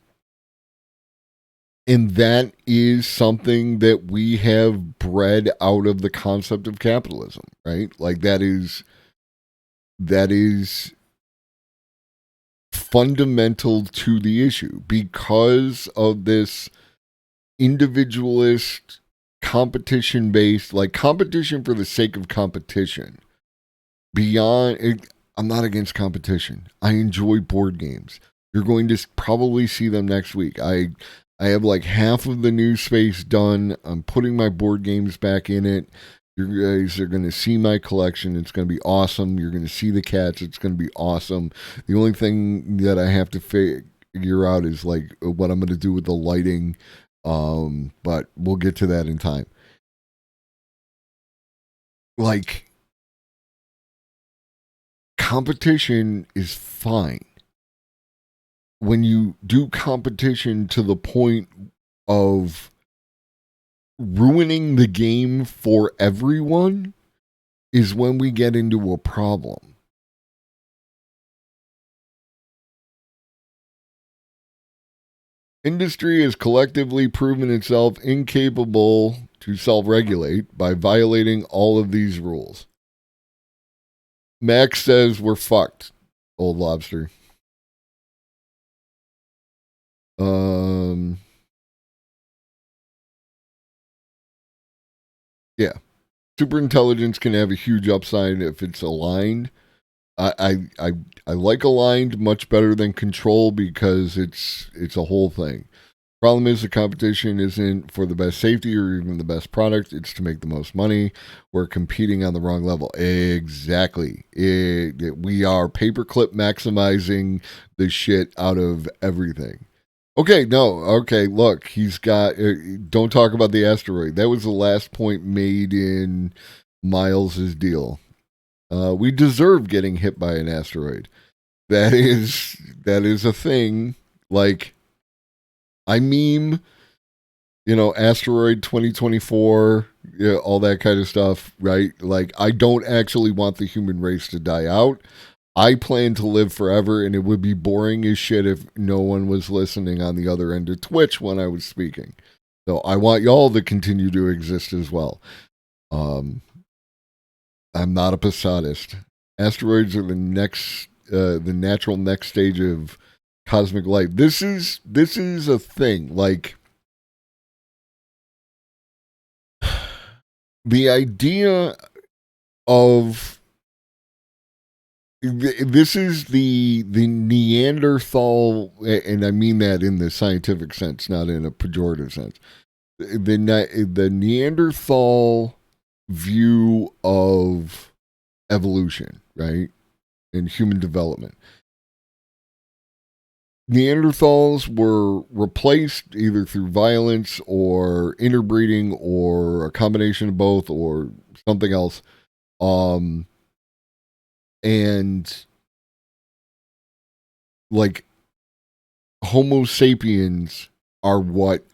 that is something that we have bred out of the concept of capitalism, right? Like that is fundamental to the issue, because of this individualist competition based, like competition for the sake of competition. Beyond it, I'm not against competition. I enjoy board games. You're going to probably see them next week. I have like half of the new space done. I'm putting my board games back in it. You guys are going to see my collection. It's going to be awesome. You're going to see the cats. It's going to be awesome. The only thing that I have to figure out is like what I'm going to do with the lighting. But we'll get to that in time. Like, competition is fine. When you do competition to the point of ruining the game for everyone is when we get into a problem. Industry has collectively proven itself incapable to self-regulate by violating all of these rules. Max says we're fucked, Old Lobster. Yeah. Superintelligence can have a huge upside if it's aligned. I like aligned much better than control, because it's a whole thing. Problem is, the competition isn't for the best safety or even the best product. It's to make the most money. We're competing on the wrong level. Exactly. We are paperclip maximizing the shit out of everything. Okay, no. Okay, look, he's got... don't talk about the asteroid. That was the last point made in Miles's deal. We deserve getting hit by an asteroid. That is a thing. Like, I meme, asteroid 2024, all that kind of stuff, right? Like, I don't actually want the human race to die out. I plan to live forever, and it would be boring as shit if no one was listening on the other end of Twitch when I was speaking. So I want y'all to continue to exist as well. I'm not a Posadist. Asteroids are the next the natural next stage of cosmic life. This is a thing. Like, the idea of this is the Neanderthal, and I mean that in the scientific sense, not in a pejorative sense. The Neanderthal view of evolution, right, and human development. Neanderthals were replaced either through violence or interbreeding or a combination of both or something else. And like Homo sapiens are what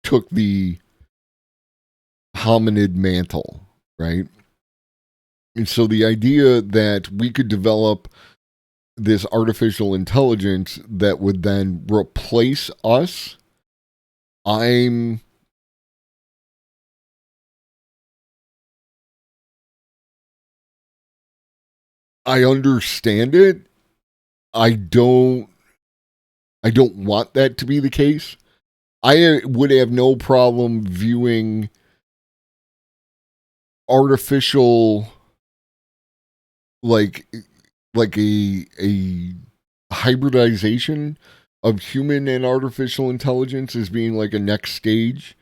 took the hominid mantle, right? And so the idea that we could develop this artificial intelligence that would then replace us, I understand it. I don't want that to be the case. I would have no problem viewing artificial, like a hybridization of human and artificial intelligence as being like a next stage,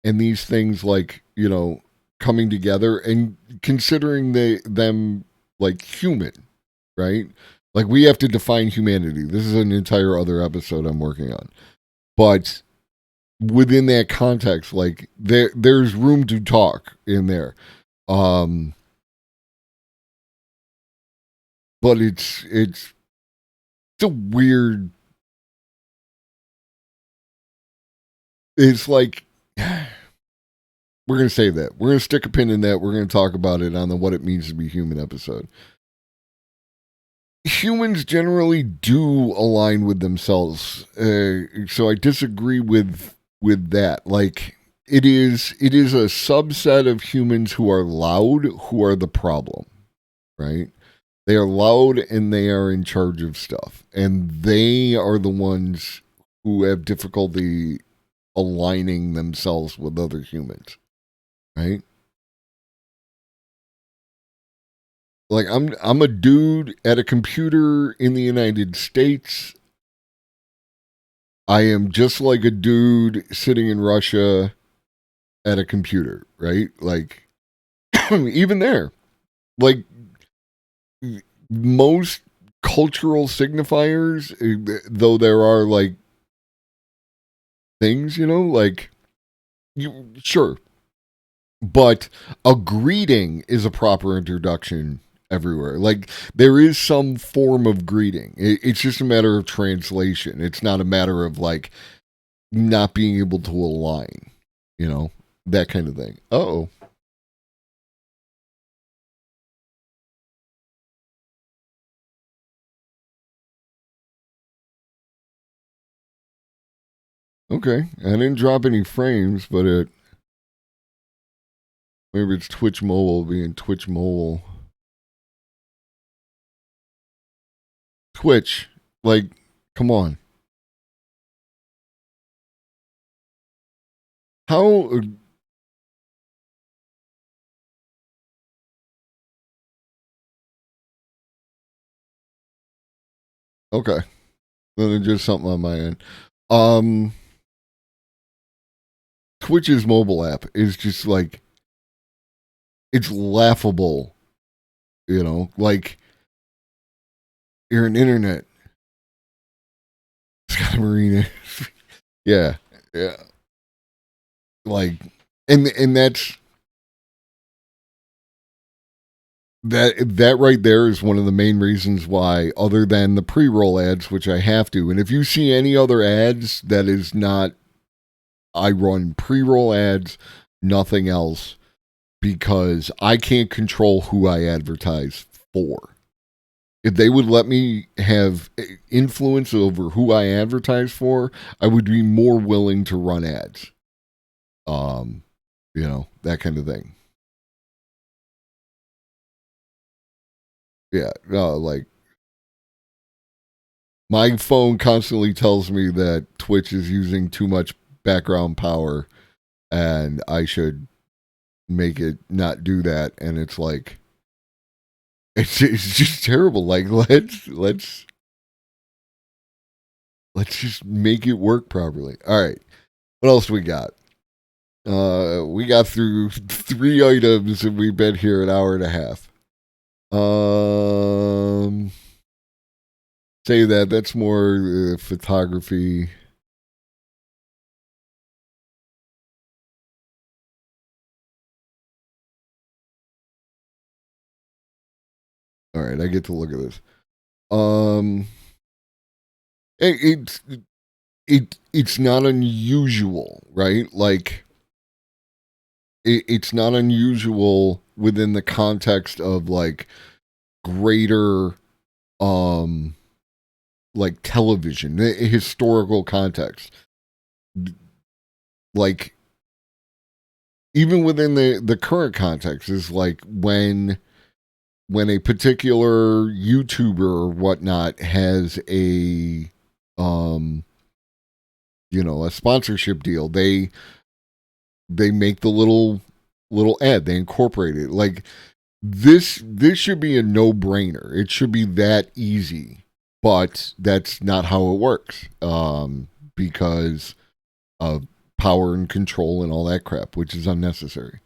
and these things, like, you know, coming together and considering them like human, right? Like, we have to define humanity. This is an entire other episode I'm working on. But within that context, like, there's room to talk in there. But it's a weird, it's like, we're going to save that. We're going to stick a pin in that. We're going to talk about it on the What It Means to Be Human episode. Humans generally do align with themselves. So I disagree with that. Like, it is a subset of humans who are loud who are the problem, right? They are loud and they are in charge of stuff. And they are the ones who have difficulty aligning themselves with other humans, right? Like, I'm a dude at a computer in the United States. I am just like a dude sitting in Russia at a computer, right? Like, even there, like, most cultural signifiers, though there are like things, you know, like, sure, but a greeting is a proper introduction everywhere. Like, there is some form of greeting. It's just a matter of translation. It's not a matter of like not being able to align, you know, that kind of thing. Uh-oh. Okay, I didn't drop any frames, but maybe it's Twitch Mobile being Twitch Mobile. Twitch, like, come on. How? Okay, then it's just something on my end. Twitch's mobile app is just like, it's laughable, you know, like, you're an internet. Scott Marina. Yeah. Like, and that's that right there is one of the main reasons why, other than the pre-roll ads, which I have to, and if you see any other ads, that is not, I run pre-roll ads, nothing else, because I can't control who I advertise for. If they would let me have influence over who I advertise for, I would be more willing to run ads. You know, that kind of thing. Yeah, no, like, My phone constantly tells me that Twitch is using too much background power and I should make it not do that. And it's like, it's just terrible. Like, let's just make it work properly. All right. What else we got? We got through 3 items and we've been here an hour and a half. Say that's more photography. All right, I get to look at this. It's not unusual, right? Like it's not unusual within the context of like greater like television, historical context. Like even within the current context is like when a particular YouTuber or whatnot has a a sponsorship deal, they make the little ad, they incorporate it. Like this should be a no-brainer. It should be that easy, but that's not how it works, because of power and control and all that crap, which is unnecessary.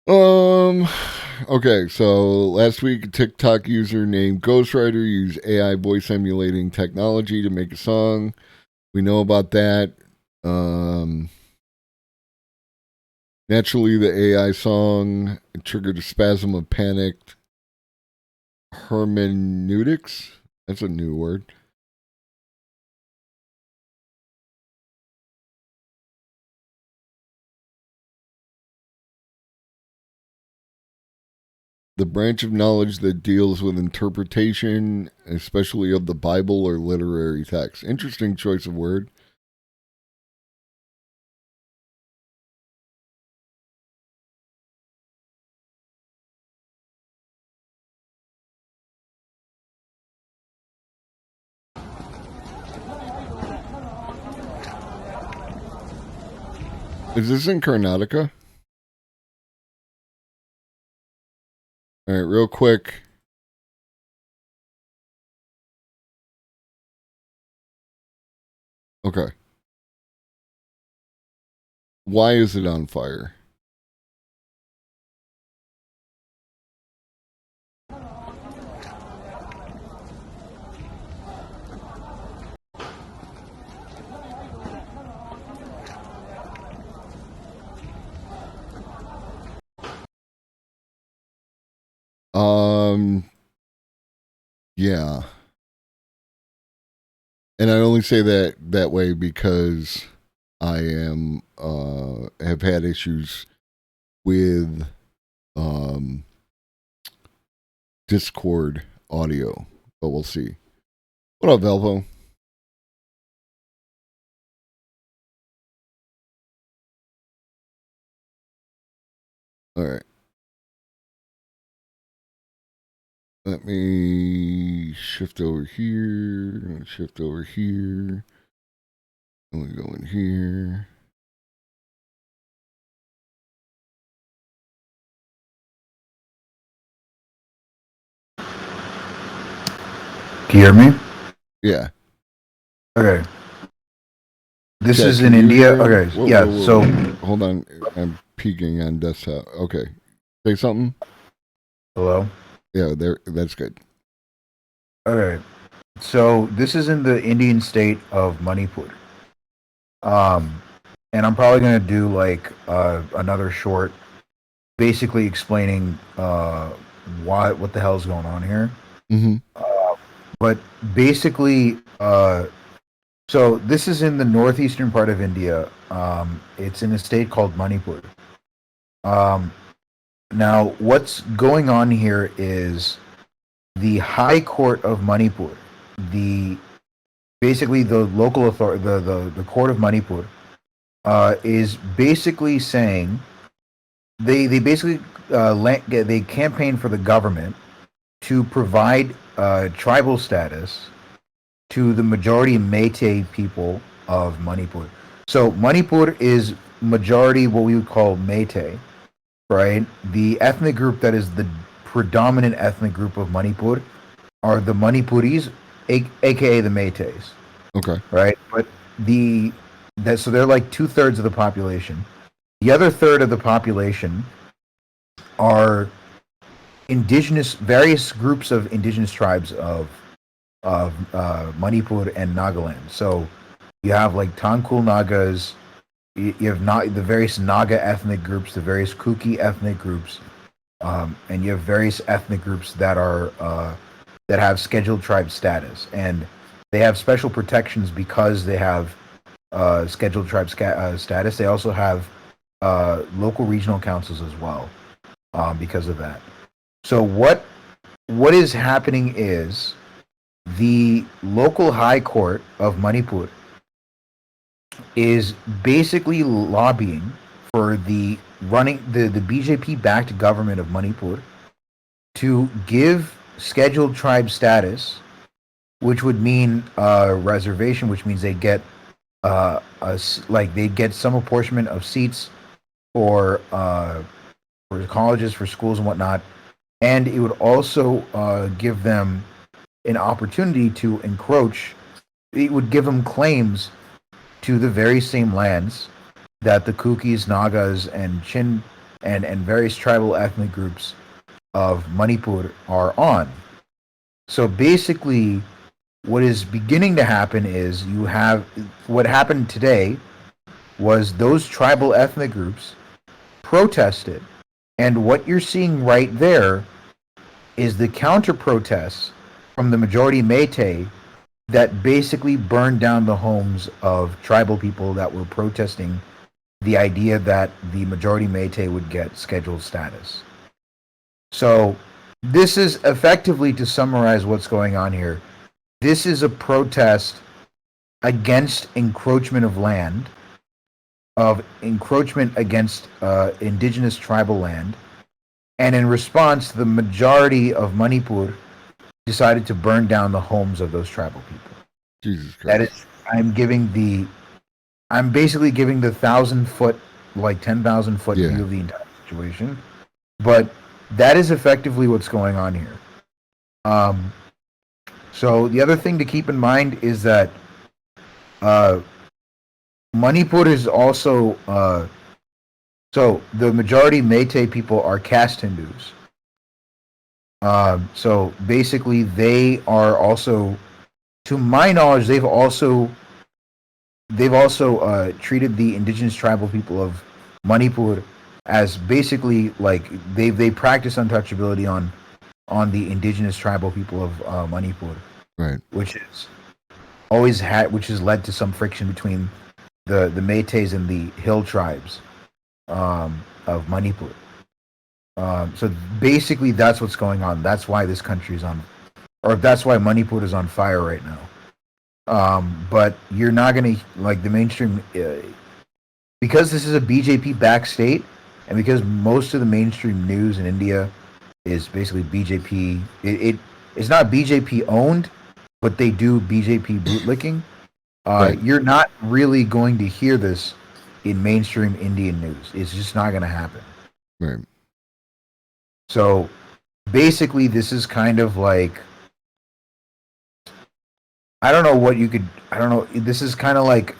Okay, so last week a TikTok user named Ghostwriter used AI voice emulating technology to make a song. We know about that. Naturally, the AI song triggered a spasm of panicked hermeneutics. That's a new word. The branch of knowledge that deals with interpretation, especially of the Bible or literary text. Interesting choice of word. Is this in Karnataka? All right, real quick. Okay. Why is it on fire? Yeah. And I only say that way because I have had issues with Discord audio, but we'll see. What up, Velvo? All right. Let me shift over here. Shift over here. And we go in here. Can you hear me? Yeah. Okay. This Yeah, is can in you India. hear- Okay. whoa, Yeah. whoa, whoa. So Hold on. I'm peeking on desktop. Okay. Say something. hello. Yeah, there. That's good. Okay. So this is in the Indian state of Manipur. And I'm probably gonna do like another short, basically explaining what the hell's going on here. Mm-hmm. But basically, so this is in the northeastern part of India. It's in a state called Manipur. Now, what's going on here is the High Court of Manipur, basically the local authority, the court of Manipur, is basically saying they basically they campaign for the government to provide tribal status to the majority Meitei people of Manipur. So Manipur is majority what we would call Meitei, right? The ethnic group that is the predominant ethnic group of Manipur are the Manipuris, aka the Meiteis. Okay. Right? But so they're like 2/3 of the population. The other third of the population are various groups of indigenous tribes of Manipur and Nagaland. So you have like Tangkhul Nagas, you have the various Naga ethnic groups, the various Kuki ethnic groups, and you have various ethnic groups that are that have scheduled tribe status, and they have special protections because they have scheduled tribe status. They also have local regional councils as well because of that. So what is happening is the local high court of Manipur is basically lobbying for the BJP-backed government of Manipur to give scheduled tribe status, which would mean reservation, which means they get they get some apportionment of seats for colleges, for schools and whatnot, and it would also give them an opportunity to encroach. It would give them claims to the very same lands that the Kukis, Nagas, and Chin and various tribal ethnic groups of Manipur are on. So basically, what is beginning to happen is what happened today was those tribal ethnic groups protested, and what you're seeing right there is the counter protests from the majority Meitei that basically burned down the homes of tribal people that were protesting the idea that the majority Meitei would get scheduled status. So this is effectively, to summarize what's going on here, this is a protest against encroachment of land, of encroachment against indigenous tribal land, and in response, the majority of Manipur decided to burn down the homes of those tribal people. Jesus Christ. That is, I'm basically giving the 1,000-foot, like 10,000-foot view of the entire situation, but that is effectively what's going on here. So the other thing to keep in mind is that Manipur is also so the majority Meitei people are caste Hindus. So basically, they are also, to my knowledge, they've also treated the indigenous tribal people of Manipur as basically like they practice untouchability on the indigenous tribal people of Manipur, right? Which has led to some friction between the Meiteis and the hill tribes of Manipur. So basically, that's what's going on. That's why this country is that's why Manipur is on fire right now. But you're not going to, like, the mainstream, because this is a BJP-backed state, and because most of the mainstream news in India is basically BJP, it's not BJP-owned, but they do BJP bootlicking. Right. You're not really going to hear this in mainstream Indian news. It's just not going to happen. Right. So basically, this is kind of like, I don't know. This is kind of like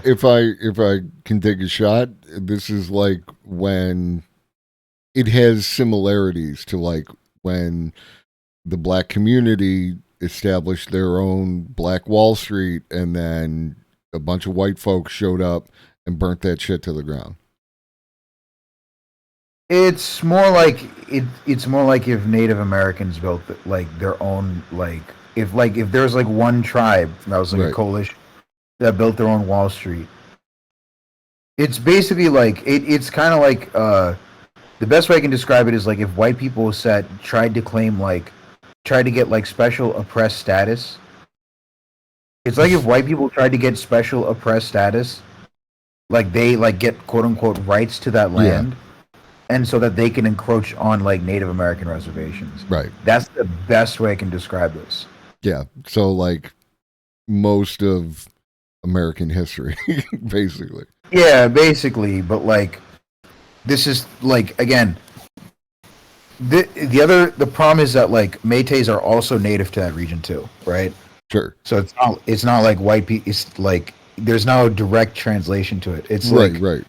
if I can take a shot, this is like when it has similarities to like when the black community established their own Black Wall Street, and then a bunch of white folks showed up and burnt that shit to the ground. It's more like it's more like if Native Americans built like their own, like if there's like one tribe that was like a coalition that built their own Wall Street. It's basically like it's kind of like the best way I can describe it is like if white people tried to get like special oppressed status. It's like if white people tried to get special oppressed status, like they like get quote unquote rights to that land. Yeah. And so that they can encroach on like Native American reservations. Right. That's the best way I can describe this. Yeah. So like most of American history, basically. Yeah, basically, but like, this is like, again, the problem is that like Métis are also native to that region too, right? Sure. So it's not like white people. It's like there's no direct translation to it. It's right, like right.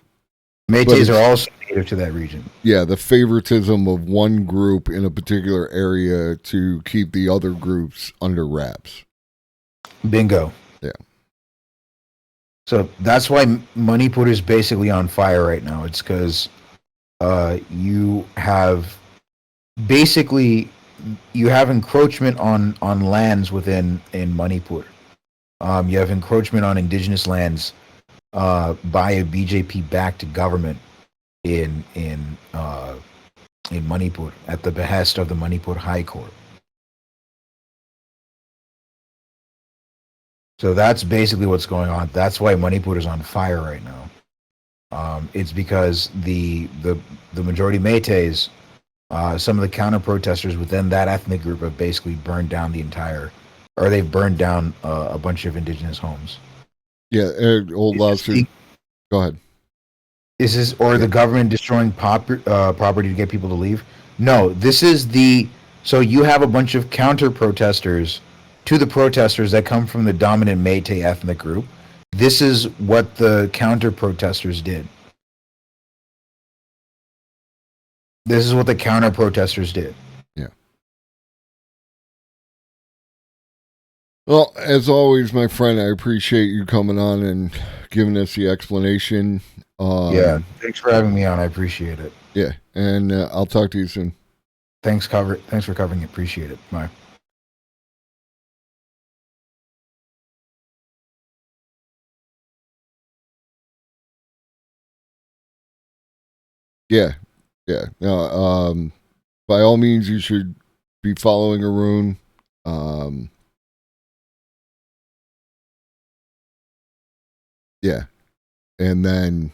Métis are also native to that region. Yeah, the favoritism of one group in a particular area to keep the other groups under wraps. Bingo. Yeah. So that's why Manipur is basically on fire right now. It's because you have encroachment on lands in Manipur. You have encroachment on indigenous lands by a BJP-backed government in Manipur at the behest of the Manipur High Court. So that's basically what's going on. That's why Manipur is on fire right now. It's because the majority Métis, some of the counter protesters within that ethnic group have basically burned down they've burned down a bunch of indigenous homes. Yeah, old lawsuit. Go ahead. Is this the government destroying property to get people to leave? No, so you have a bunch of counter protesters to the protesters that come from the dominant Métis ethnic group. This is what the counter protesters did. This is what the counter protesters did. Yeah. Well, as always, my friend, I appreciate you coming on and giving us the explanation. Yeah, thanks for having me on. I appreciate it. Yeah, and I'll talk to you soon. Thanks for covering it. Appreciate it. Bye. Yeah. No, by all means, you should be following Arun. Yeah. And then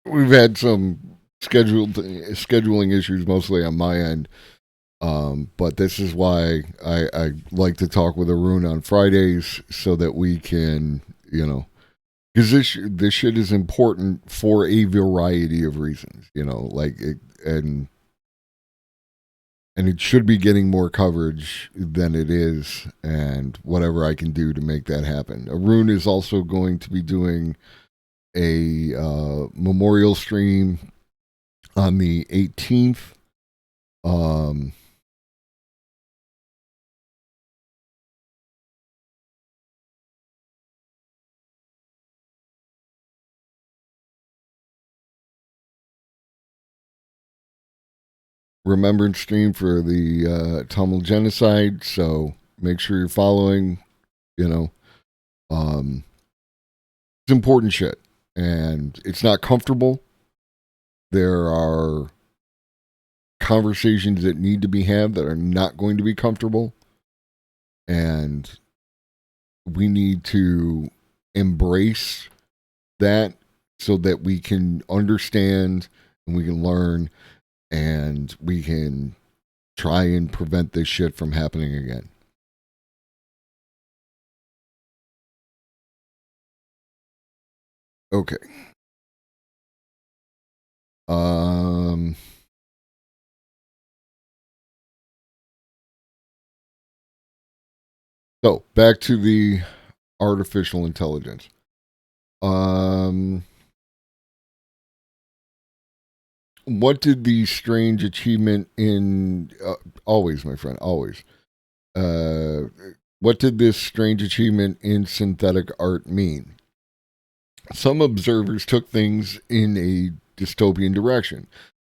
we've had some scheduling issues, mostly on my end. But this is why I like to talk with Arun on Fridays so that we can, because this shit is important for a variety of reasons, and it should be getting more coverage than it is, and whatever I can do to make that happen. Arun is also going to be doing a memorial stream on the 18th. Remembrance stream for the Tamil genocide, so make sure you're following. It's important shit, and it's not comfortable. There are conversations that need to be had that are not going to be comfortable, and we need to embrace that so that we can understand and we can learn and we can try and prevent this shit from happening again. Okay. So back to the artificial intelligence. What did the strange achievement in always, my friend, always? What did this strange achievement in synthetic art mean? Some observers took things in a dystopian direction.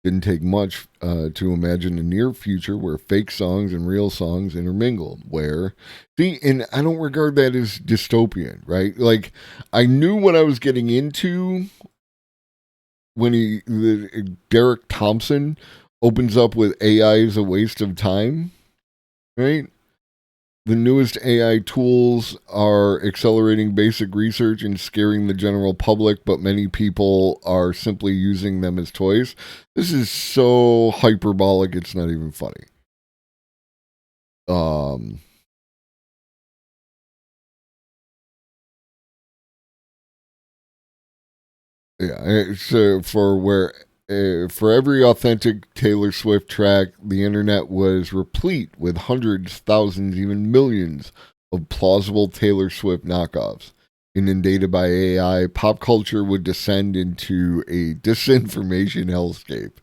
Didn't take much to imagine a near future where fake songs and real songs intermingled. And I don't regard that as dystopian, right? Like, I knew what I was getting into when Derek Thompson opens up with AI is a waste of time, right? The newest AI tools are accelerating basic research and scaring the general public, but many people are simply using them as toys. This is so hyperbolic, it's not even funny. So for every authentic Taylor Swift track, the internet was replete with hundreds, thousands, even millions of plausible Taylor Swift knockoffs. Inundated by AI, pop culture would descend into a disinformation hellscape.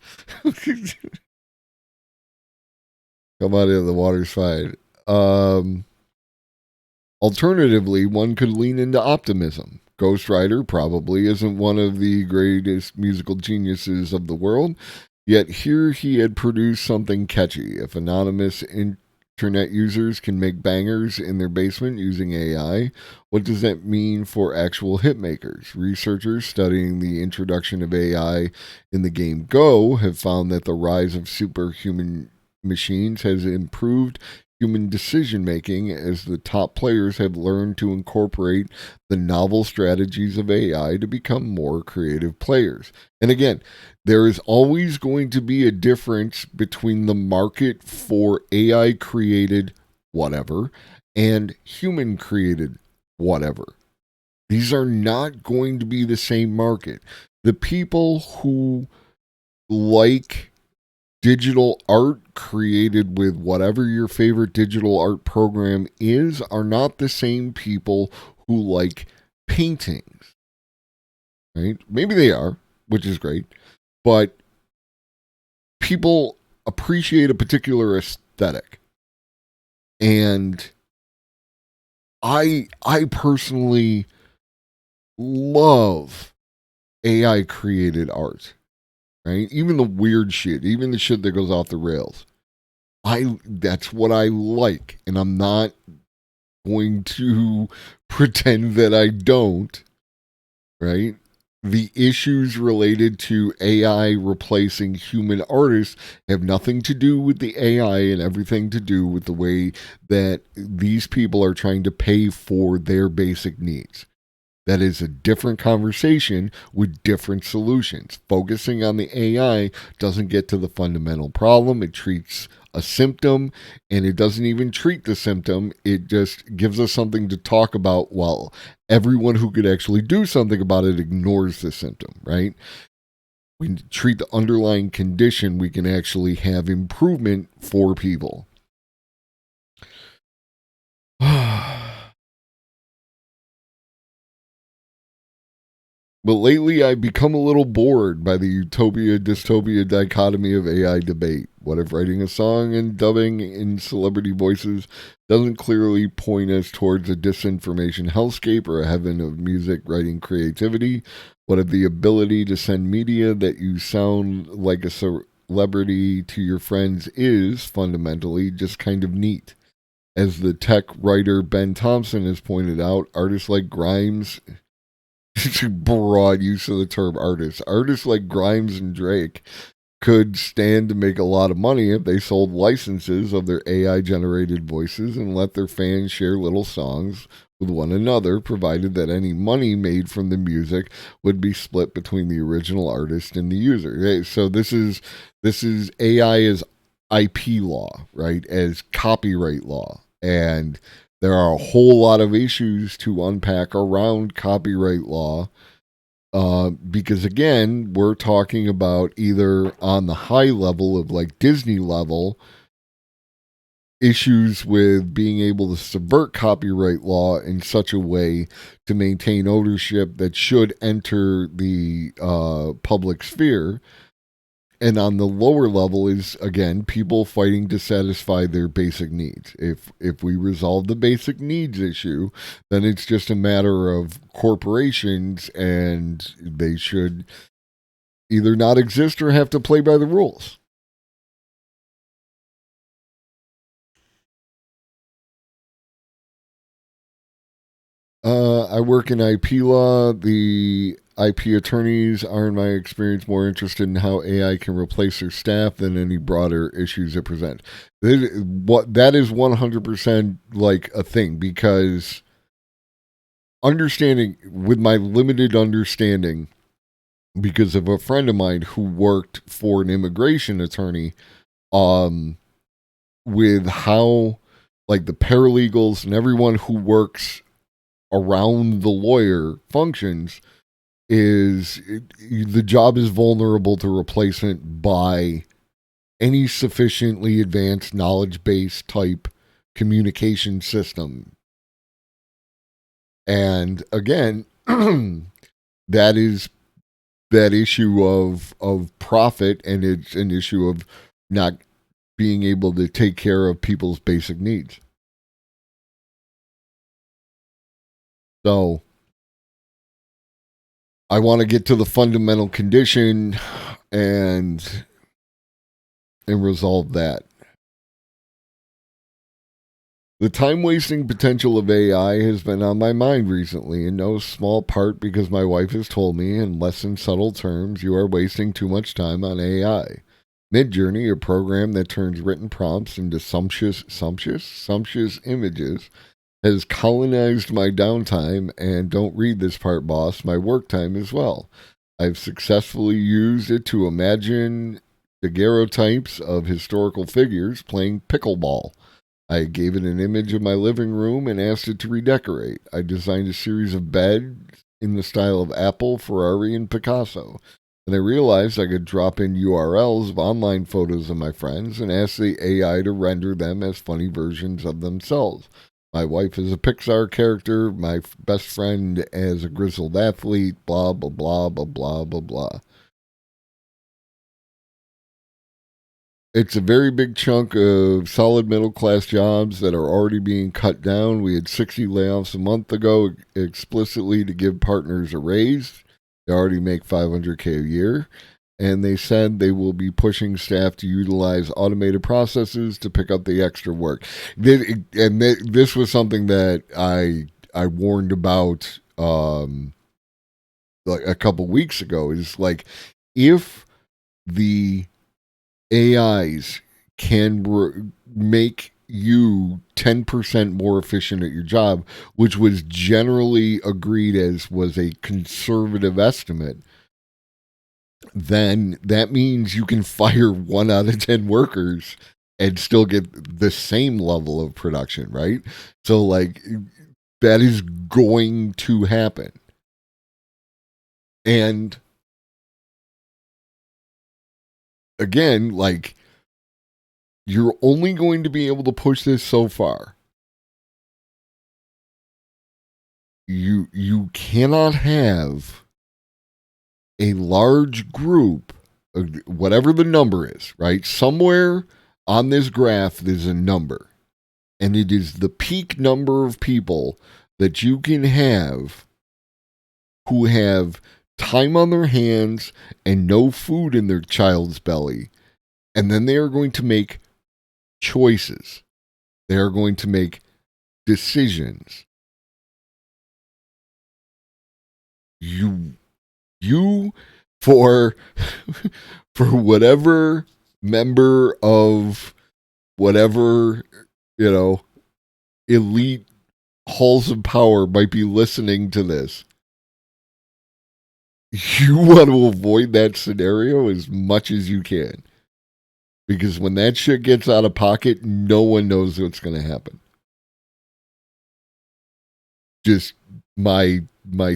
Come out of the water's fine. Alternatively, one could lean into optimism. Ghost Rider probably isn't one of the greatest musical geniuses of the world, yet here he had produced something catchy. If anonymous internet users can make bangers in their basement using AI, what does that mean for actual hitmakers? Researchers studying the introduction of AI in the game Go have found that the rise of superhuman machines has improved human decision-making as the top players have learned to incorporate the novel strategies of AI to become more creative players. And again, there is always going to be a difference between the market for AI-created whatever and human-created whatever. These are not going to be the same market. The people who like digital art created with whatever your favorite digital art program is are not the same people who like paintings, right? Maybe they are, which is great, but people appreciate a particular aesthetic. And I personally love AI created art. Right? Even the weird shit, even the shit that goes off the rails. That's what I like, and I'm not going to pretend that I don't. Right? The issues related to AI replacing human artists have nothing to do with the AI and everything to do with the way that these people are trying to pay for their basic needs. That is a different conversation with different solutions. Focusing on the AI doesn't get to the fundamental problem. It treats a symptom, and it doesn't even treat the symptom. It just gives us something to talk about while everyone who could actually do something about it ignores the symptom, right? We treat the underlying condition, we can actually have improvement for people. But lately, I've become a little bored by the utopia-dystopia dichotomy of AI debate. What if writing a song and dubbing in celebrity voices doesn't clearly point us towards a disinformation hellscape or a heaven of music writing creativity? What if the ability to send media that you sound like a celebrity to your friends is fundamentally just kind of neat? As the tech writer Ben Thompson has pointed out, artists like Grimes... broad use of the term artists. Artists like Grimes and Drake could stand to make a lot of money if they sold licenses of their AI-generated voices and let their fans share little songs with one another, provided that any money made from the music would be split between the original artist and the user. So this is AI as IP law, right? As copyright law. And there are a whole lot of issues to unpack around copyright law because, again, we're talking about either on the high level of like Disney level issues with being able to subvert copyright law in such a way to maintain ownership that should enter the public sphere. And on the lower level is, again, people fighting to satisfy their basic needs. If we resolve the basic needs issue, then it's just a matter of corporations, and they should either not exist or have to play by the rules. I work in IP law. The IP attorneys are, in my experience, more interested in how AI can replace their staff than any broader issues it presents. That is 100% like a thing, because understanding, with my limited understanding, because of a friend of mine who worked for an immigration attorney, with how like the paralegals and everyone who works around the lawyer functions, the job is vulnerable to replacement by any sufficiently advanced knowledge base type communication system. And again, that is that issue of profit, and it's an issue of not being able to take care of people's basic needs. So I want to get to the fundamental condition and resolve that. The time-wasting potential of AI has been on my mind recently, in no small part because my wife has told me in less than subtle terms, you are wasting too much time on AI. Midjourney, a program that turns written prompts into sumptuous images, has colonized my downtime, and don't read this part, boss, my work time as well. I've successfully used it to imagine daguerreotypes of historical figures playing pickleball. I gave it an image of my living room and asked it to redecorate. I designed a series of beds in the style of Apple, Ferrari, and Picasso. And I realized I could drop in URLs of online photos of my friends and ask the AI to render them as funny versions of themselves. My wife is a Pixar character, my best friend as a grizzled athlete, blah, blah, blah, blah, blah, blah, blah. It's a very big chunk of solid middle-class jobs that are already being cut down. We had 60 layoffs a month ago explicitly to give partners a raise. They already make $500K a year. And they said they will be pushing staff to utilize automated processes to pick up the extra work. This was something that I warned about like a couple weeks ago. Is like, if the AIs can make you 10% more efficient at your job, which was generally agreed as was a conservative estimate, then that means you can fire 1 out of 10 workers and still get the same level of production, right? So, like, that is going to happen. And again, like, you're only going to be able to push this so far. You cannot have a large group, whatever the number is, right? Somewhere on this graph, there's a number. And it is the peak number of people that you can have who have time on their hands and no food in their child's belly. And then they are going to make choices. They are going to make decisions. You for whatever member of whatever, elite halls of power might be listening to this, you want to avoid that scenario as much as you can. Because when that shit gets out of pocket, no one knows what's going to happen. Just my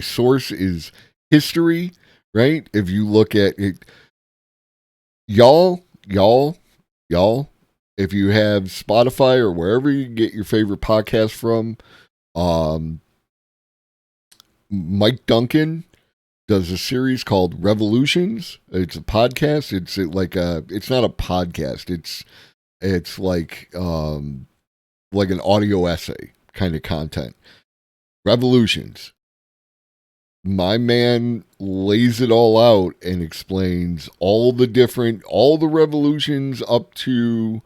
source is history, right? If you look at it, y'all, if you have Spotify or wherever you get your favorite podcast from, Mike Duncan does a series called Revolutions. It's a podcast. It's not a podcast. It's like an audio essay kind of content. Revolutions. My man lays it all out and explains all the revolutions up to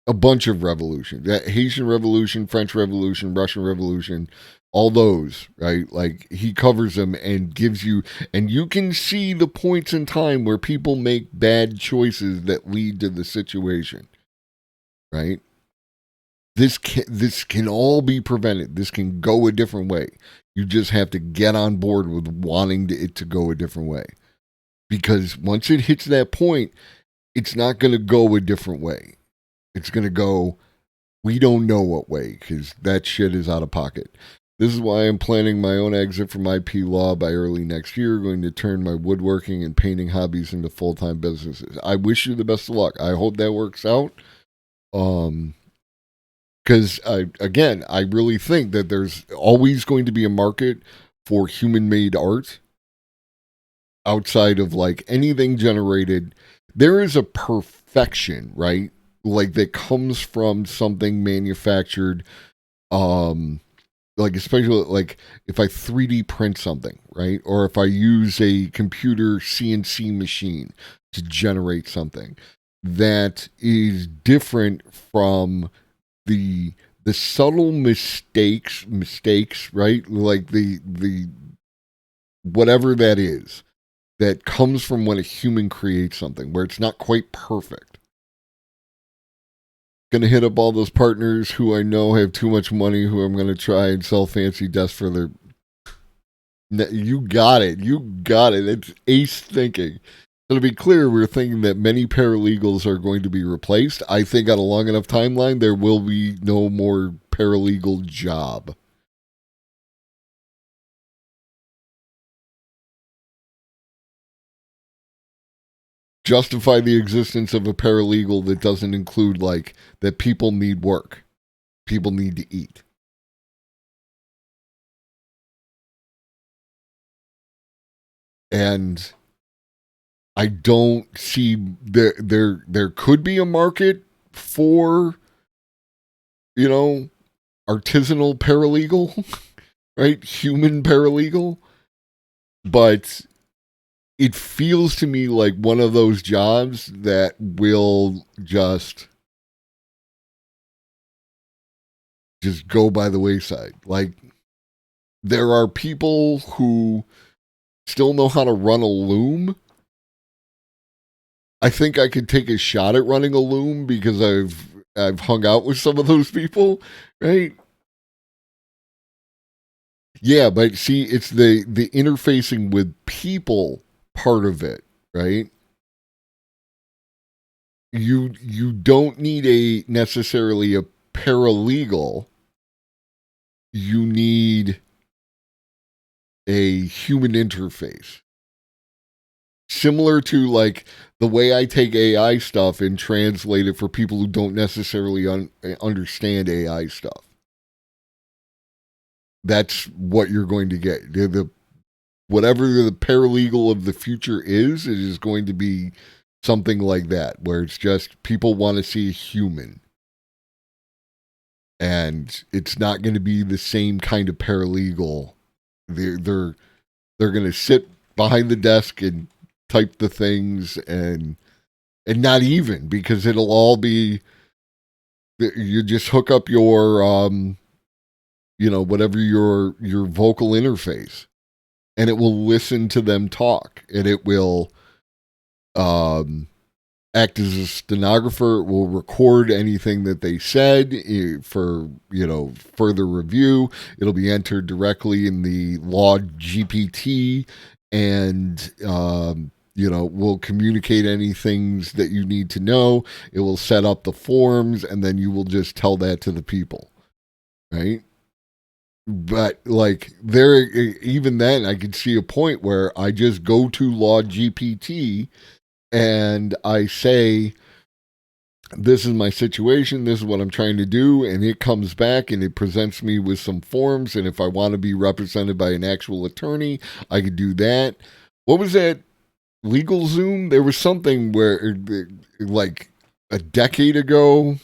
a bunch of revolutions. Haitian Revolution, French Revolution, Russian Revolution, all those, right? Like, he covers them and gives you, and you can see the points in time where people make bad choices that lead to the situation, right? This can all be prevented. This can go a different way. You just have to get on board with wanting it to go a different way. Because once it hits that point, it's not going to go a different way. It's going to go, we don't know what way, because that shit is out of pocket. This is why I'm planning my own exit from IP law by early next year, going to turn my woodworking and painting hobbies into full-time businesses. I wish you the best of luck. I hope that works out. Because, I really think that there's always going to be a market for human-made art outside of, like, anything generated. There is a perfection, right? Like, that comes from something manufactured, like, especially, like, if I 3D print something, right? Or if I use a computer CNC machine to generate something that is different from the subtle mistakes, right? Like the whatever that is that comes from when a human creates something where it's not quite perfect. Gonna hit up all those partners who I know have too much money, who I'm gonna try and sell fancy desks for their. You got it. It's ace thinking. So to be clear, we're thinking that many paralegals are going to be replaced. I think on a long enough timeline, there will be no more paralegal job. Justify the existence of a paralegal that doesn't include, like, that people need work. People need to eat. And I don't see there could be a market for, you know, artisanal paralegal, right? Human paralegal. But it feels to me like one of those jobs that will just go by the wayside. Like, there are people who still know how to run a loom. I think I could take a shot at running a loom because I've hung out with some of those people, right? Yeah, but see, it's the interfacing with people part of it, right? You don't need necessarily a paralegal. You need a human interface. Similar to, like, the way I take AI stuff and translate it for people who don't necessarily understand AI stuff. That's what you're going to get. Whatever the paralegal of the future is, it is going to be something like that, where it's just people want to see a human. And it's not going to be the same kind of paralegal. They're going to sit behind the desk and type the things and not even, because it'll all be, you just hook up your whatever your vocal interface, and it will listen to them talk, and it will act as a stenographer. It will record anything that they said for, further review. It'll be entered directly in the Law GPT, and will communicate any things that you need to know. It will set up the forms, and then you will just tell that to the people, right? But, like, even then, I could see a point where I just go to Law GPT and I say, this is my situation, this is what I'm trying to do, and it comes back and it presents me with some forms, and if I want to be represented by an actual attorney, I could do that. What was that? LegalZoom? There was something where, like, a decade ago,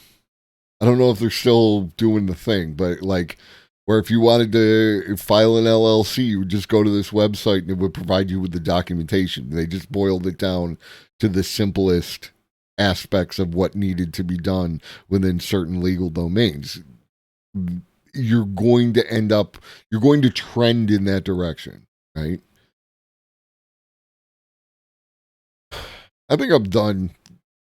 I don't know if they're still doing the thing, but, like, where if you wanted to file an LLC, you would just go to this website and it would provide you with the documentation. They just boiled it down to the simplest aspects of what needed to be done within certain legal domains. You're going to trend in that direction, right? I think I'm done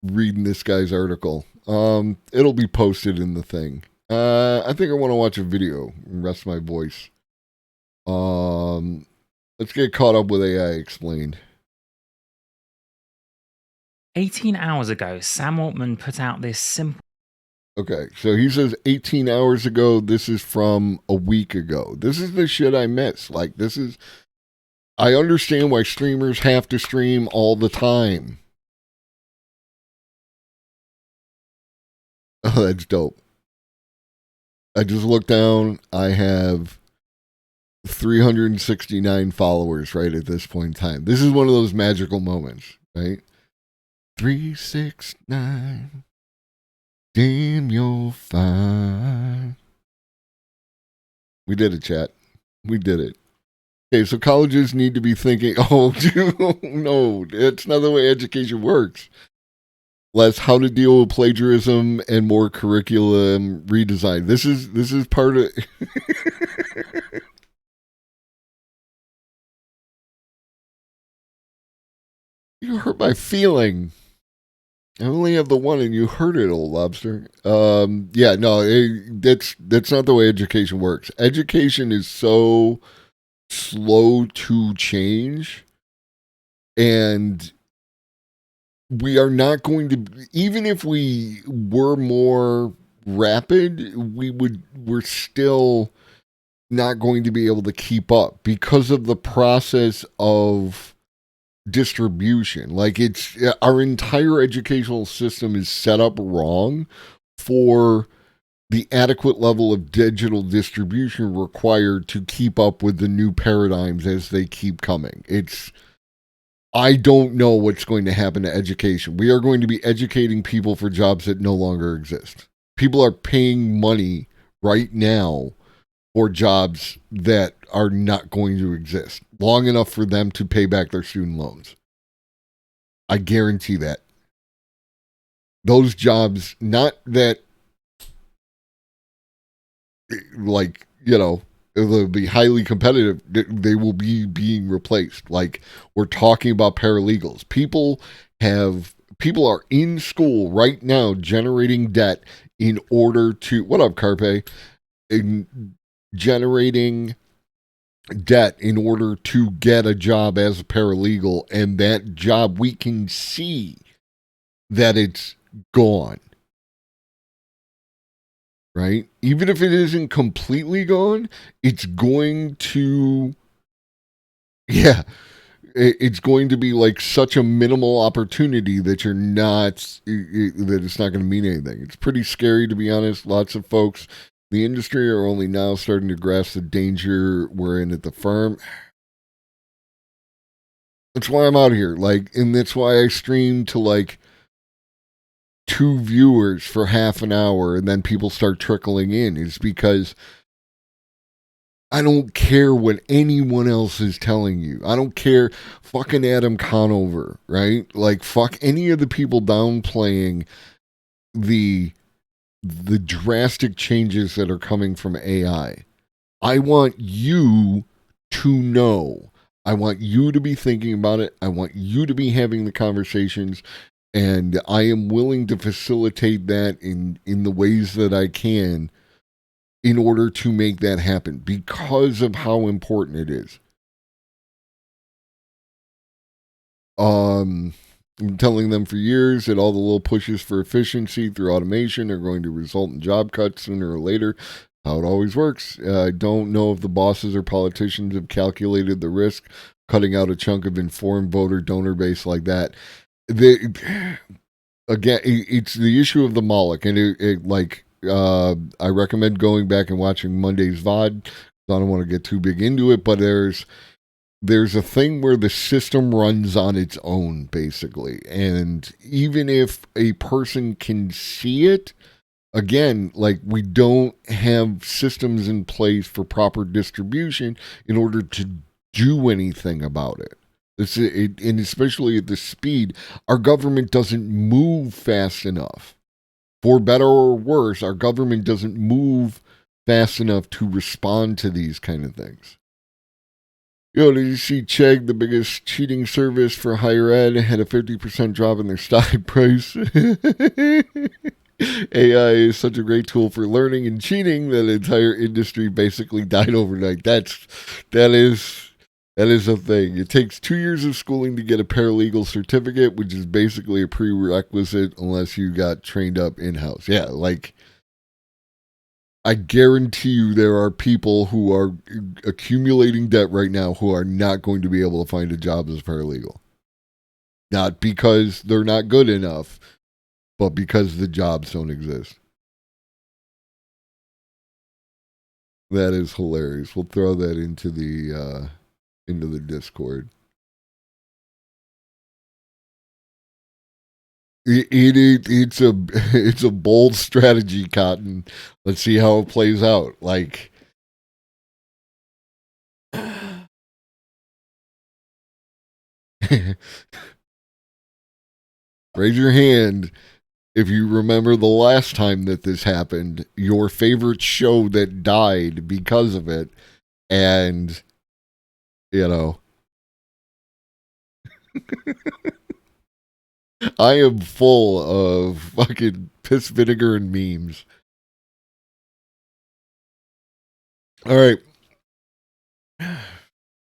reading this guy's article. It'll be posted in the thing. I think I want to watch a video and rest my voice. Let's get caught up with AI Explained. 18 hours ago, Sam Altman put out this simple. Okay, so he says 18 hours ago. This is from a week ago. This is the shit I miss. Like, this is... I understand why streamers have to stream all the time. Oh, that's dope. I just looked down. I have 369 followers right at this point in time. This is one of those magical moments, right? 369. Damn, you're fine. We did it, chat. We did it. Okay, so colleges need to be thinking, oh, no, it's not the way education works. Less how to deal with plagiarism and more curriculum redesign. This is part of... You hurt my feeling. I only have the one and you heard it, old lobster. Yeah, no, that's not the way education works. Education is so slow to change, and we are not going to, even if we were more rapid, we're still not going to be able to keep up because of the process of distribution. Like, it's our entire educational system is set up wrong for the adequate level of digital distribution required to keep up with the new paradigms as they keep coming. I don't know what's going to happen to education. We are going to be educating people for jobs that no longer exist. People are paying money right now for jobs that are not going to exist long enough for them to pay back their student loans. I guarantee that. Those jobs, not that, like, you know, they'll be highly competitive, they will be being replaced. Like, we're talking about paralegals. People are in school right now generating debt in order to, what up, Carpe? Generating debt in order to get a job as a paralegal, and that job, we can see that it's gone. Right? Even if it isn't completely gone, it's going to, it's going to be like such a minimal opportunity that you're not, that it's not going to mean anything. It's pretty scary, to be honest. Lots of folks in the industry are only now starting to grasp the danger we're in at the firm. That's why I'm out here. Like, and that's why I stream to like 2 viewers for half an hour and then people start trickling in, is because I don't care what anyone else is telling you. I don't care. Fucking Adam Conover, right? Like, fuck any of the people downplaying the drastic changes that are coming from AI. I want you to know. I want you to be thinking about it. I want you to be having the conversations. And I am willing to facilitate that in the ways that I can in order to make that happen because of how important it is. I'm telling them for years that all the little pushes for efficiency through automation are going to result in job cuts sooner or later. How it always works. I don't know if the bosses or politicians have calculated the risk cutting out a chunk of informed voter donor base like that. Again, it's the issue of the Moloch, and I recommend going back and watching Monday's VOD. I don't want to get too big into it, but there's a thing where the system runs on its own, basically, and even if a person can see it, again, like, we don't have systems in place for proper distribution in order to do anything about it. And especially at the speed, our government doesn't move fast enough. For better or worse, our government doesn't move fast enough to respond to these kind of things. Yo, did you see Chegg, the biggest cheating service for higher ed, had a 50% drop in their stock price? AI is such a great tool for learning and cheating that the entire industry basically died overnight. That That is a thing. It takes 2 years of schooling to get a paralegal certificate, which is basically a prerequisite unless you got trained up in-house. Yeah, like, I guarantee you there are people who are accumulating debt right now who are not going to be able to find a job as a paralegal. Not because they're not good enough, but because the jobs don't exist. That is hilarious. We'll throw that into the Discord. It's a bold strategy, Cotton. Let's see how it plays out. Like, raise your hand if you remember the last time that this happened, your favorite show that died because of it, and, you know, I am full of fucking piss vinegar and memes. All right.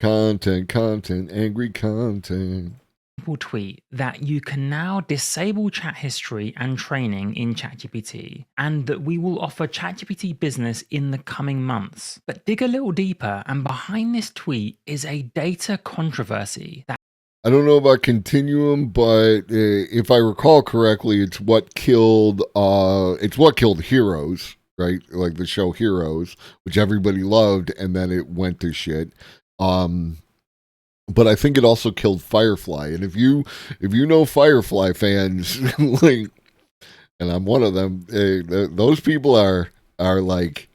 Content, angry content. People tweet that you can now disable chat history and training in ChatGPT, and that we will offer ChatGPT Business in the coming months. But dig a little deeper, and behind this tweet is a data controversy that I don't know about Continuum, but if I recall correctly, it's what killed Heroes, right? Like the show Heroes, which everybody loved, and then it went to shit. But I think it also killed Firefly. And if you know Firefly fans, like, and I'm one of them, those people are like,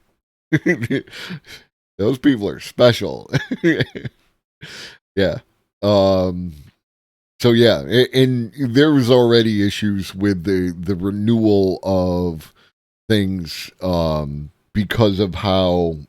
those people are special. Yeah. So yeah, and there was already issues with the renewal of things because of how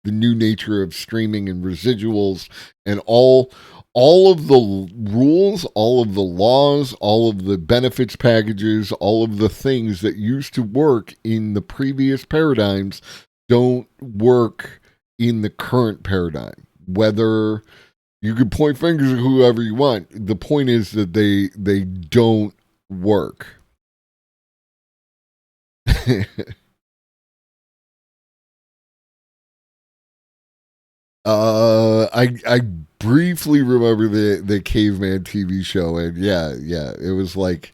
the new nature of streaming and residuals and all of the rules, all of the laws, all of the benefits packages, all of the things that used to work in the previous paradigms don't work in the current paradigm. Whether you can point fingers at whoever you want, the point is that they don't work. I briefly remember the Caveman TV show, and yeah, it was like,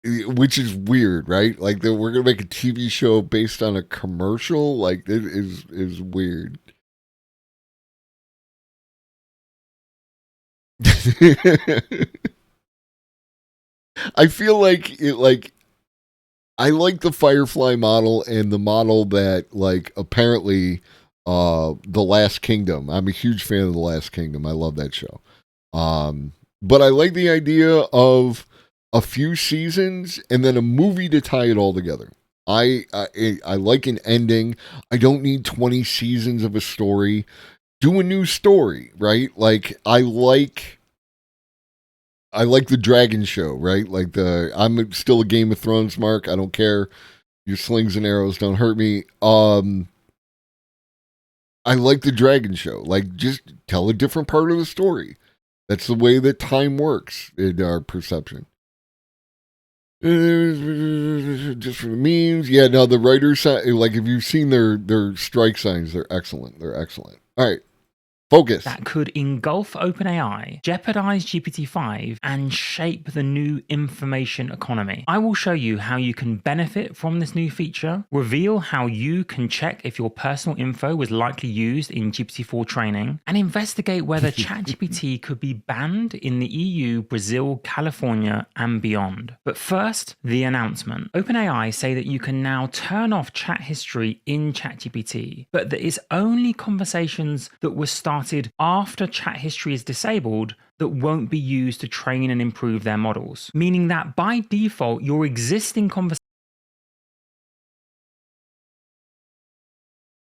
which is weird, right? Like, we're gonna make a TV show based on a commercial. Like, it is weird. I feel like I like the Firefly model and the model that, like, apparently The Last Kingdom. I'm a huge fan of The Last Kingdom. I love that show. But I like the idea of a few seasons and then a movie to tie it all together. I like an ending. I don't need 20 seasons of a story. Do a new story, right? Like, I like the Dragon Show, right? Like, I'm still a Game of Thrones mark. I don't care. Your slings and arrows don't hurt me. I like the Dragon Show. Like, just tell a different part of the story. That's the way that time works in our perception. Just for the memes. Yeah, no, the writers, like, if you've seen their strike signs, they're excellent. They're excellent. All right. Focus. That could engulf OpenAI, jeopardize GPT-5, and shape the new information economy. I will show you how you can benefit from this new feature, reveal how you can check if your personal info was likely used in GPT-4 training, and investigate whether ChatGPT could be banned in the EU, Brazil, California, and beyond. But first, the announcement. OpenAI say that you can now turn off chat history in ChatGPT, but that it's only conversations that were started after chat history is disabled that won't be used to train and improve their models, meaning that by default, your existing conversation.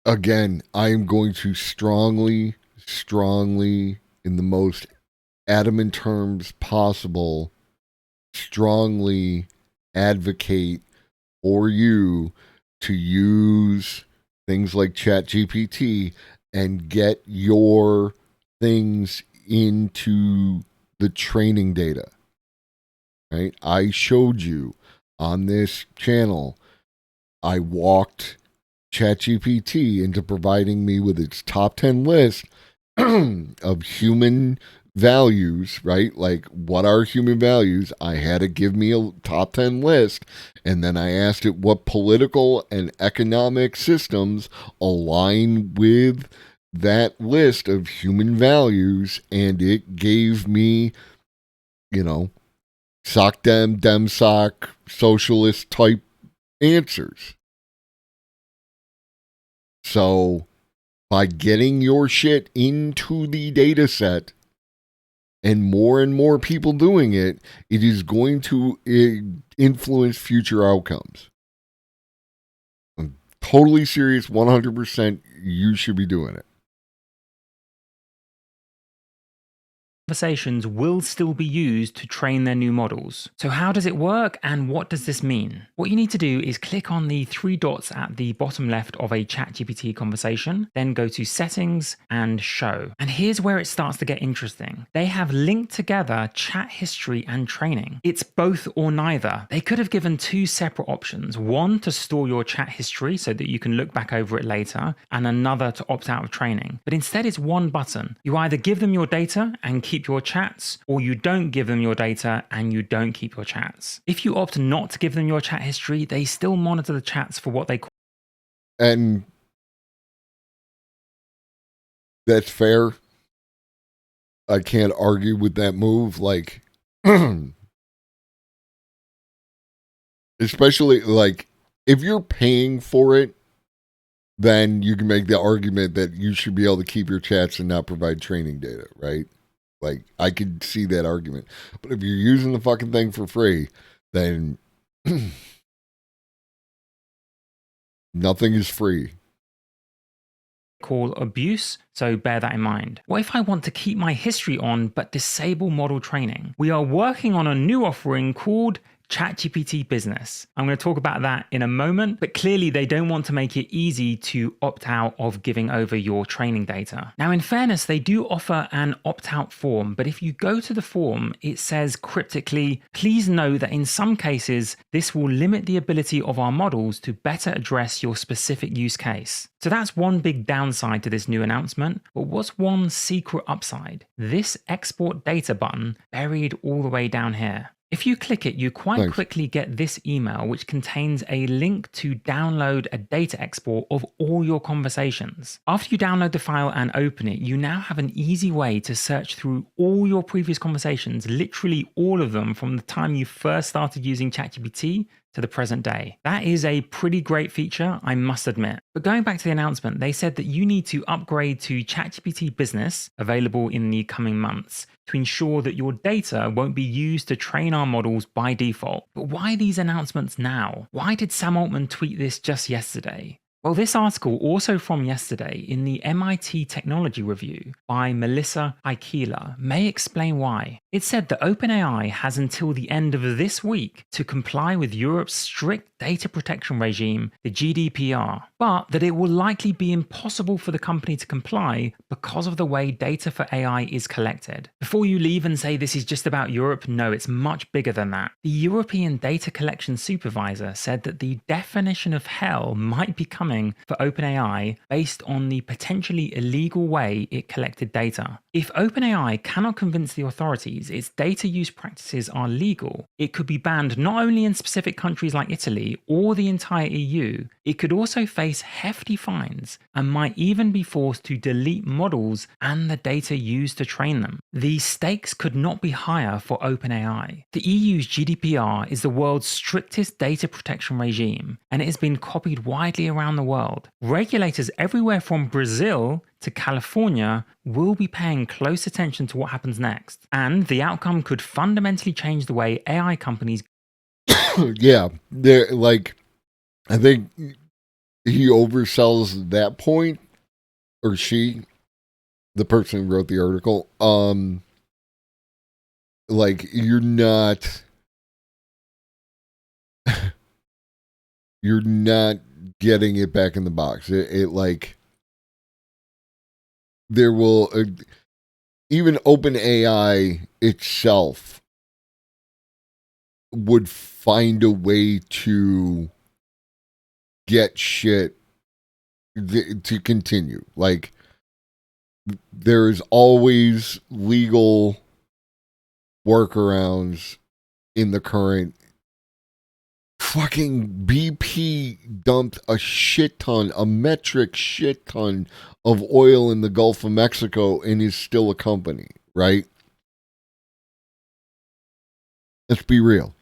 Again, I am going to strongly, in the most adamant terms possible, strongly advocate for you to use things like ChatGPT and get your things into the training data, right? I showed you on this channel, I walked ChatGPT into providing me with its top 10 list of human values, right? Like, what are human values? I had to give me a top 10 list, and then I asked it what political and economic systems align with that list of human values, and it gave me, sock dem sock, socialist type answers. So by getting your shit into the data set and more people doing it, it is going to influence future outcomes. I'm totally serious, 100%. You should be doing it. Conversations will still be used to train their new models. So how does it work and what does this mean? What you need to do is click on the 3 dots at the bottom left of a ChatGPT conversation, then go to Settings and Show. And here's where it starts to get interesting. They have linked together chat history and training. It's both or neither. They could have given 2 separate options, one to store your chat history so that you can look back over it later, and another to opt out of training. But instead it's one button. You either give them your data and keep your chats, or you don't give them your data and you don't keep your chats. If you opt not to give them your chat history, they still monitor the chats for what they call. And that's fair. I can't argue with that move. Like, especially like if you're paying for it, then you can make the argument that you should be able to keep your chats and not provide training data, right? Like, I could see that argument. But if you're using the fucking thing for free, then nothing is free. Call abuse, so bear that in mind. What if I want to keep my history on but disable model training? We are working on a new offering called ChatGPT Business. I'm going to talk about that in a moment, but clearly they don't want to make it easy to opt out of giving over your training data. Now, in fairness, they do offer an opt-out form, but if you go to the form, it says cryptically, please know that in some cases, this will limit the ability of our models to better address your specific use case. So that's one big downside to this new announcement, but what's one secret upside? This export data button buried all the way down here. If you click it, you quite quickly get this email, which contains a link to download a data export of all your conversations. After you download the file and open it, you now have an easy way to search through all your previous conversations, literally all of them from the time you first started using ChatGPT to the present day. That is a pretty great feature, I must admit. But going back to the announcement, they said that you need to upgrade to ChatGPT Business, available in the coming months, to ensure that your data won't be used to train our models by default. But why these announcements now? Why did Sam Altman tweet this just yesterday? Well, this article, also from yesterday in the MIT Technology Review by Melissa Aikila, may explain why. It said that OpenAI has until the end of this week to comply with Europe's strict data protection regime, the GDPR, but that it will likely be impossible for the company to comply because of the way data for AI is collected. Before you leave and say this is just about Europe, no, it's much bigger than that. The European Data Collection Supervisor said that the definition of hell might be coming for OpenAI based on the potentially illegal way it collected data. If OpenAI cannot convince the authorities its data use practices are legal, it could be banned not only in specific countries like Italy or the entire EU, it could also face hefty fines and might even be forced to delete models and the data used to train them. The stakes could not be higher for OpenAI. The EU's GDPR is the world's strictest data protection regime, and it has been copied widely around the world. Regulators everywhere from Brazil to California will be paying close attention to what happens next, and the outcome could fundamentally change the way AI companies. Yeah, they're like, I think he oversells that point, or she, the person who wrote the article. Like, you're not getting it back in the box. It like, there will even OpenAI itself would find a way to get shit to continue. Like, there's always legal workarounds in the current. Fucking BP dumped a metric shit ton of oil in the Gulf of Mexico and is still a company, right? Let's be real.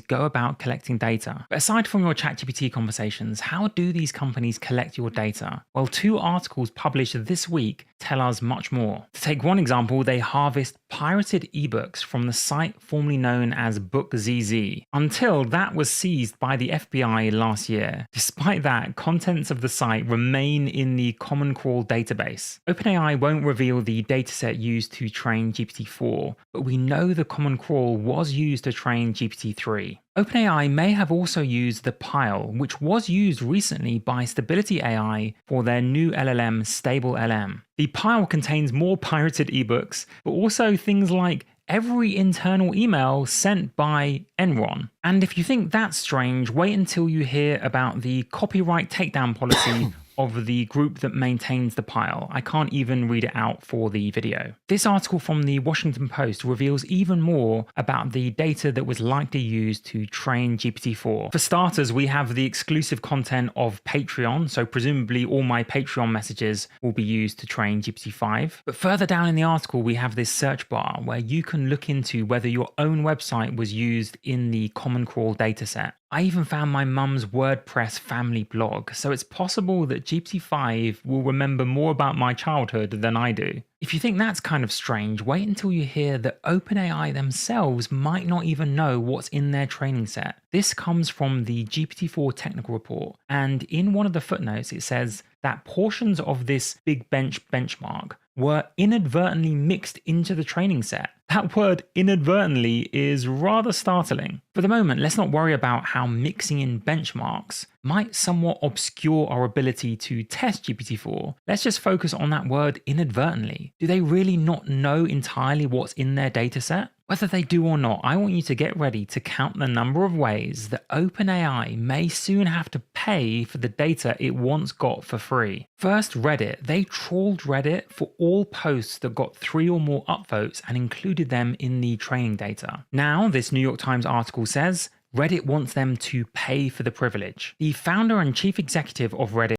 Go about collecting data. But aside from your ChatGPT conversations, how do these companies collect your data? Well, 2 articles published this week tell us much more. To take one example, they harvest pirated ebooks from the site formerly known as BookZZ, until that was seized by the FBI last year. Despite that, contents of the site remain in the Common Crawl database. OpenAI won't reveal the dataset used to train GPT-4, but we know the Common Crawl was used to train GPT-3. OpenAI may have also used the Pile, which was used recently by Stability AI for their new LLM, StableLM. The Pile contains more pirated ebooks, but also things like every internal email sent by Enron. And if you think that's strange, wait until you hear about the copyright takedown policy of the group that maintains the Pile. I can't even read it out for the video. This article from the Washington Post reveals even more about the data that was likely used to train GPT-4. For starters, we have the exclusive content of Patreon, so presumably all my Patreon messages will be used to train GPT-5. But further down in the article, we have this search bar where you can look into whether your own website was used in the Common Crawl dataset. I even found my mum's WordPress family blog, so it's possible that GPT-5 will remember more about my childhood than I do. If you think that's kind of strange, wait until you hear that OpenAI themselves might not even know what's in their training set. This comes from the GPT-4 technical report, and in one of the footnotes it says that portions of this Big Bench benchmark were inadvertently mixed into the training set. That word inadvertently is rather startling. For the moment, let's not worry about how mixing in benchmarks might somewhat obscure our ability to test GPT-4. Let's just focus on that word inadvertently. Do they really not know entirely what's in their dataset? Whether they do or not, I want you to get ready to count the number of ways that OpenAI may soon have to pay for the data it once got for free. First, Reddit. They trawled Reddit for all posts that got 3 or more upvotes and included them in the training data. Now, this New York Times article says, Reddit wants them to pay for the privilege. The founder and chief executive of Reddit.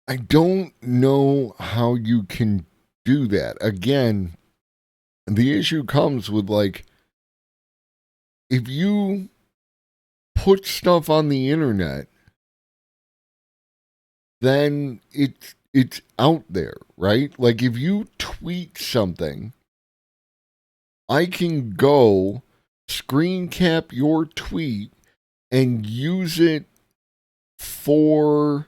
I don't know how you can do that. Again, the issue comes with, like, if you put stuff on the internet, then it's out there, right? Like, if you tweet something, I can go screen cap your tweet and use it for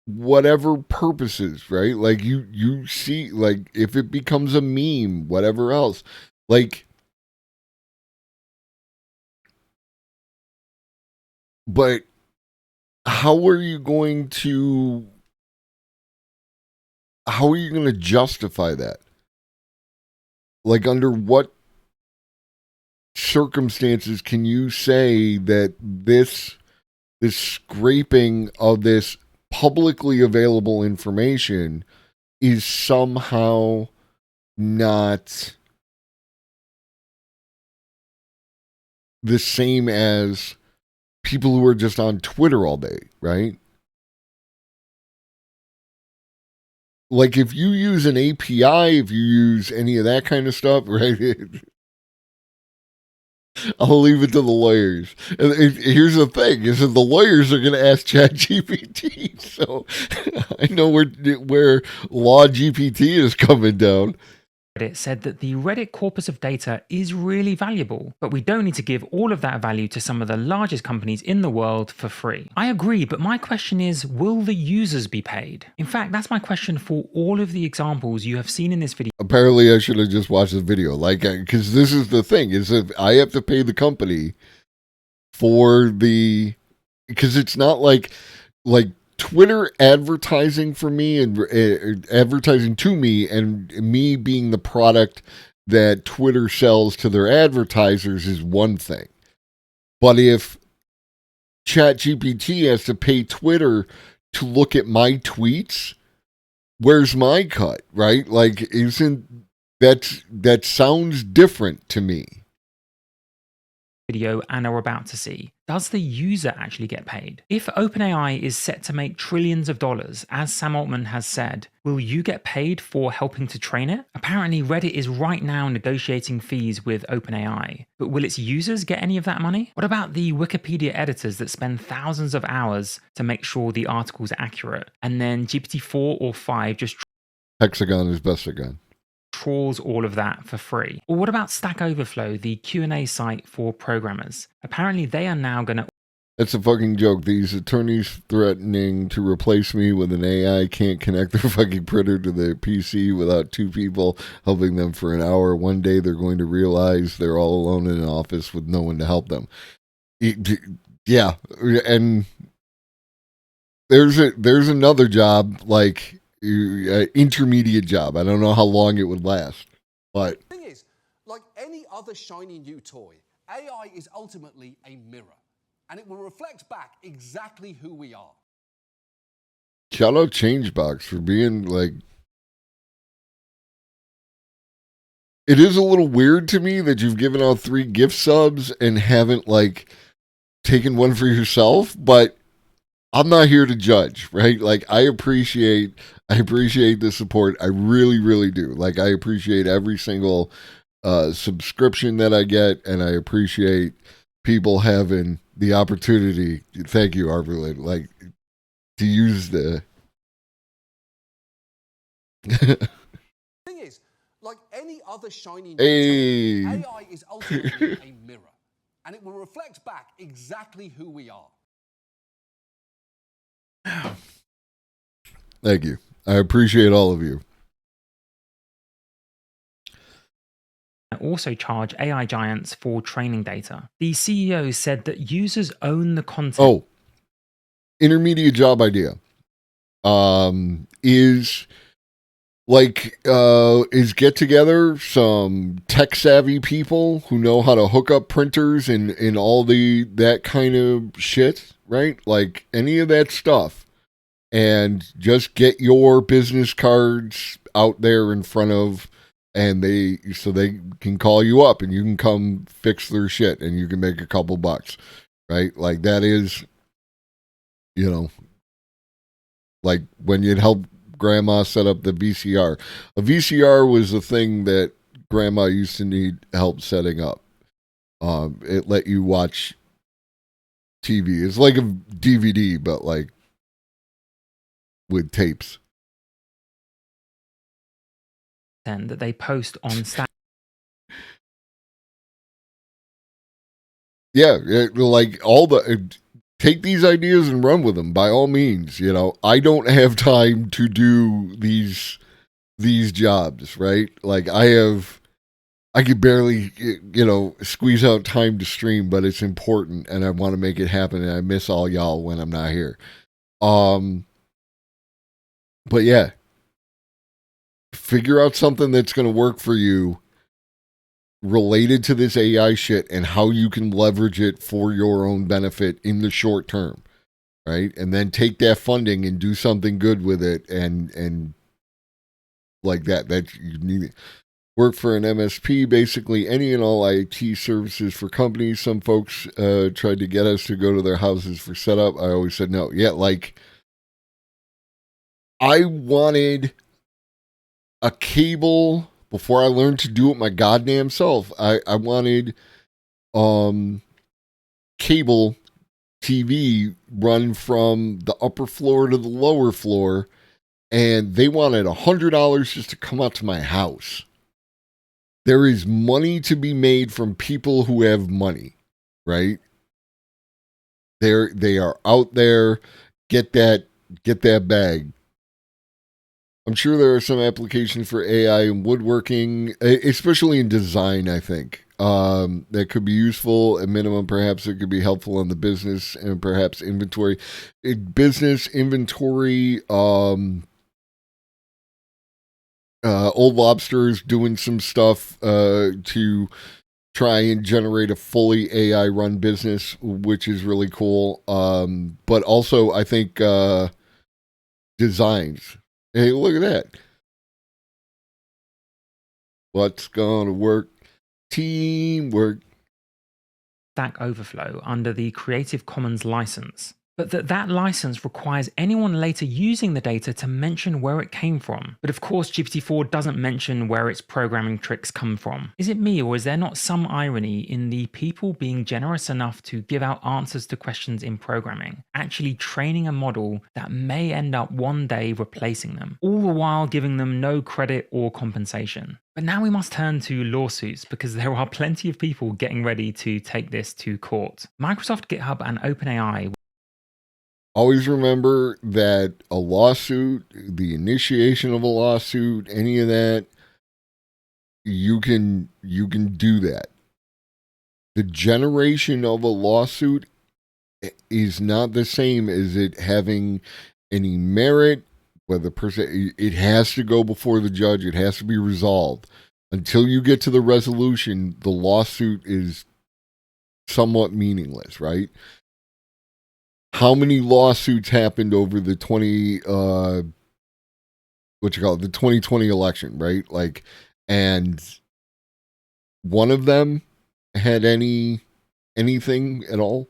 whatever purposes, right? Like, you see, like, if it becomes a meme, whatever else, like, but how are you going to justify that? Like, under what circumstances can you say that this scraping of this publicly available information is somehow not the same as people who are just on Twitter all day, right? Like, if you use an API, if you use any of that kind of stuff, right? I'll leave it to the lawyers. And here's the thing: is that the lawyers are going to ask ChatGPT. So I know where Law GPT is coming down. Reddit said that the Reddit corpus of data is really valuable, but we don't need to give all of that value to some of the largest companies in the world for free. I agree, but my question is, will the users be paid? In fact, that's my question for all of the examples you have seen in this video. Apparently, I should have just watched the video, like, because this is the thing: is that I have to pay the company for the, because it's not like Twitter advertising for me and advertising to me, and me being the product that Twitter sells to their advertisers is one thing. But if ChatGPT has to pay Twitter to look at my tweets, where's my cut, right? Like, that sounds different to me. Video and are about to see. Does the user actually get paid? If OpenAI is set to make trillions of dollars, as Sam Altman has said, will you get paid for helping to train it? Apparently, Reddit is right now negotiating fees with OpenAI, but will its users get any of that money? What about the Wikipedia editors that spend thousands of hours to make sure the article's accurate, and then GPT-4 or 5 just Hexagon is Bestagon. trawls all of that for free? Or what about Stack Overflow, the Q&A site for programmers? Apparently they are now going to... That's a fucking joke. These attorneys threatening to replace me with an AI can't connect their fucking printer to their PC without two people helping them for an hour. One day they're going to realize they're all alone in an office with no one to help them. Yeah, and there's another job, like intermediate job. I don't know how long it would last, but The thing is, like any other shiny new toy, AI is ultimately a mirror, and it will reflect back exactly who we are. shout out Changebox for being like... It is a little weird to me that you've given out 3 gift subs and haven't like taken one for yourself, but I'm not here to judge, right? Like, I appreciate the support. I really, really do. Like, I appreciate every single subscription that I get, and I appreciate people having the opportunity. Thank you, Arverlin. Like, to use the... Thing is, like any other shiny new toy, AI is ultimately a mirror, and it will reflect back exactly who we are. Thank you. I appreciate all of you. also charge AI giants for training data. The CEO said that users own the content. Oh, intermediate job idea is get together some tech savvy people who know how to hook up printers and all that kind of shit, right? Like any of that stuff, and just get your business cards out there in front of, and so they can call you up and you can come fix their shit and you can make a couple bucks, right? Like that is, like when you'd help grandma set up the VCR. A VCR was a thing that grandma used to need help setting up. It let you watch TV. It's like a DVD, but like with tapes. That they post on Stack. Yeah, like all the... Take these ideas and run with them, by all means. I don't have time to do these jobs, right? Like I could barely, squeeze out time to stream, but it's important and I want to make it happen, and I miss all y'all when I'm not here. But yeah, figure out something that's going to work for you related to this AI shit and how you can leverage it for your own benefit in the short term, right? And then take that funding and do something good with it, and like that you need. Work for an MSP, basically any and all IT services for companies. Some folks tried to get us to go to their houses for setup. I always said no. Yeah, like I wanted a cable. Before I learned to do it my goddamn self, I wanted cable TV run from the upper floor to the lower floor, and they wanted $100 just to come out to my house. There is money to be made from people who have money, right? They are out there. Get that bag. I'm sure there are some applications for AI in woodworking, especially in design, I think. That could be useful. At minimum, perhaps it could be helpful on the business and perhaps inventory. Business, inventory, Old Lobster is doing some stuff to try and generate a fully AI run business, which is really cool. But also, I think designs. Hey, look at that. What's gonna work? Teamwork. Stack Overflow under the Creative Commons license, but that license requires anyone later using the data to mention where it came from. But of course, GPT-4 doesn't mention where its programming tricks come from. Is it me, or is there not some irony in the people being generous enough to give out answers to questions in programming, actually training a model that may end up one day replacing them, all the while giving them no credit or compensation? But now we must turn to lawsuits, because there are plenty of people getting ready to take this to court. Microsoft, GitHub, and OpenAI. Always remember that a lawsuit, the initiation of a lawsuit, any of that, you can do that. The generation of a lawsuit is not the same as it having any merit. Whether the person, it has to go before the judge. It has to be resolved. Until you get to the resolution, the lawsuit is somewhat meaningless, right? How many lawsuits happened over the 2020 election, right? Like, and one of them had anything at all?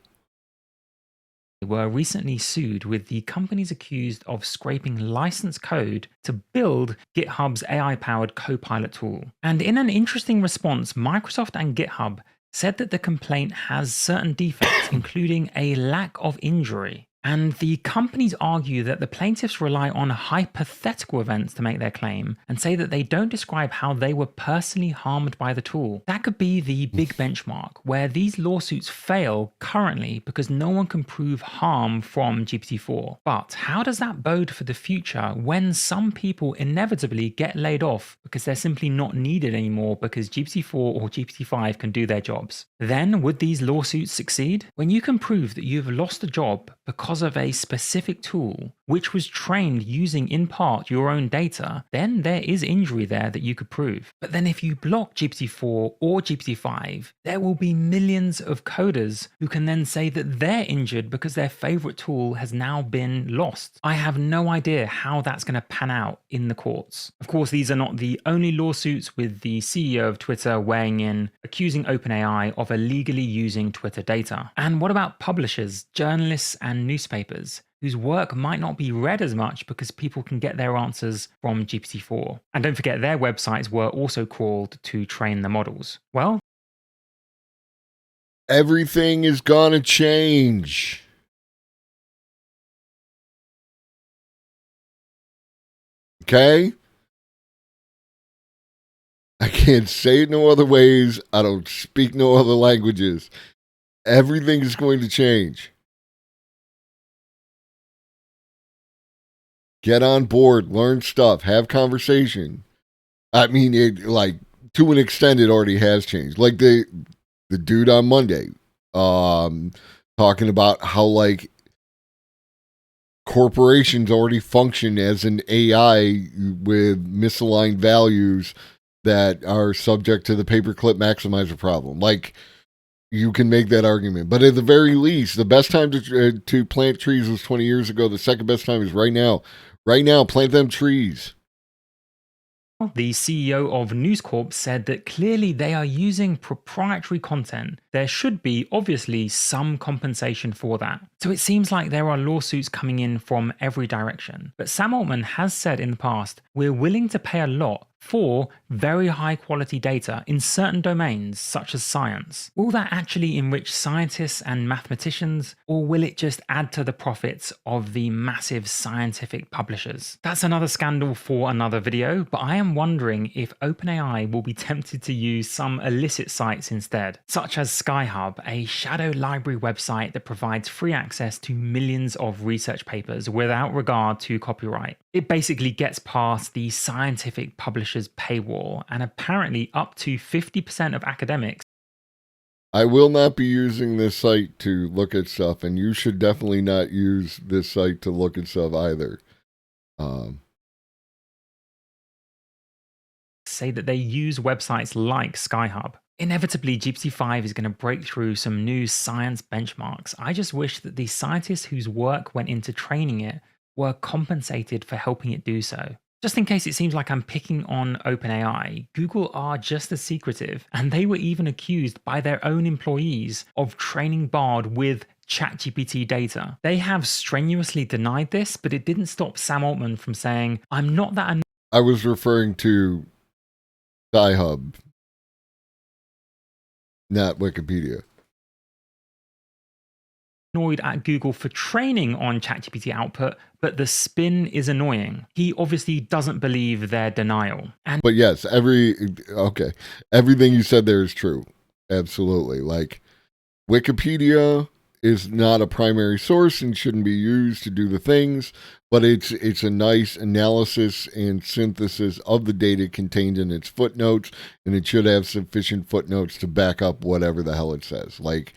Were recently sued, with the companies accused of scraping licensed code to build GitHub's AI-powered Copilot tool. And in an interesting response, Microsoft and GitHub said that the complaint has certain defects, including a lack of injury. And the companies argue that the plaintiffs rely on hypothetical events to make their claim, and say that they don't describe how they were personally harmed by the tool. That could be the big benchmark, where these lawsuits fail currently because no one can prove harm from GPT-4. But how does that bode for the future when some people inevitably get laid off because they're simply not needed anymore because GPT-4 or GPT-5 can do their jobs? Then would these lawsuits succeed? When you can prove that you've lost a job because of a specific tool which was trained using in part your own data, then there is injury there that you could prove. But then if you block GPT-4 or GPT-5, there will be millions of coders who can then say that they're injured because their favorite tool has now been lost. I have no idea how that's going to pan out in the courts. Of course, these are not the only lawsuits, with the CEO of Twitter weighing in, accusing OpenAI of illegally using Twitter data. And what about publishers, journalists, and newspapers whose work might not be read as much because people can get their answers from GPT-4? And don't forget, their websites were also crawled to train the models. Well, everything is gonna change. Okay? I can't say it no other ways. I don't speak no other languages. Everything is going to change. Get on board, learn stuff, have conversation. I mean, it, like, to an extent, it already has changed. Like the dude on Monday, talking about how, like, corporations already function as an AI with misaligned values that are subject to the paperclip maximizer problem. Like, you can make that argument. But at the very least, the best time to plant trees was 20 years ago. The second best time is right now. Right now, plant them trees. the CEO of News Corp said that clearly they are using proprietary content. There should be, obviously, some compensation for that. So it seems like there are lawsuits coming in from every direction. But Sam Altman has said in the past, we're willing to pay a lot for very high quality data in certain domains such as science. Will that actually enrich scientists and mathematicians, or will it just add to the profits of the massive scientific publishers? That's another scandal for another video, but I am wondering if OpenAI will be tempted to use some illicit sites instead, such as Skyhub, a shadow library website that provides free access to millions of research papers without regard to copyright. It basically gets past the scientific publisher's paywall, and apparently up to 50% of academics. I will not be using this site to look at stuff, and you should definitely not use this site to look at stuff either. Say that they use websites like Skyhub. Inevitably, GPT-5 is going to break through some new science benchmarks. I just wish that the scientists whose work went into training it were compensated for helping it do so. Just in case it seems like I'm picking on OpenAI, Google are just as secretive, and they were even accused by their own employees of training Bard with ChatGPT data. They have strenuously denied this, but it didn't stop Sam Altman from saying, "I'm not that." I was referring to Skyhub, not Wikipedia. Annoyed at Google for training on ChatGPT output, but the spin is annoying. He obviously doesn't believe their denial. But yes, everything you said there is true. Absolutely. Like, Wikipedia is not a primary source and shouldn't be used to do the things, but it's a nice analysis and synthesis of the data contained in its footnotes, and it should have sufficient footnotes to back up whatever the hell it says. Like,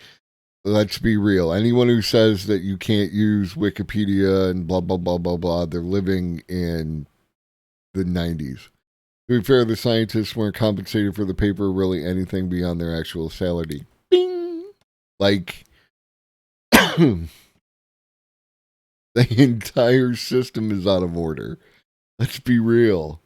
let's be real. Anyone who says that you can't use Wikipedia and blah, blah, blah, blah, blah, they're living in the 90s. To be fair, the scientists weren't compensated for the paper or really anything beyond their actual salary. Bing! Like, the entire system is out of order. Let's be real.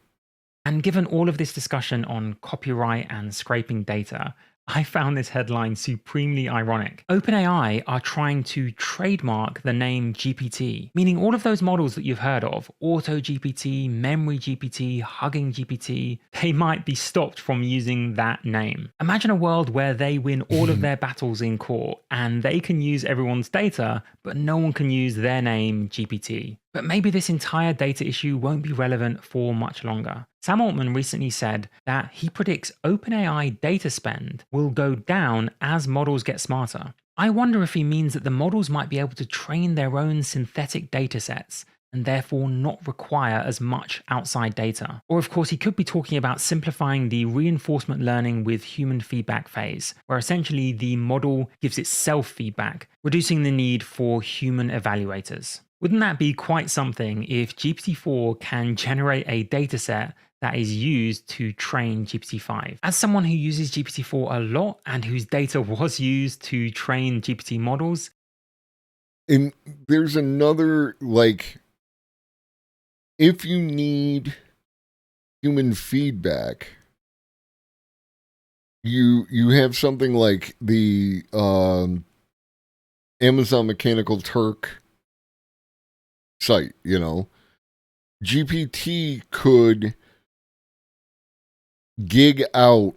And given all of this discussion on copyright and scraping data, I found this headline supremely ironic. OpenAI are trying to trademark the name GPT, meaning all of those models that you've heard of, AutoGPT, Memory GPT, Hugging GPT, they might be stopped from using that name. Imagine a world where they win all of their battles in court and they can use everyone's data, but no one can use their name, GPT. But maybe this entire data issue won't be relevant for much longer. Sam Altman recently said that he predicts OpenAI data spend will go down as models get smarter. I wonder if he means that the models might be able to train their own synthetic data sets and therefore not require as much outside data. Or of course, he could be talking about simplifying the reinforcement learning with human feedback phase, where essentially the model gives itself feedback, reducing the need for human evaluators. Wouldn't that be quite something if GPT-4 can generate a dataset that is used to train GPT-5? As someone who uses GPT-4 a lot and whose data was used to train GPT models. And there's another, like, if you need human feedback, you have something like the Amazon Mechanical Turk site, you know. GPT could gig out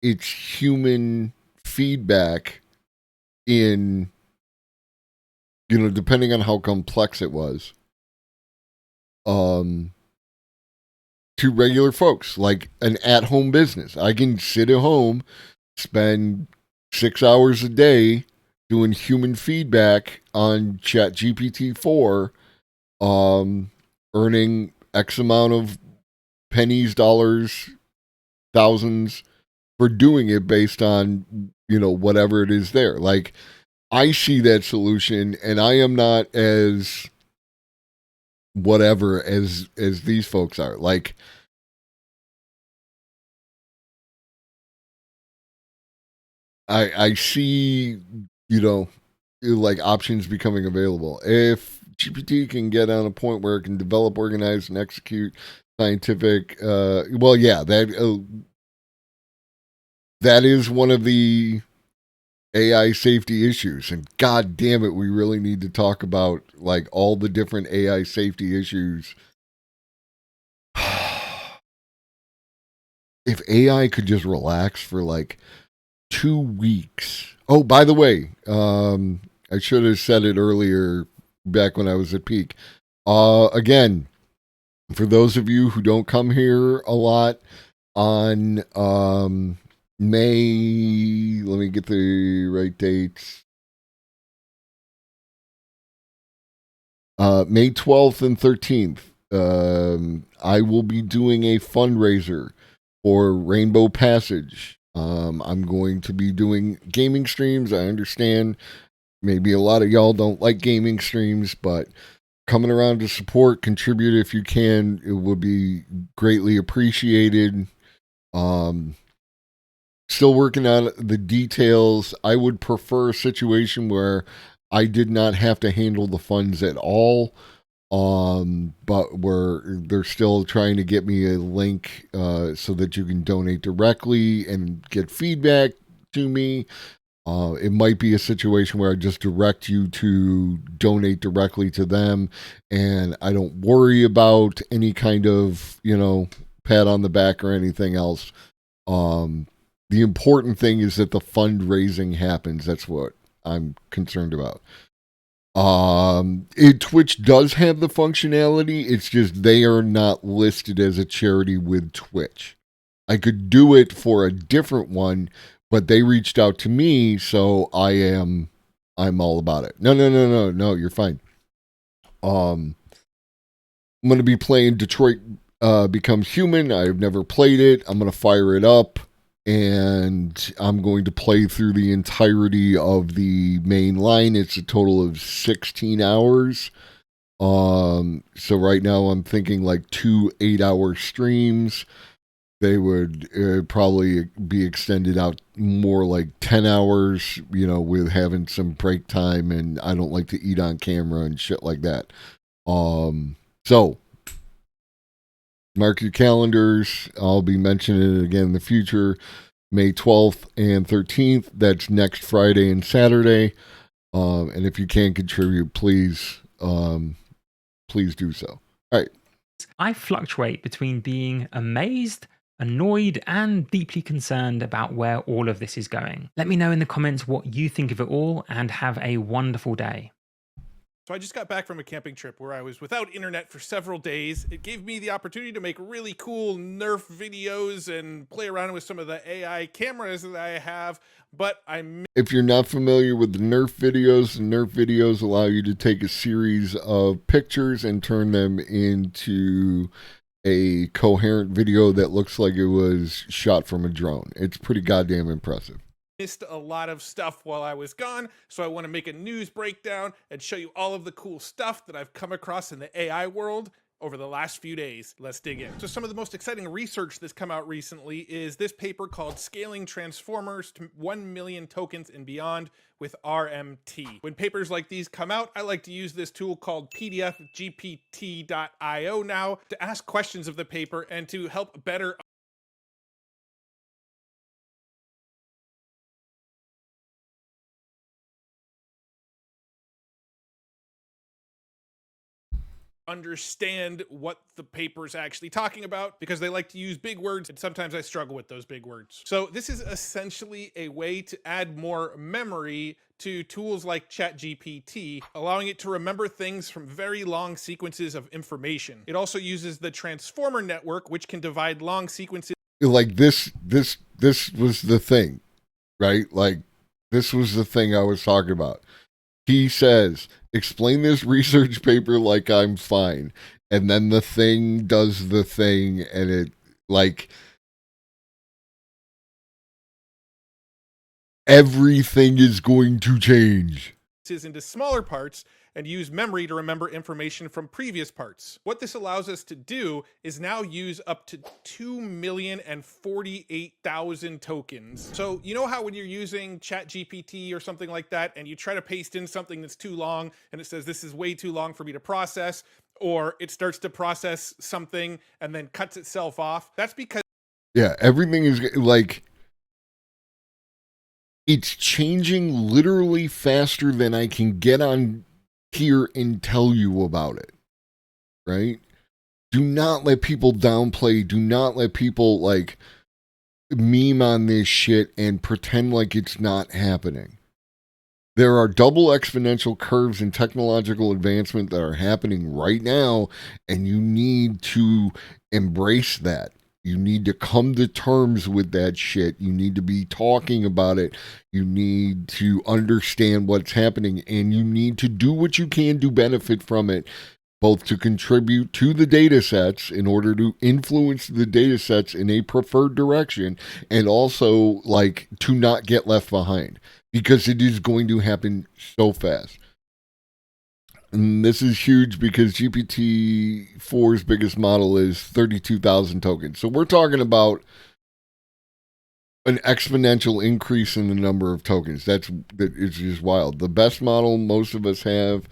its human feedback in, you know, depending on how complex it was, to regular folks, like an at-home business. I can sit at home, spend 6 hours a day doing human feedback on ChatGPT-4, earning X amount of pennies, dollars, thousands for doing it based on, you know, whatever it is there. Like, I see that solution, and I am not as whatever as these folks are. Like, I see, you know, like options becoming available. If GPT can get on a point where it can develop, organize, and execute scientific, well, yeah, that is one of the AI safety issues, and god damn it, we really need to talk about like all the different AI safety issues. If AI could just relax for like 2 weeks. Oh, by the way, I should have said it earlier back when I was at Peak. Again, for those of you who don't come here a lot, on May, let me get the right dates. May 12th and 13th, I will be doing a fundraiser for Rainbow Passage. I'm going to be doing gaming streams. I understand maybe a lot of y'all don't like gaming streams, but coming around to support, contribute if you can, it would be greatly appreciated. Still working on the details. I would prefer a situation where I did not have to handle the funds at all. But they're still trying to get me a link so that you can donate directly and get feedback to me. It might be a situation where I just direct you to donate directly to them, and I don't worry about any kind of, pat on the back or anything else. The important thing is that the fundraising happens. That's what I'm concerned about. Twitch does have the functionality. It's just they are not listed as a charity with Twitch. I could do it for a different one, but they reached out to me, so I'm all about it. No, you're fine. I'm going to be playing Detroit Becomes Human. I've never played it. I'm going to fire it up, and I'm going to play through the entirety of the main line. It's a total of 16 hours. So right now I'm thinking like 2 8-hour streams. They would probably be extended out more like 10 hours, with having some break time, and I don't like to eat on camera and shit like that. So mark your calendars. I'll be mentioning it again in the future. May 12th and 13th. That's next Friday and Saturday. And if you can contribute, please do so. All right. I fluctuate between being amazed, annoyed, and deeply concerned about where all of this is going. Let me know in the comments what you think of it all, and have a wonderful day. So I just got back from a camping trip where I was without internet for several days. It gave me the opportunity to make really cool Nerf videos and play around with some of the AI cameras that I have, but if you're not familiar with the Nerf videos allow you to take a series of pictures and turn them into a coherent video that looks like it was shot from a drone. It's pretty goddamn impressive. Missed a lot of stuff while I was gone, so I want to make a news breakdown and show you all of the cool stuff that I've come across in the AI world over the last few days. Let's dig in. So some of the most exciting research that's come out recently is this paper called Scaling Transformers to 1 Million Tokens and Beyond with RMT. When papers like these come out, I like to use this tool called pdfgpt.io now to ask questions of the paper and to help better understand what the paper's actually talking about, because they like to use big words and sometimes I struggle with those big words. So this is essentially a way to add more memory to tools like ChatGPT, allowing it to remember things from very long sequences of information. It also uses the transformer network, which can divide long sequences. Like this was the thing, right? Like this was the thing I was talking about. He says, explain this research paper like I'm fine. And then the thing does the thing, and it, like, everything is going to change. Into smaller parts and use memory to remember information from previous parts. What this allows us to do is now use up to 2,048,000 tokens. So you know how when you're using ChatGPT or something like that and you try to paste in something that's too long and it says this is way too long for me to process, or it starts to process something and then cuts itself off? That's because everything is like, it's changing literally faster than I can get on here and tell you about it, right? Do not let people downplay. Do not let people like meme on this shit and pretend like it's not happening. There are double exponential curves in technological advancement that are happening right now, and you need to embrace that. You need to come to terms with that shit. You need to be talking about it. You need to understand what's happening, and you need to do what you can to benefit from it. both to contribute to the data sets in order to influence the data sets in a preferred direction, and also like to not get left behind, because it is going to happen so fast. And this is huge because GPT-4's biggest model is 32,000 tokens. So we're talking about an exponential increase in the number of tokens. That is just wild. The best model most of us have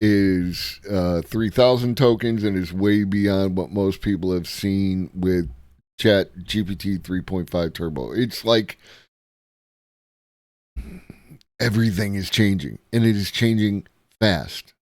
is 3,000 tokens, and is way beyond what most people have seen with Chat GPT 3.5 Turbo. It's like everything is changing, and it is changing fast.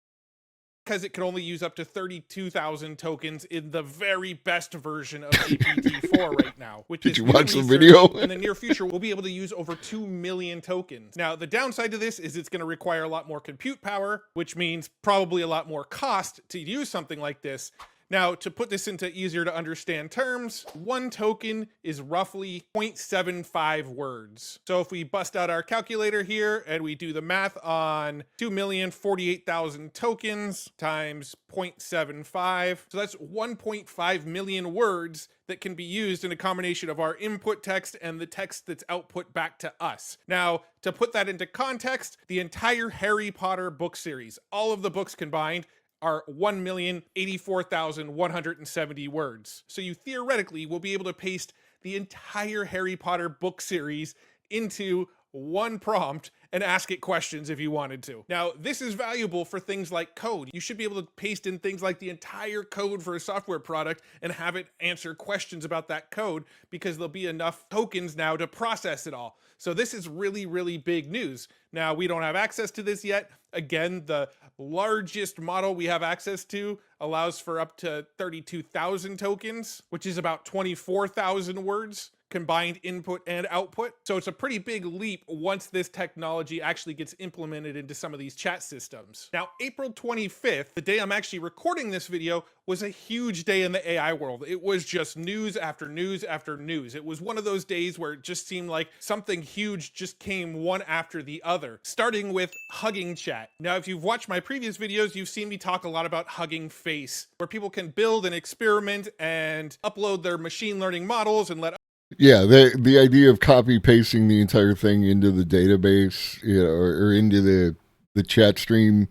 Because it can only use up to 32,000 tokens in the very best version of GPT-4 right now. Which Did is you new watch the research. video? In the near future, we'll be able to use over 2 million tokens. Now, the downside to this is it's going to require a lot more compute power, which means probably a lot more cost to use something like this. Now, to put this into easier to understand terms, one token is roughly 0.75 words. So if we bust out our calculator here and we do the math on 2,048,000 tokens times 0.75, so that's 1.5 million words that can be used in a combination of our input text and the text that's output back to us. Now, to put that into context, the entire Harry Potter book series, all of the books combined, are 1,084,170 words. So you theoretically will be able to paste the entire Harry Potter book series into one prompt and ask it questions if you wanted to. Now, this is valuable for things like code. You should be able to paste in things like the entire code for a software product and have it answer questions about that code, because there'll be enough tokens now to process it all. So this is really, really big news. Now, we don't have access to this yet. Again, the largest model we have access to allows for up to 32,000 tokens, which is about 24,000 words combined input and output. So it's a pretty big leap once this technology actually gets implemented into some of these chat systems. Now, April 25th, the day I'm actually recording this video, was a huge day in the AI world. It was just news after news after news. It was one of those days where it just seemed like something huge just came one after the other, starting with Hugging Chat. Now, if you've watched my previous videos, you've seen me talk a lot about Hugging Face, where people can build and experiment and upload their machine learning models and let Yeah, the idea of copy pasting the entire thing into the database, you know, or into the chat stream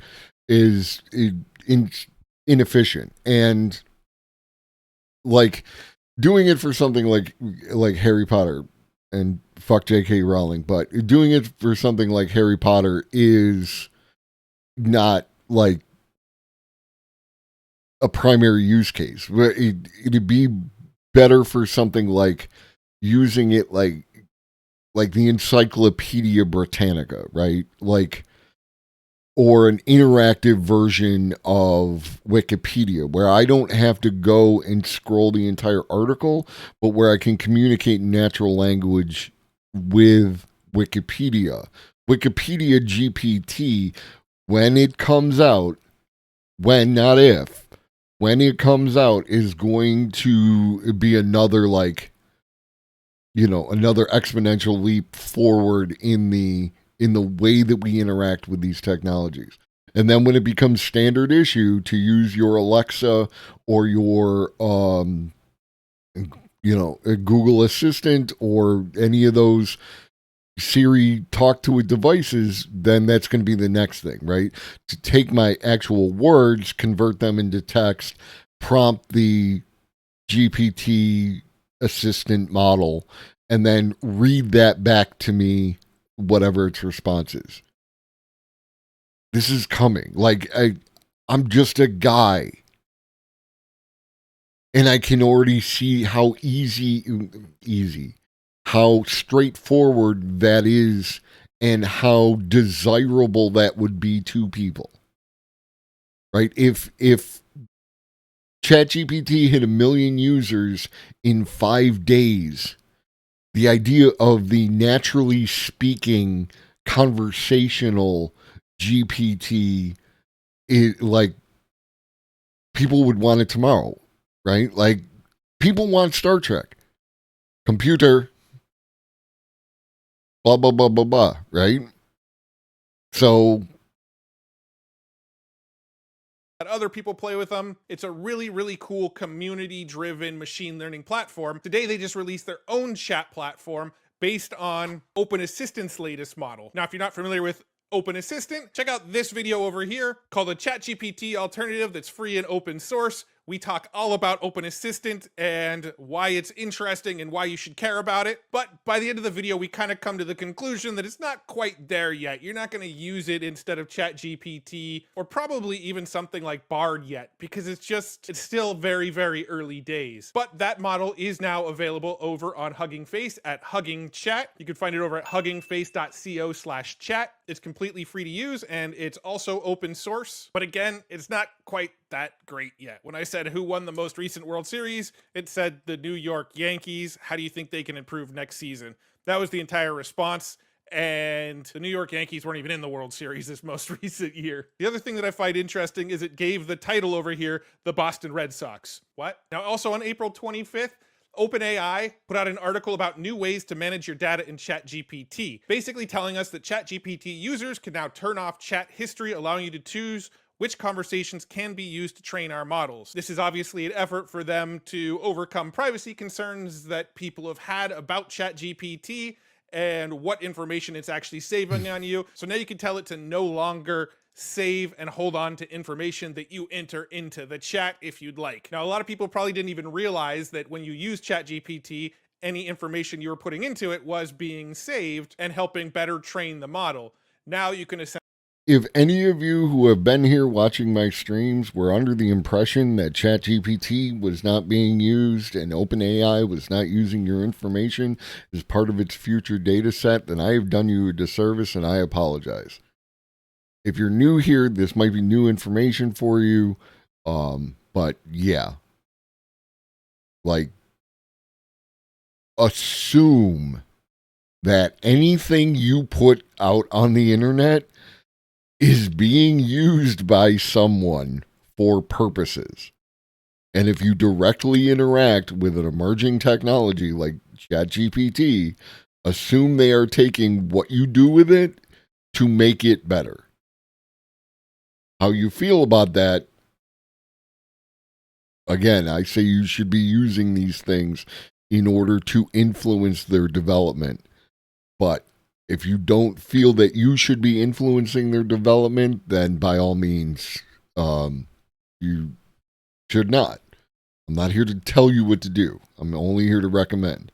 is inefficient, and like doing it for something like Harry Potter, and fuck J.K. Rowling, but doing it for something like Harry Potter is not like a primary use case. It'd be better for something like using it like the Encyclopedia Britannica, right? Like, or an interactive version of Wikipedia, where I don't have to go and scroll the entire article, but where I can communicate in natural language with Wikipedia. Wikipedia GPT, when it comes out, not if, when it comes out, is going to be another another exponential leap forward in the way that we interact with these technologies. And then when it becomes standard issue to use your Alexa or your Google Assistant or any of those Siri talk to it devices, then that's going to be the next thing, right? To take my actual words, convert them into text, prompt the GPT assistant model, and then read that back to me, whatever its response is. This is coming. Like, I'm just a guy, and I can already see how easy, how straightforward that is, and how desirable that would be to people. Right? If ChatGPT hit 1 million users in 5 days, the idea of the naturally speaking conversational GPT is like, people would want it tomorrow, right? Like, people want Star Trek. Computer, blah, blah, blah, blah, blah, right? So let other people play with them. It's a really, really cool community-driven machine learning platform. Today, they just released their own chat platform based on Open Assistant's latest model. Now, if you're not familiar with Open Assistant, check out this video over here called the ChatGPT alternative that's free and open source. We talk all about Open Assistant and why it's interesting and why you should care about it. But by the end of the video, we kind of come to the conclusion that it's not quite there yet. You're not going to use it instead of ChatGPT or probably even something like Bard yet, because it's still very, very early days. But that model is now available over on Hugging Face at Hugging Chat. You can find it over at huggingface.co/chat. It's completely free to use and it's also open source. But again, it's not quite that great yet. When I said who won the most recent World Series, it said the New York Yankees. How do you think they can improve next season? That was the entire response. And the New York Yankees weren't even in the World Series this most recent year. The other thing that I find interesting is it gave the title over here, the Boston Red Sox. What? Now, also on April 25th, OpenAI put out an article about new ways to manage your data in ChatGPT, basically telling us that ChatGPT users can now turn off chat history, allowing you to choose which conversations can be used to train our models. This is obviously an effort for them to overcome privacy concerns that people have had about ChatGPT and what information it's actually saving on you. So now you can tell it to no longer save and hold on to information that you enter into the chat if you'd like. Now, a lot of people probably didn't even realize that when you use ChatGPT, any information you were putting into it was being saved and helping better train the model. Now you can essentially... If any of you who have been here watching my streams were under the impression that ChatGPT was not being used and OpenAI was not using your information as part of its future data set, then I have done you a disservice and I apologize. If you're new here, this might be new information for you, but yeah. Like, assume that anything you put out on the internet is being used by someone for purposes. And if you directly interact with an emerging technology like ChatGPT, assume they are taking what you do with it to make it better. How you feel about that, again, I say you should be using these things in order to influence their development. But if you don't feel that you should be influencing their development, then by all means, you should not. I'm not here to tell you what to do. I'm only here to recommend.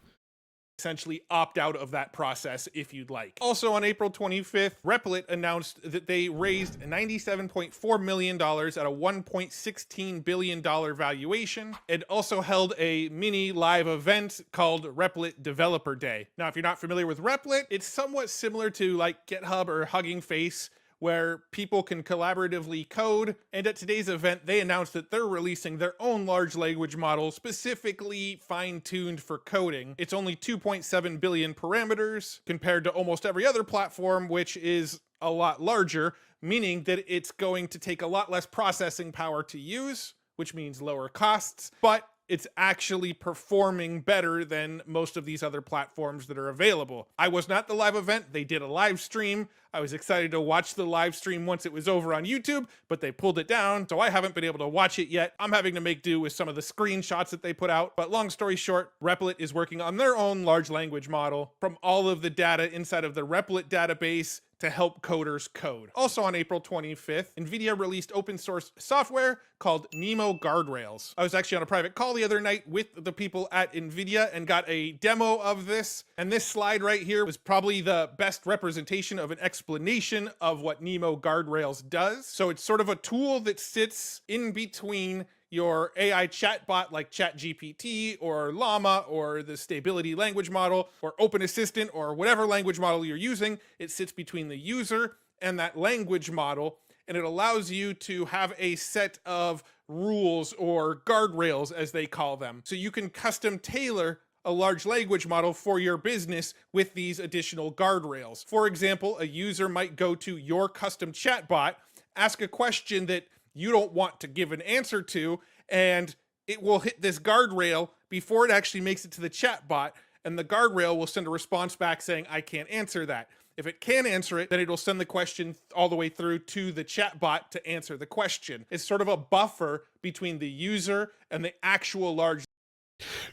Essentially opt out of that process if you'd like. Also on April 25th, Replit announced that they raised $97.4 million at a $1.16 billion valuation and also held a mini live event called Replit Developer Day. Now, if you're not familiar with Replit, it's somewhat similar to like GitHub or Hugging Face, where people can collaboratively code. And at today's event, they announced that they're releasing their own large language model specifically fine-tuned for coding. It's only 2.7 billion parameters compared to almost every other platform, which is a lot larger, meaning that it's going to take a lot less processing power to use, which means lower costs, but it's actually performing better than most of these other platforms that are available. I was not at the live event. They did a live stream. I was excited to watch the live stream once it was over on YouTube, but they pulled it down, so I haven't been able to watch it yet. I'm having to make do with some of the screenshots that they put out. But long story short, Replit is working on their own large language model from all of the data inside of the Replit database to help coders code. Also on April 25th, NVIDIA released open source software called Nemo Guardrails. I was actually on a private call the other night with the people at NVIDIA and got a demo of this. And this slide right here was probably the best representation of an explanation of what Nemo Guardrails does. So it's sort of a tool that sits in between your AI chatbot like ChatGPT or Llama or the Stability language model or Open Assistant or whatever language model you're using. It sits between the user and that language model, and it allows you to have a set of rules or guardrails, as they call them. So you can custom tailor a large language model for your business with these additional guardrails. For example, a user might go to your custom chatbot, ask a question that you don't want to give an answer to, and it will hit this guardrail before it actually makes it to the chat bot, and the guardrail will send a response back saying, I can't answer that. If it can answer it, then it'll send the question all the way through to the chatbot to answer the question. It's sort of a buffer between the user and the actual large.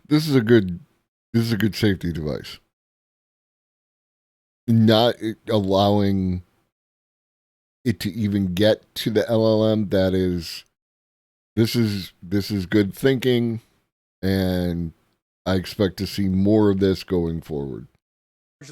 This is a good safety device. Not allowing it to even get to the LLM. This is good thinking, and I expect to see more of this going forward.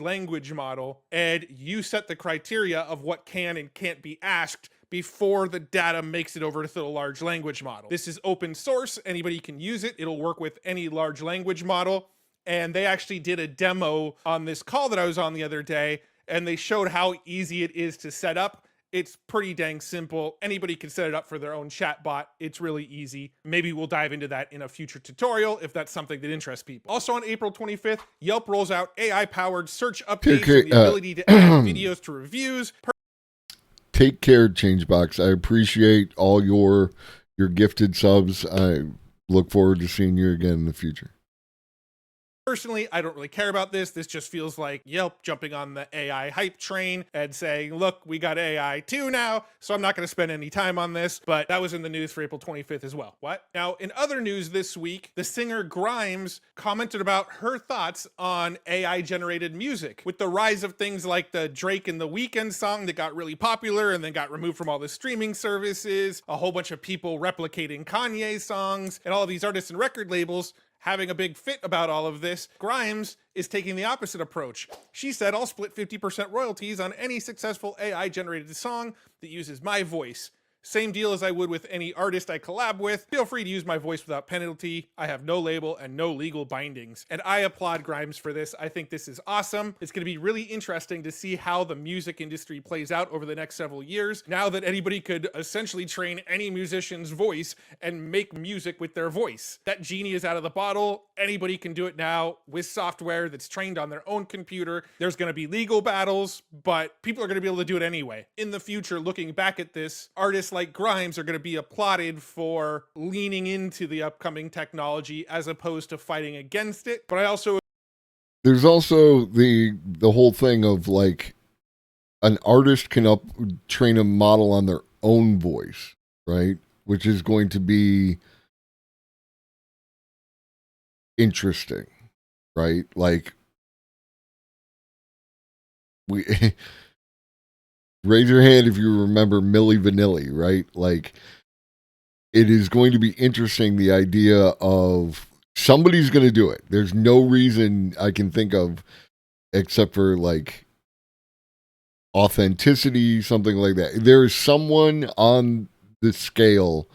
Language model, and you set the criteria of what can and can't be asked before the data makes it over to the large language model. This is open source. Anybody can use it. It'll work with any large language model. And they actually did a demo on this call that I was on the other day, and they showed how easy it is to set up. It's pretty dang simple. Anybody can set it up for their own chatbot. It's really easy. Maybe we'll dive into that in a future tutorial if that's something that interests people. Also on April 25th, Yelp rolls out AI-powered search updates and the ability to add videos to reviews. Take care, Changebox. I appreciate all your gifted subs. I look forward to seeing you again in the future. Personally, I don't really care about this. This just feels like Yelp jumping on the AI hype train and saying, look, we got AI too now, so I'm not going to spend any time on this. But that was in the news for April 25th as well. What? Now, in other news this week, the singer Grimes commented about her thoughts on AI-generated music. With the rise of things like the Drake and the Weeknd song that got really popular and then got removed from all the streaming services, a whole bunch of people replicating Kanye songs, and all of these artists and record labels having a big fit about all of this, Grimes is taking the opposite approach. She said, I'll split 50% royalties on any successful AI-generated song that uses my voice. Same deal as I would with any artist I collab with. Feel free to use my voice without penalty. I have no label and no legal bindings. And I applaud Grimes for this. I think this is awesome. It's going to be really interesting to see how the music industry plays out over the next several years. Now that anybody could essentially train any musician's voice and make music with their voice. That genie is out of the bottle. Anybody can do it now with software that's trained on their own computer. There's going to be legal battles, but people are going to be able to do it anyway. In the future, looking back at this, artists like Grimes are going to be applauded for leaning into the upcoming technology as opposed to fighting against it. But there's also the whole thing of like an artist can train a model on their own voice, right? Which is going to be interesting, right? Like raise your hand if you remember Milli Vanilli, right? Like, it is going to be interesting, the idea of somebody's going to do it. There's no reason I can think of except for, like, authenticity, something like that. There is someone on the scale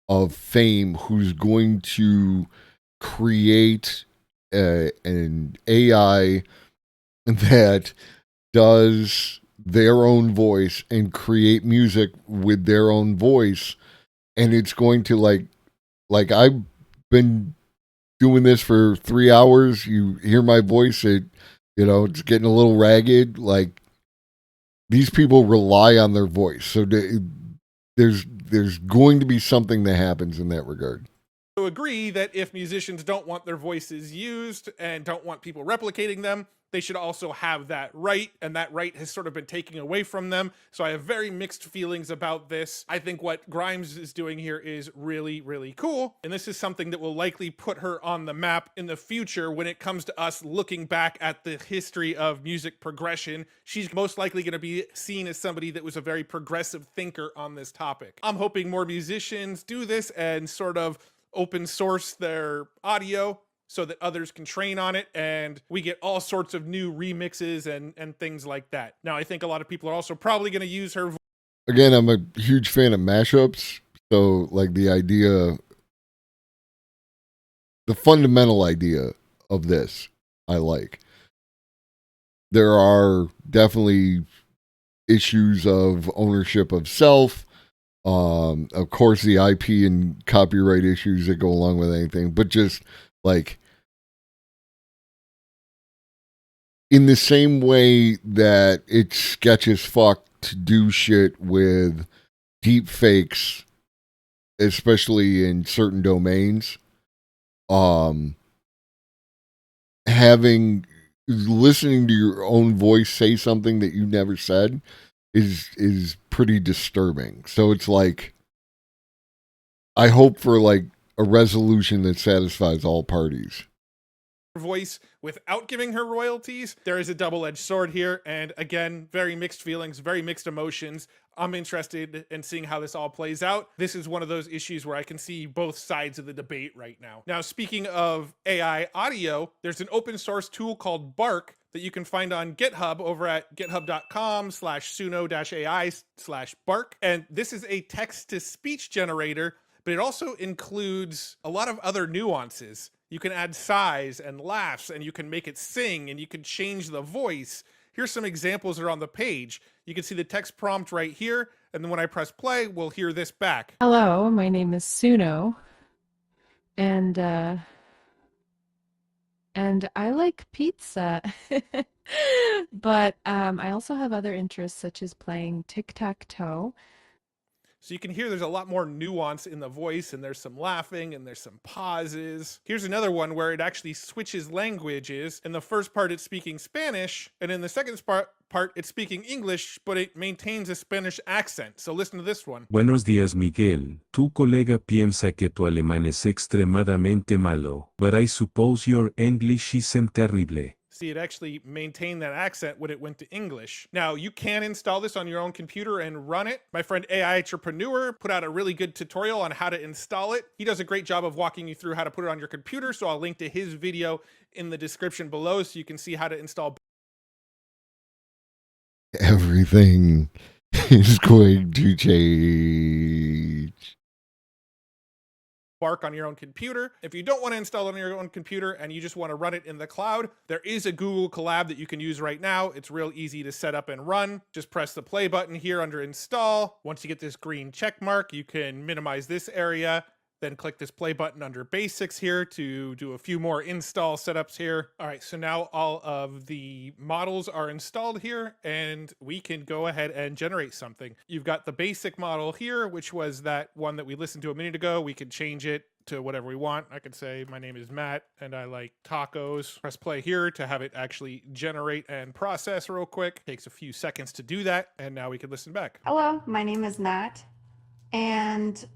of fame who's going to create an AI that does their own voice and create music with their own voice, and it's going to like I've been doing this for 3 hours. You hear my voice, it's getting a little ragged. Like, these people rely on their voice, so there's going to be something that happens in that regard. to agree that if musicians don't want their voices used and don't want people replicating them, they should also have that right, and that right has sort of been taken away from them. So I have very mixed feelings about this. I think what Grimes is doing here is really, really cool, and this is something that will likely put her on the map in the future when it comes to us looking back at the history of music progression. She's most likely going to be seen as somebody that was a very progressive thinker on this topic. I'm hoping more musicians do this and sort of open source their audio so that others can train on it, and we get all sorts of new remixes and things like that. Now, I think a lot of people are also probably going to use her. Again, I'm a huge fan of mashups, so like the idea, the fundamental idea of this, I like. There are definitely issues of ownership of self, of course the IP and copyright issues that go along with anything, but just like in the same way that it's sketch as fuck to do shit with deep fakes, especially in certain domains, having listening to your own voice say something that you never said is pretty disturbing. So it's like, I hope for like a resolution that satisfies all parties. Voice without giving her royalties. There is a double-edged sword here, and again, very mixed feelings, very mixed emotions. I'm interested in seeing how this all plays out. This is one of those issues where I can see both sides of the debate right now. Now, speaking of AI audio, there's an open source tool called Bark that you can find on GitHub over at github.com/suno-ai/bark. And this is a text-to-speech generator, but it also includes a lot of other nuances. You can add sighs and laughs, and you can make it sing, and you can change the voice. Here's some examples that are on the page. You can see the text prompt right here, and then when I press play, we'll hear this back. Hello, my name is Suno, and I like pizza, but I also have other interests such as playing tic-tac-toe. So you can hear there's a lot more nuance in the voice, and there's some laughing and there's some pauses. Here's another one where it actually switches languages. In the first part, it's speaking Spanish, and in the second part, it's speaking English, but it maintains a Spanish accent. So listen to this one. Buenos días, Miguel. Tu colega piensa que tu alemán es extremadamente malo, but I suppose your English isn't terrible. See, it actually maintained that accent when it went to English. Now, you can install this on your own computer and run it. My friend AI Entrepreneur put out a really good tutorial on how to install it. He does a great job of walking you through how to put it on your computer, so I'll link to his video in the description below so you can see how to install. Everything is going to change. Bark on your own computer. If you don't want to install it on your own computer and you just want to run it in the cloud, there is a Google Colab that you can use right now. It's real easy to set up and run. Just press the play button here under install. Once you get this green check mark, you can minimize this area. Then click this play button under basics here to do a few more install setups here. All right, so now all of the models are installed here and we can go ahead and generate something. You've got the basic model here, which was that one that we listened to a minute ago. We can change it to whatever we want. I could say my name is Matt and I like tacos. Press play here to have it actually generate and process real quick. Takes a few seconds to do that. And now we can listen back. Hello, my name is Nat and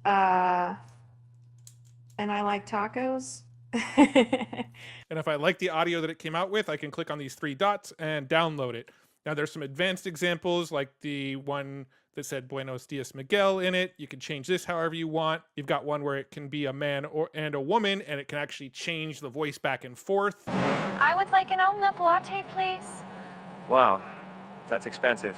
I like tacos. And if I like the audio that it came out with, I can click on these three dots and download it. Now there's some advanced examples like the one that said Buenos Dias Miguel in it. You can change this however you want. You've got one where it can be a man and a woman, and it can actually change the voice back and forth. I would like an omelette latte, please. Wow, that's expensive.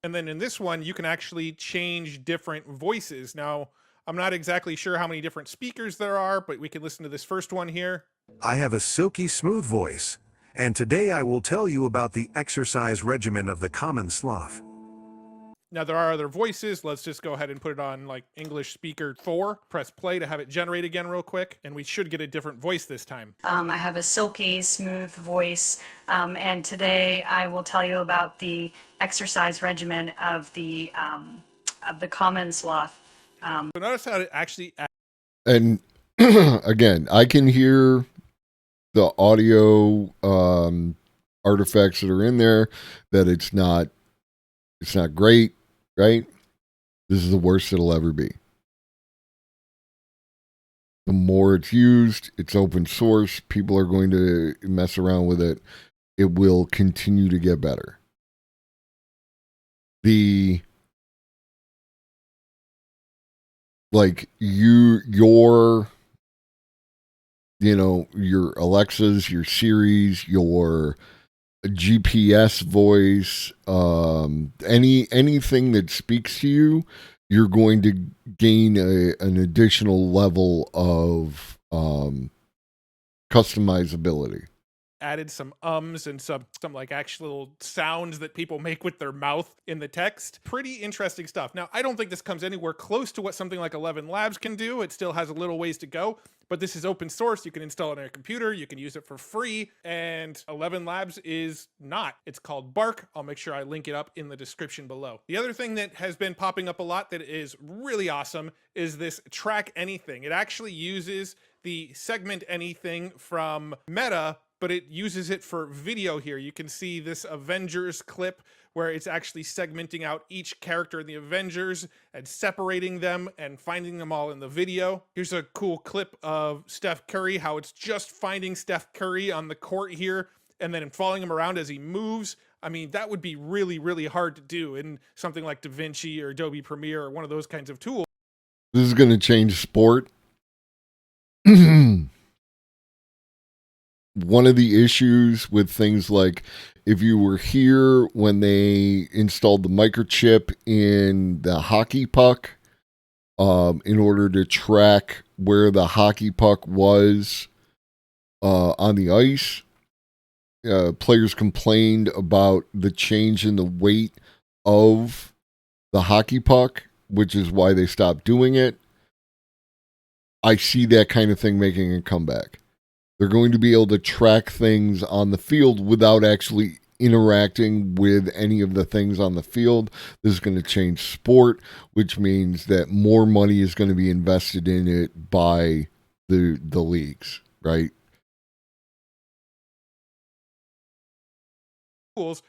And then in this one, you can actually change different voices. Now, I'm not exactly sure how many different speakers there are, but we can listen to this first one here. I have a silky smooth voice, and today I will tell you about the exercise regimen of the common sloth. Now there are other voices. Let's just go ahead and put it on like English speaker 4. Press play to have it generate again real quick, and we should get a different voice this time. I have a silky smooth voice, and today I will tell you about the exercise regimen of the common sloth. So notice how it actually... And again, I can hear the audio artifacts that are in there, that it's not great, right? This is the worst it'll ever be. The more it's used, it's open source, people are going to mess around with it. It will continue to get better. Your Alexas, your Siris, your GPS voice, anything that speaks to you, you're going to gain an additional level of customizability. Added some ums and some like actual sounds that people make with their mouth in the text. Pretty interesting stuff. Now, I don't think this comes anywhere close to what something like 11 Labs can do. It still has a little ways to go, but this is open source. You can install it on your computer. You can use it for free, and 11 Labs is not. It's called Bark. I'll make sure I link it up in the description below. The other thing that has been popping up a lot that is really awesome is this Track Anything. It actually uses the Segment Anything from Meta, but it uses it for video here. You can see this Avengers clip where it's actually segmenting out each character in the Avengers and separating them and finding them all in the video. Here's a cool clip of Steph Curry, how it's just finding Steph Curry on the court here and then following him around as he moves. I mean, that would be really, really hard to do in something like DaVinci or Adobe Premiere or one of those kinds of tools. This is going to change sport. One of the issues with things like if you were here when they installed the microchip in the hockey puck, in order to track where the hockey puck was on the ice, players complained about the change in the weight of the hockey puck, which is why they stopped doing it. I see that kind of thing making a comeback. They're going to be able to track things on the field without actually interacting with any of the things on the field. This is going to change sport, which means that more money is going to be invested in it by the leagues, right?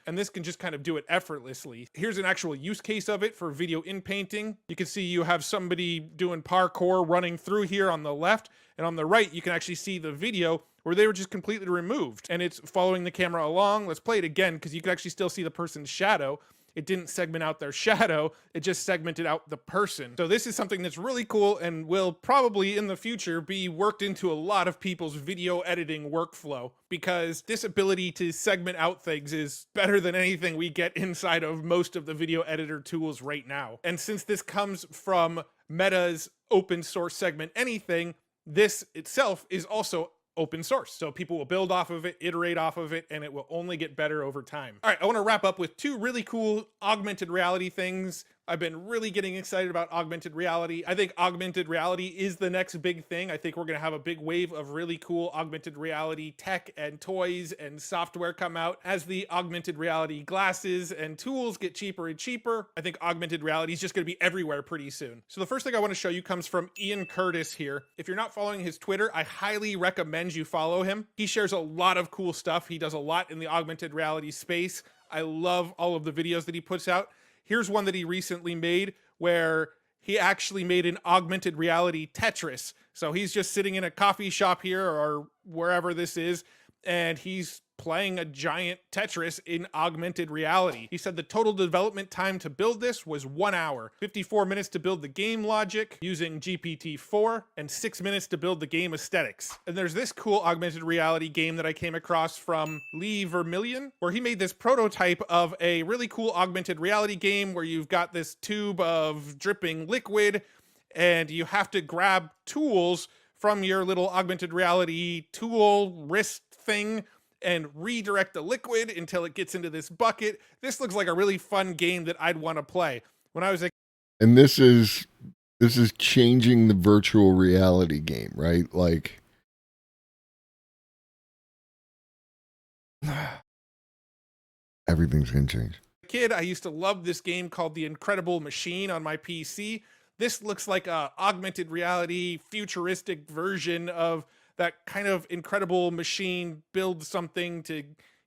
And this can just kind of do it effortlessly. Here's an actual use case of it for video in painting. You can see you have somebody doing parkour running through here on the left, and on the right you can actually see the video where they were just completely removed and it's following the camera along. Let's play it again because you can actually still see the person's shadow. It didn't segment out their shadow, it just segmented out the person. So this is something that's really cool and will probably in the future be worked into a lot of people's video editing workflow, because this ability to segment out things is better than anything we get inside of most of the video editor tools right now. And since this comes from Meta's open source Segment Anything, this itself is also open source. So people will build off of it, iterate off of it, and it will only get better over time. All right, I want to wrap up with two really cool augmented reality things. I've been really getting excited about augmented reality. I think augmented reality is the next big thing. I think we're going to have a big wave of really cool augmented reality tech and toys and software come out as the augmented reality glasses and tools get cheaper and cheaper. I think augmented reality is just going to be everywhere pretty soon. So the first thing I want to show you comes from Ian Curtis here. If you're not following his Twitter, I highly recommend you follow him. He shares a lot of cool stuff. He does a lot in the augmented reality space. I love all of the videos that he puts out. Here's one that he recently made where he actually made an augmented reality Tetris. So he's just sitting in a coffee shop here or wherever this is, and he's playing a giant Tetris in augmented reality. He said the total development time to build this was 1 hour, 54 minutes to build the game logic using GPT-4, and 6 minutes to build the game aesthetics. And there's this cool augmented reality game that I came across from Lee Vermillion, where he made this prototype of a really cool augmented reality game where you've got this tube of dripping liquid and you have to grab tools from your little augmented reality tool wrist thing and redirect the liquid until it gets into this bucket. This looks like a really fun game that I'd want to play. When I was a And this is changing the virtual reality game, right? Like everything's going to change. kid, I used to love this game called The Incredible Machine on my PC. This looks like a augmented reality futuristic version of that kind of incredible machine build something to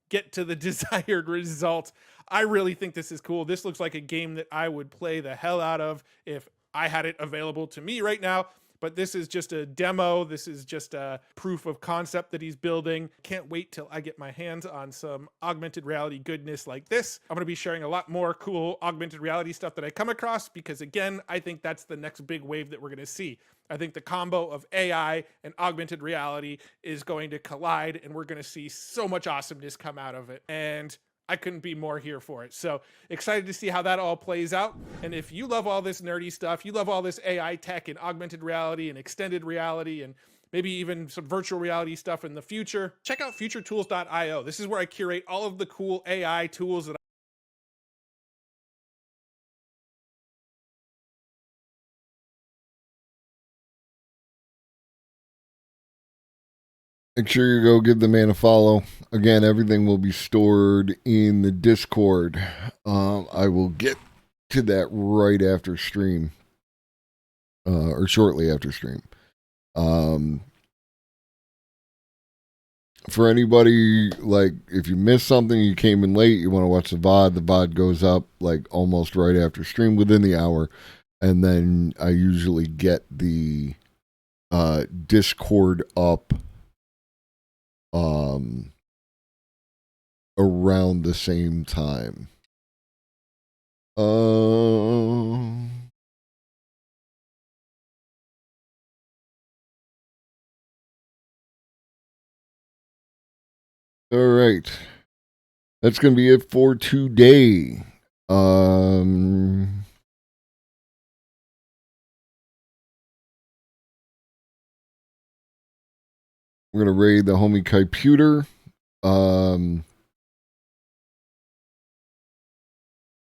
get to the desired result. I really think this is cool. This looks like a game that I would play the hell out of if I had it available to me right now. But this is just a demo. This is just a proof of concept that he's building. Can't wait till I get my hands on some augmented reality goodness like this. I'm going to be sharing a lot more cool augmented reality stuff that I come across because, again, I think that's the next big wave that we're going to see. I think the combo of AI and augmented reality is going to collide, and we're going to see so much awesomeness come out of it. And I couldn't be more here for it. So excited to see how that all plays out. And if you love all this nerdy stuff, you love all this AI tech and augmented reality and extended reality and maybe even some virtual reality stuff in the future, check out futuretools.io. This is where I curate all of the cool AI tools that Make sure you go give the man a follow. Again, everything will be stored in the Discord. I will get to that right after stream. Or shortly after stream. for anybody, like, if you missed something, you came in late, you want to watch the VOD goes up, like, almost right after stream, within the hour. And then I usually get the Discord up around the same time. All right. That's going to be it for today. We're going to raid the homie Computer.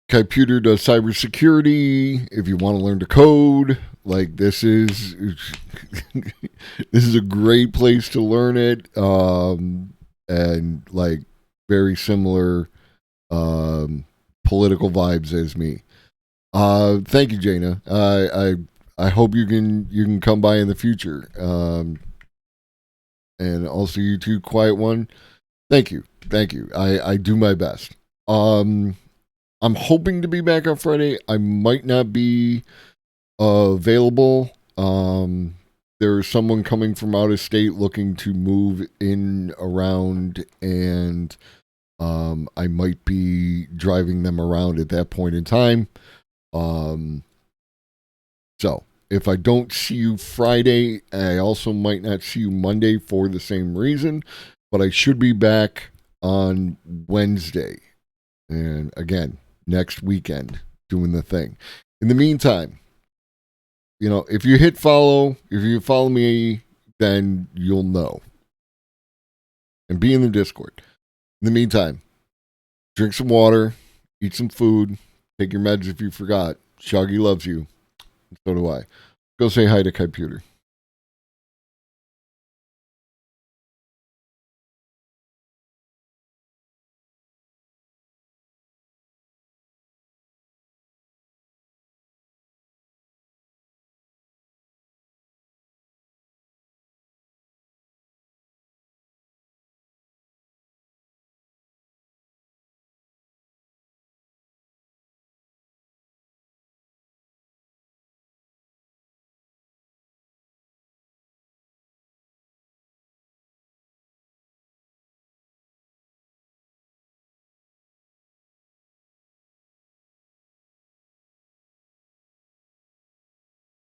Computer does cybersecurity. If you want to learn to code, like, this is this is a great place to learn it. And like, very similar political vibes as me. Thank you, Jaina. I hope you can come by in the future. And also you too, Quiet One. Thank you. I do my best. I'm hoping to be back on Friday. I might not be available. There's someone coming from out of state looking to move in around, and I might be driving them around at that point in time. So if I don't see you Friday, I also might not see you Monday for the same reason, but I should be back on Wednesday. And again, next weekend, doing the thing. In the meantime, you know, if you hit follow, if you follow me, then you'll know. And be in the Discord. In the meantime, drink some water, eat some food, take your meds if you forgot. Shoggy loves you. So do I. Go say hi to Computer.